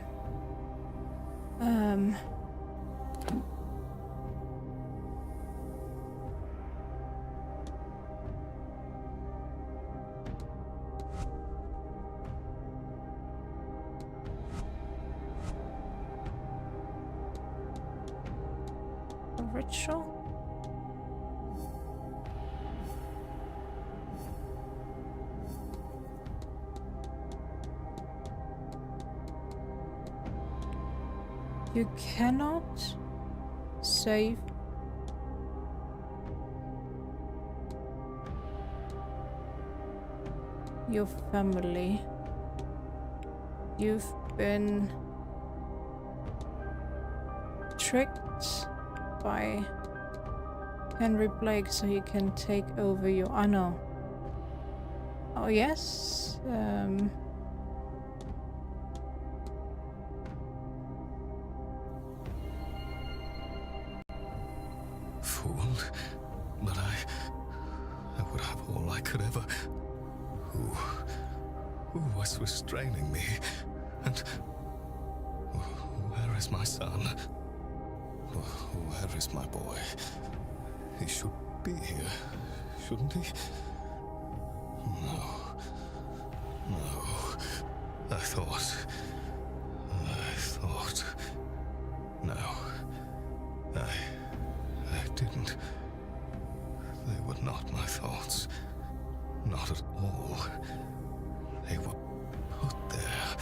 A ritual? You cannot save your family. You've been tricked by Henry Blake so he can take over your... I know. Oh yes? Fooled, but I would have all I could ever. Who was restraining me? And where is my son? Where is my boy? He should be here, shouldn't he? No. I thought. No. I didn't. They were not my thoughts. Not at all. They were put there.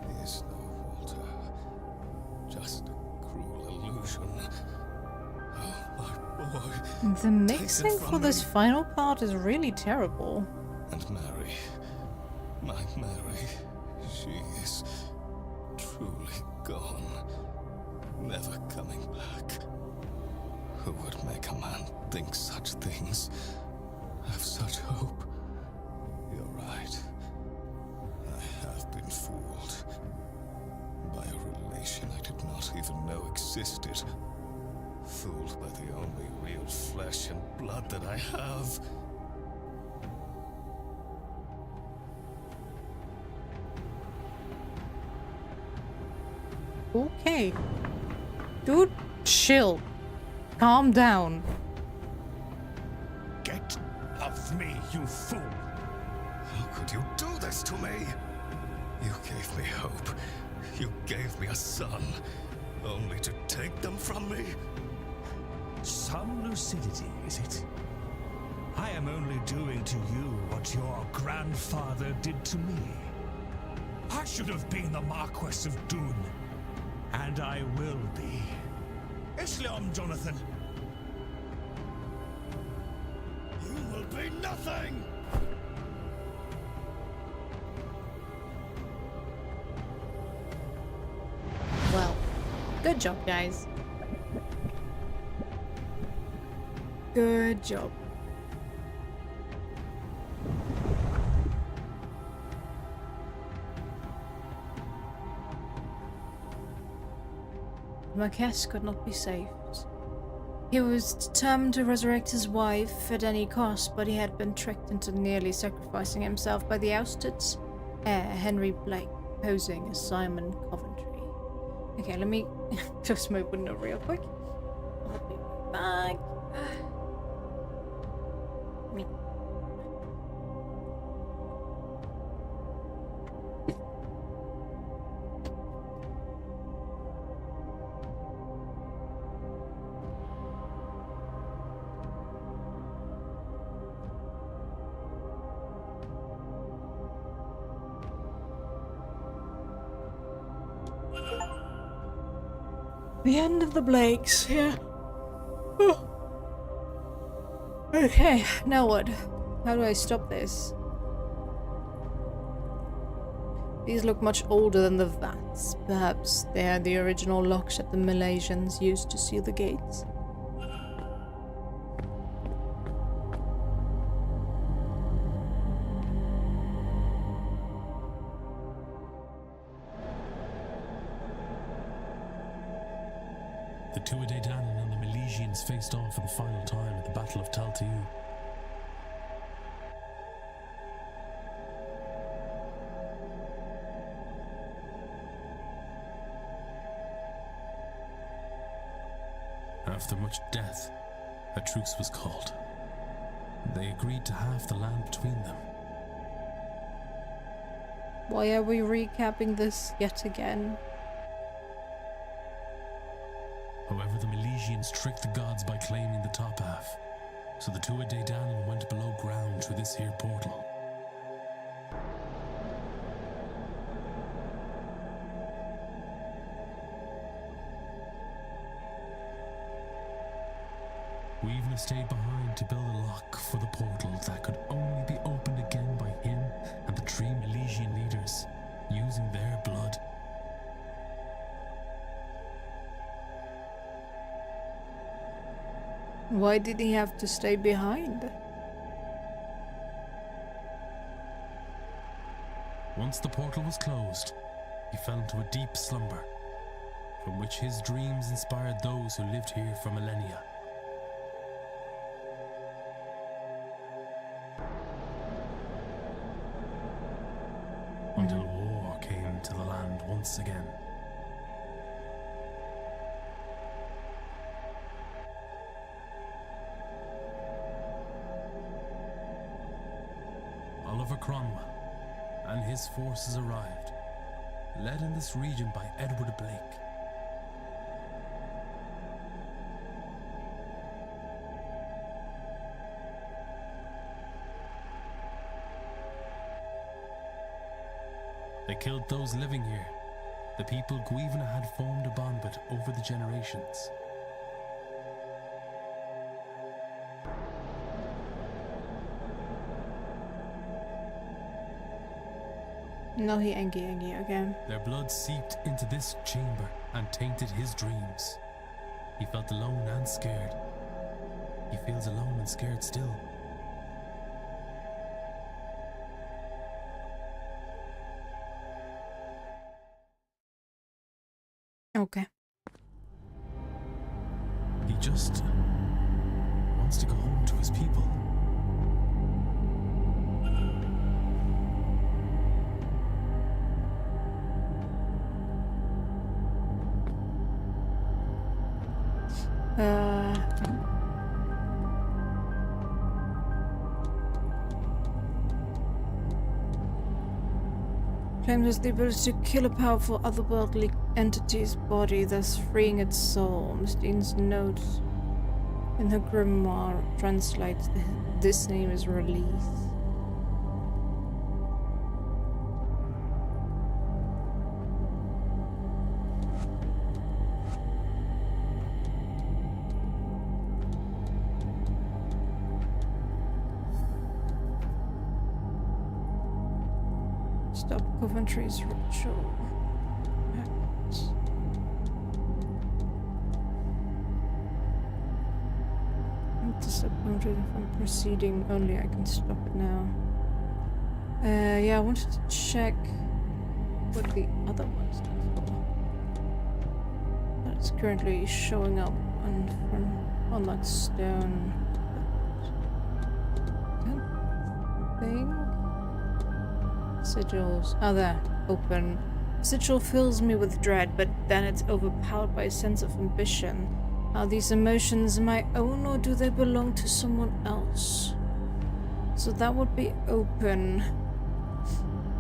There is no Walter. Just a cruel illusion. Oh, my boy. The mixing for this final part is really terrible. And Mary. My Mary. She is truly gone. Never coming back. Who would make a man think such things? Have such hope? You're right. I have been fooled by a relation even know existed. Fooled by the only real flesh and blood that I have. Okay. Dude, chill. Calm down. Get off me, you fool! How could you do this to me? You gave me hope. You gave me a son, only to take them from me. Some lucidity, is it? I am only doing to you what your grandfather did to me. I should have been the Marquess of Doon. And I will be. Islam, Jonathan. You will be nothing! Well, good job, guys. Good job. Marquess could not be saved. He was determined to resurrect his wife at any cost, but he had been tricked into nearly sacrificing himself by the ousted heir, Henry Blake, posing as Simon Coventry. Okay, let me close my window real quick. I'll be right back. Me. The end of the Blakes, yeah. Oh. Okay, now what? How do I stop this? These look much older than the vats. Perhaps they had the original locks that the Malaysians used to seal the gates. The Tuatha Dé Danann and the Milesians faced off for the final time at the Battle of Taltiu. After much death, a truce was called. They agreed to halve the land between them. Why are we recapping this yet again? However, the Milesians tricked the gods by claiming the top half, so the Tuatha Dé Danann went below ground through this here portal. We've stayed behind to build a lock for the portal that could only be opened again by him and the three Milesian leaders, using their blood. Why did he have to stay behind? Once the portal was closed, he fell into a deep slumber, from which his dreams inspired those who lived here for millennia. Until war came to the land once again. Oliver Cromwell and his forces arrived, led in this region by Edward Blake. They killed those living here, the people Guivna had formed a bond with over the generations. No, he Engi again. Their blood seeped into this chamber and tainted his dreams. He felt alone and scared. He feels alone and scared still. Okay. just wants to go home to his people. Claims the ability to kill a powerful otherworldly entity's body, thus freeing its soul. Mistine's note in her grimoire translates this name as release. Stop Coventry's ritual. Acts. I'm disappointed from proceeding, only I can stop it now. Yeah, I wanted to check what the other one stands for. That's currently showing up on that stone. That thing? Sigils. Oh, there. Open. Sigil fills me with dread, but then it's overpowered by a sense of ambition. Are these emotions my own, or do they belong to someone else? So that would be open.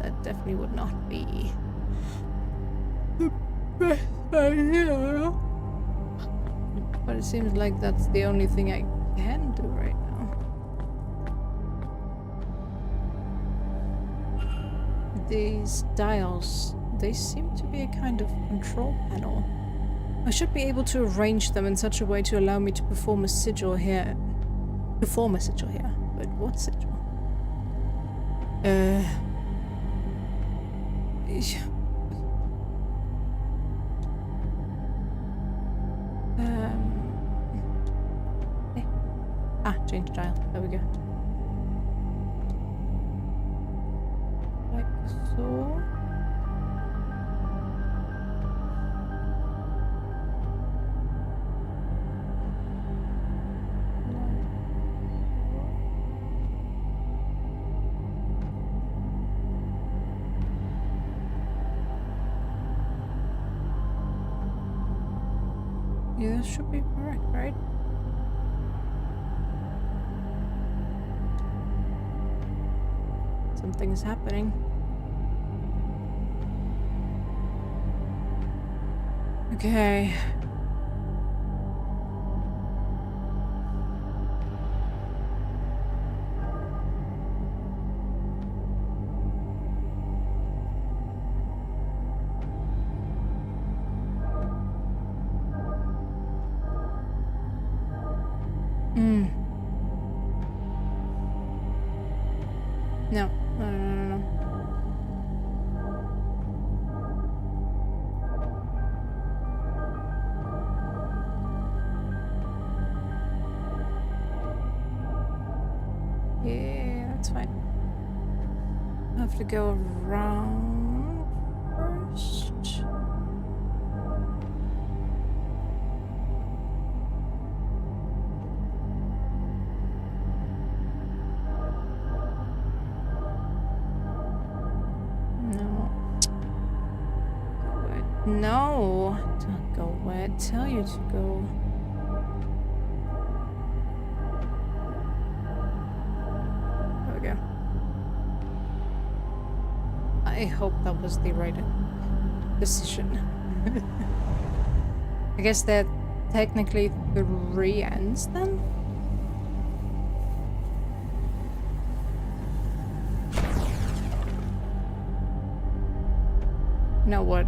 That definitely would not be the best idea. But it seems like that's the only thing I can do right now. These dials, they seem to be a kind of control panel. I should be able to arrange them in such a way to allow me to perform a sigil here. But what sigil? Change dial. There we go. Like so. Yeah, that should be correct, right? Something's happening. Okay. No. Yeah, that's fine. I have to go around first. No, don't go where I tell you to go. There we go. I hope that was the right decision. I guess there are technically 3 ends then? Now what?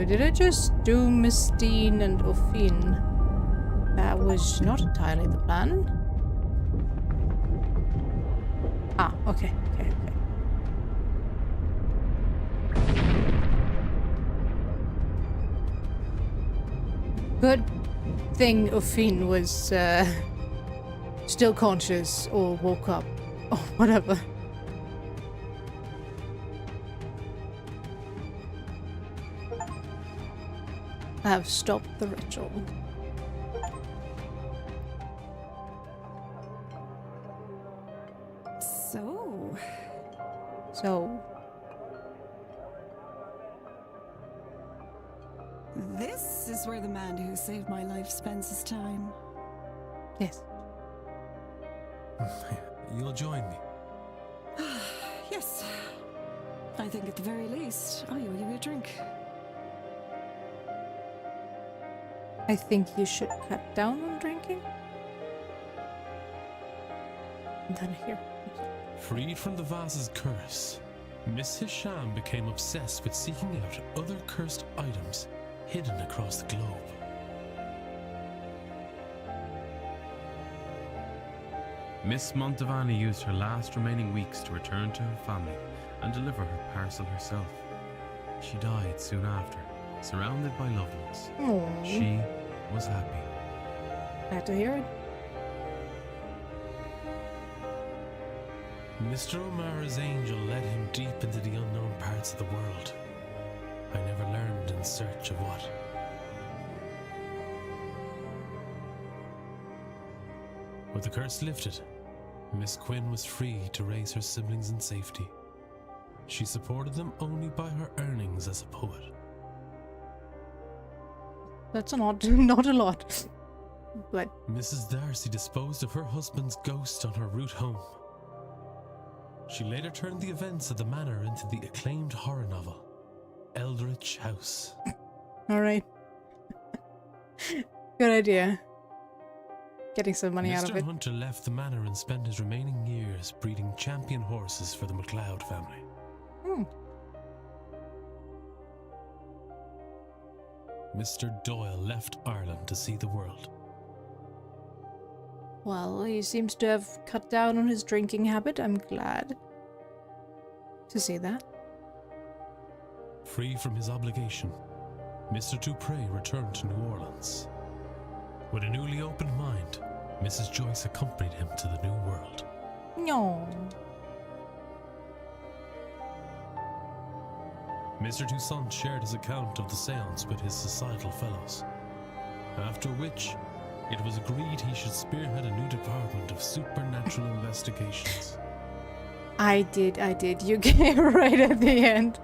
Did I just do Mistine and Ophine? That was not entirely the plan. Ah, okay. Good thing Ophine was still conscious or woke up or whatever. I have stopped the ritual. So... This is where the man who saved my life spends his time. Yes. You'll join me. Yes. I think at the very least, I will give you a drink. I think you should cut down on drinking. And then here. Freed from the vase's curse, Miss Hisham became obsessed with seeking out other cursed items hidden across the globe. Miss Montevani used her last remaining weeks to return to her family and deliver her parcel herself. She died soon after, surrounded by loved ones. Aww. She was happy. Glad to hear it. Mr. O'Mara's angel led him deep into the unknown parts of the world. I never learned in search of what. With the curse lifted, Miss Quinn was free to raise her siblings in safety. She supported them only by her earnings as a poet. That's not a lot. But Mrs. Darcy disposed of her husband's ghost on her route home. She later turned the events of the manor into the acclaimed horror novel, Eldritch House. Alright. Good idea. Getting some money out of it. Mr. Hunter left the manor and spent his remaining years breeding champion horses for the MacLeod family. Mr. Doyle left Ireland to see the world. Well, he seems to have cut down on his drinking habit. I'm glad to see that. Free from his obligation, Mr. Dupre returned to New Orleans. With a newly opened mind, Mrs. Joyce accompanied him to the New World. No. Mr. Toussaint shared his account of the seance with his societal fellows, after which it was agreed he should spearhead a new department of supernatural investigations. I did. You came right at the end.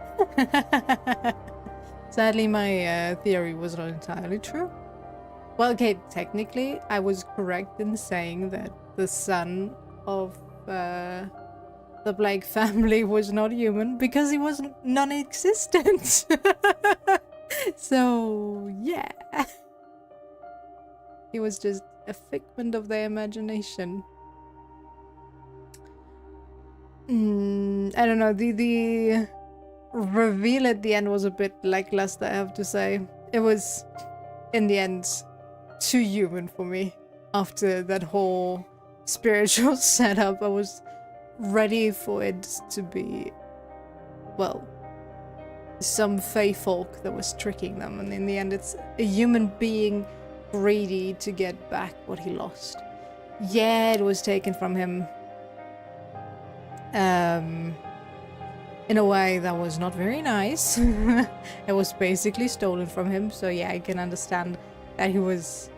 Sadly, my theory was not entirely true. Well, okay, technically, I was correct in saying that the son of the Blake family was not human because he was non-existent. So, yeah. He was just a figment of their imagination. I don't know, the reveal at the end was a bit lackluster, I have to say. It was, in the end, too human for me. After that whole spiritual setup, I was ready for it to be, well, some fey folk that was tricking them, and in the end it's a human being greedy to get back what he lost. Yeah, it was taken from him in a way that was not very nice. It was basically stolen from him, so yeah, I can understand that he was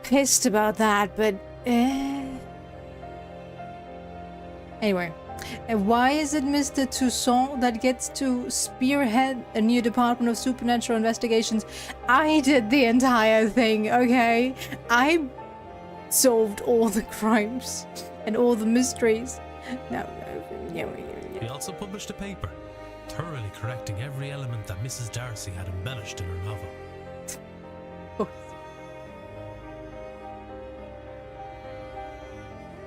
pissed about that, but anyway. And why is it Mr. Toussaint that gets to spearhead a new department of supernatural investigations? I did the entire thing, okay? I solved all the crimes and all the mysteries. No. He also published a paper, thoroughly correcting every element that Mrs. Darcy had embellished in her novel.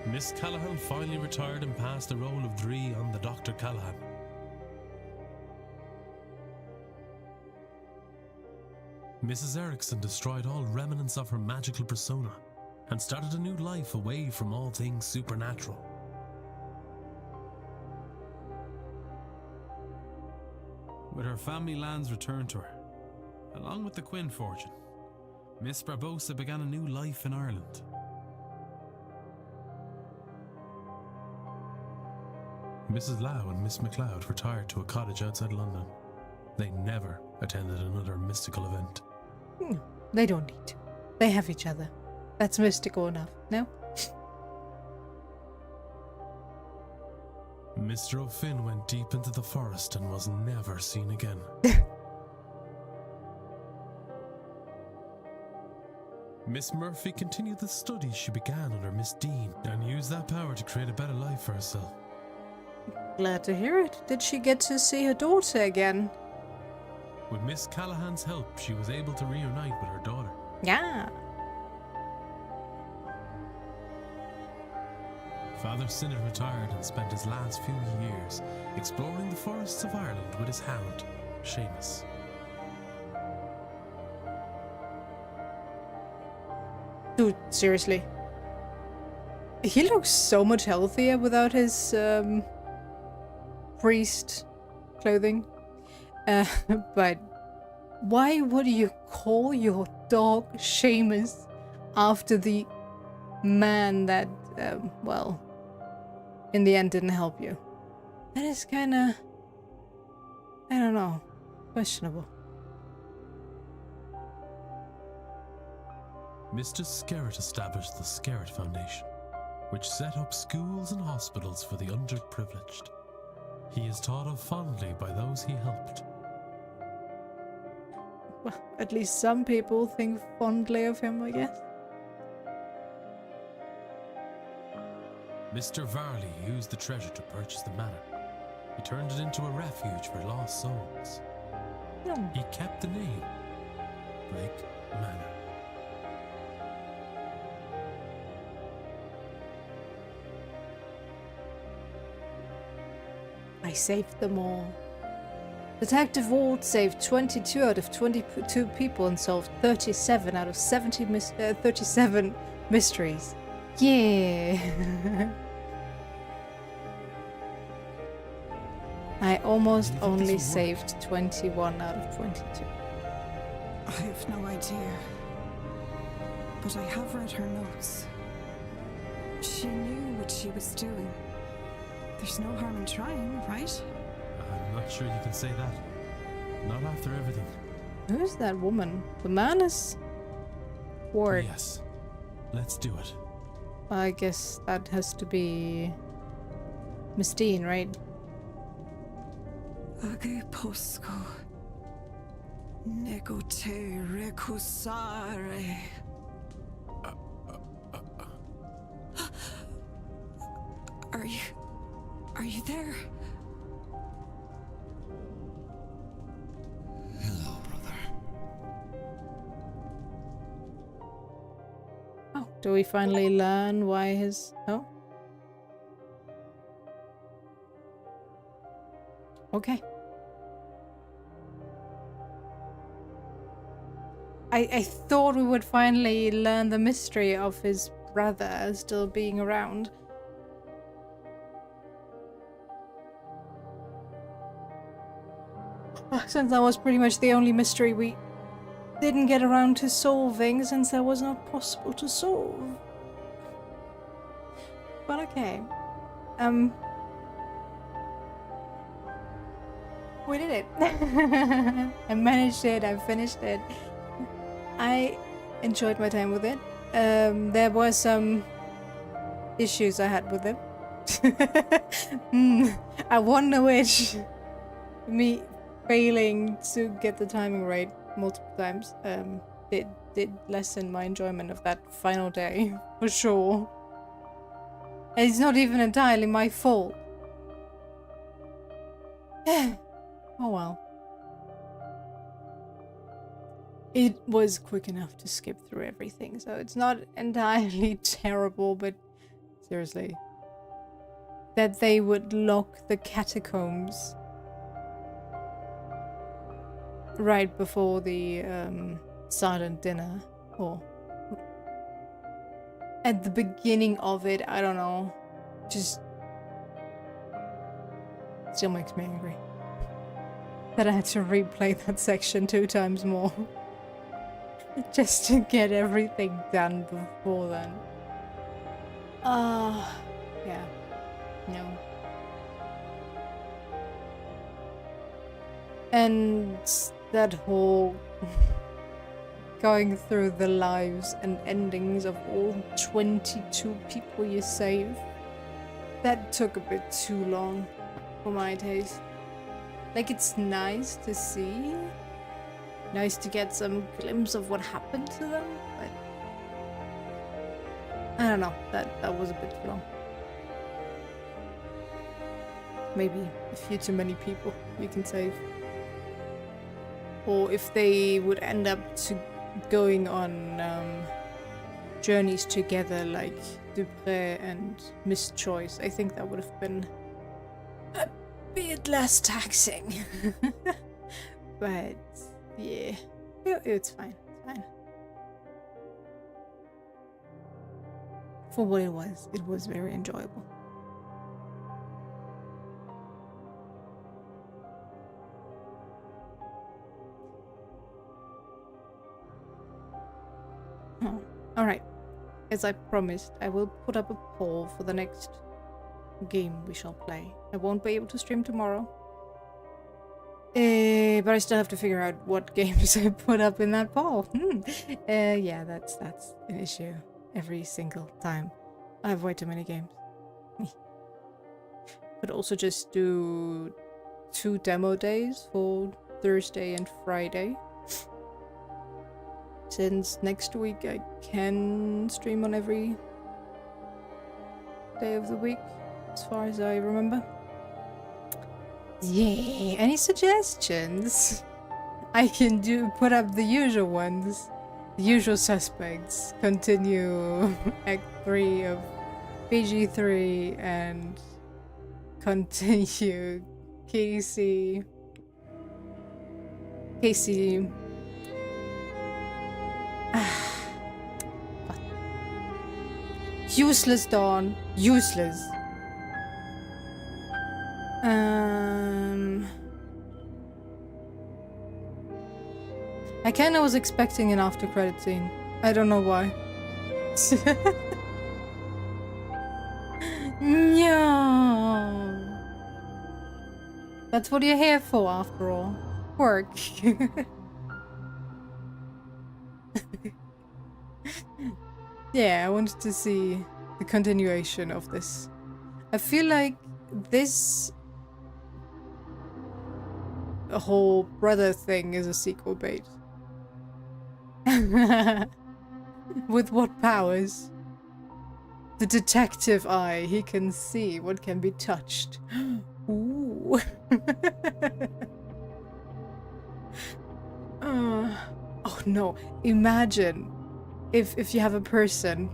Miss Callahan finally retired and passed the role of Dree on the Dr. Callahan. Mrs. Erickson destroyed all remnants of her magical persona and started a new life away from all things supernatural. With her family lands returned to her, along with the Quinn fortune, Miss Barbosa began a new life in Ireland. Mrs. Lau and Miss MacLeod retired to a cottage outside London. They never attended another mystical event. They don't need to. They have each other. That's mystical enough, no? Mr. O'Finn went deep into the forest and was never seen again. Miss Murphy continued the studies she began under Miss Dean and used that power to create a better life for herself. Glad to hear it. Did she get to see her daughter again? With Miss Callahan's help, she was able to reunite with her daughter. Yeah. Father Sinnott retired and spent his last few years exploring the forests of Ireland with his hound, Seamus. Dude, seriously. He looks so much healthier without his priest clothing. But why would you call your dog Seamus after the man that, well, in the end didn't help you? That is kinda, I don't know, questionable. Mr. Skerritt established the Skerritt Foundation, which set up schools and hospitals for the underprivileged. He is thought of fondly by those he helped. Well, at least some people think fondly of him, I guess. Mr. Varley used the treasure to purchase the manor. He turned it into a refuge for lost souls. He kept the name Blake Manor. I saved them all. Detective Ward saved 22 out of 22 people and solved 37 out of 37 mysteries. Yeah. I almost only saved 21 out of 22. I have no idea. But I have read her notes. She knew what she was doing. There's no harm in trying, right? I'm not sure you can say that. Not after everything. Who is that woman? The man is Ward. Yes. Let's do it. I guess that has to be Miss Dean, right? Age posco. Nego te recusare. Are you there? Hello, brother. Oh, do we finally learn why his... Oh. Okay. I thought we would finally learn the mystery of his brother still being around. Since that was pretty much the only mystery we didn't get around to solving, since that was not possible to solve. But okay. We did it. I managed it, I finished it. I enjoyed my time with it. There were some issues I had with it. I wonder which. Me failing to get the timing right multiple times did lessen my enjoyment of that final day, for sure. And it's not even entirely my fault. Oh well. It was quick enough to skip through everything, so it's not entirely terrible, but seriously. That they would lock the catacombs right before the silent dinner, or at the beginning of it, I don't know, just still makes me angry that I had to replay that section 2 times more just to get everything done before then. Yeah, no. And that whole going through the lives and endings of all 22 people you save, that took a bit too long for my taste. Like, it's nice to see, nice to get some glimpse of what happened to them, but I don't know, that was a bit too long. Maybe a few too many people you can save. Or if they would end up going on journeys together, like Dupré and Miss Choice, I think that would have been a bit less taxing. But yeah, it's fine. It's fine. For what it was very enjoyable. Oh, alright. As I promised, I will put up a poll for the next game we shall play. I won't be able to stream tomorrow. But I still have to figure out what games I put up in that poll. Yeah, that's an issue every single time. I have way too many games. Could also just do 2 demo days for Thursday and Friday. Since next week I can stream on every day of the week, as far as I remember. Yeah, any suggestions? I can put up the usual ones. The usual suspects. Continue Act 3 of BG3 and continue Casey. Useless Dawn. Useless. I kinda was expecting an after credit scene. I don't know why. No. That's what you're here for, after all. Work. Yeah, I wanted to see the continuation of this. I feel like this whole brother thing is a sequel bait. With what powers? The detective eye, he can see what can be touched. Ooh. Oh no, imagine if you have a person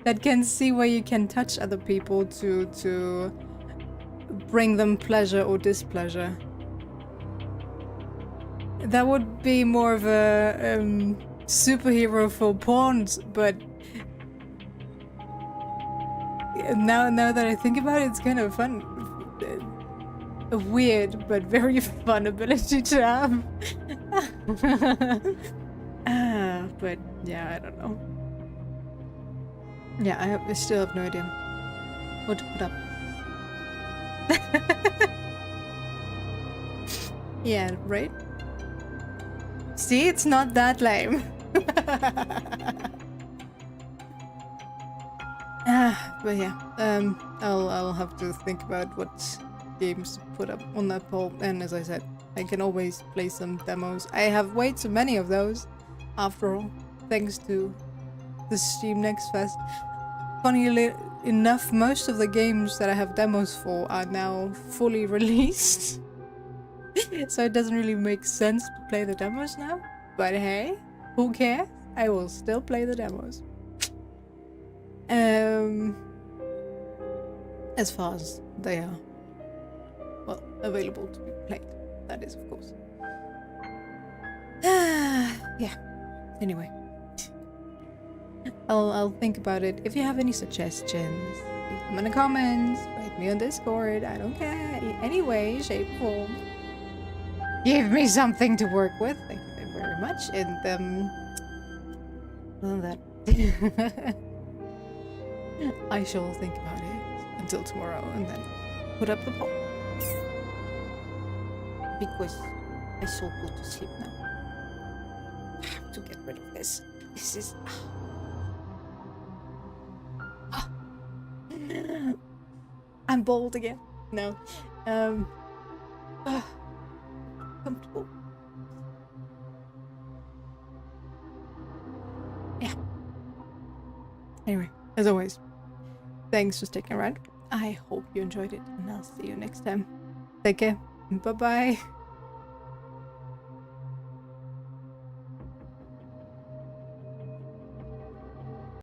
that can see where you can touch other people to bring them pleasure or displeasure. That would be more of a superhero for pawns, but now that I think about it, it's kind of fun. A weird but very fun ability to have. But yeah, I don't know. Yeah, I still have no idea what to put up. Yeah, right? See, it's not that lame. But yeah, I'll have to think about what games to put up on that poll. And as I said, I can always play some demos. I have way too many of those, after all, thanks to the Steam Next Fest. Funnily enough, most of the games that I have demos for are now fully released. So it doesn't really make sense to play the demos now. But hey, who cares? I will still play the demos. As far as they are, well, available to be played. That is, of course. Yeah. Anyway. I'll think about it. If you have any suggestions, leave them in the comments, write me on Discord, I don't care. Any way, shape, or form. Give me something to work with. Thank you very much. And other than that, I shall think about it until tomorrow, and then put up the pot. Because I so go to sleep now. I have to get rid of this. This is... I'm bald again. No. Comfortable. Yeah. Anyway, as always, thanks for sticking around. I hope you enjoyed it, and I'll see you next time. Take care. Bye-bye.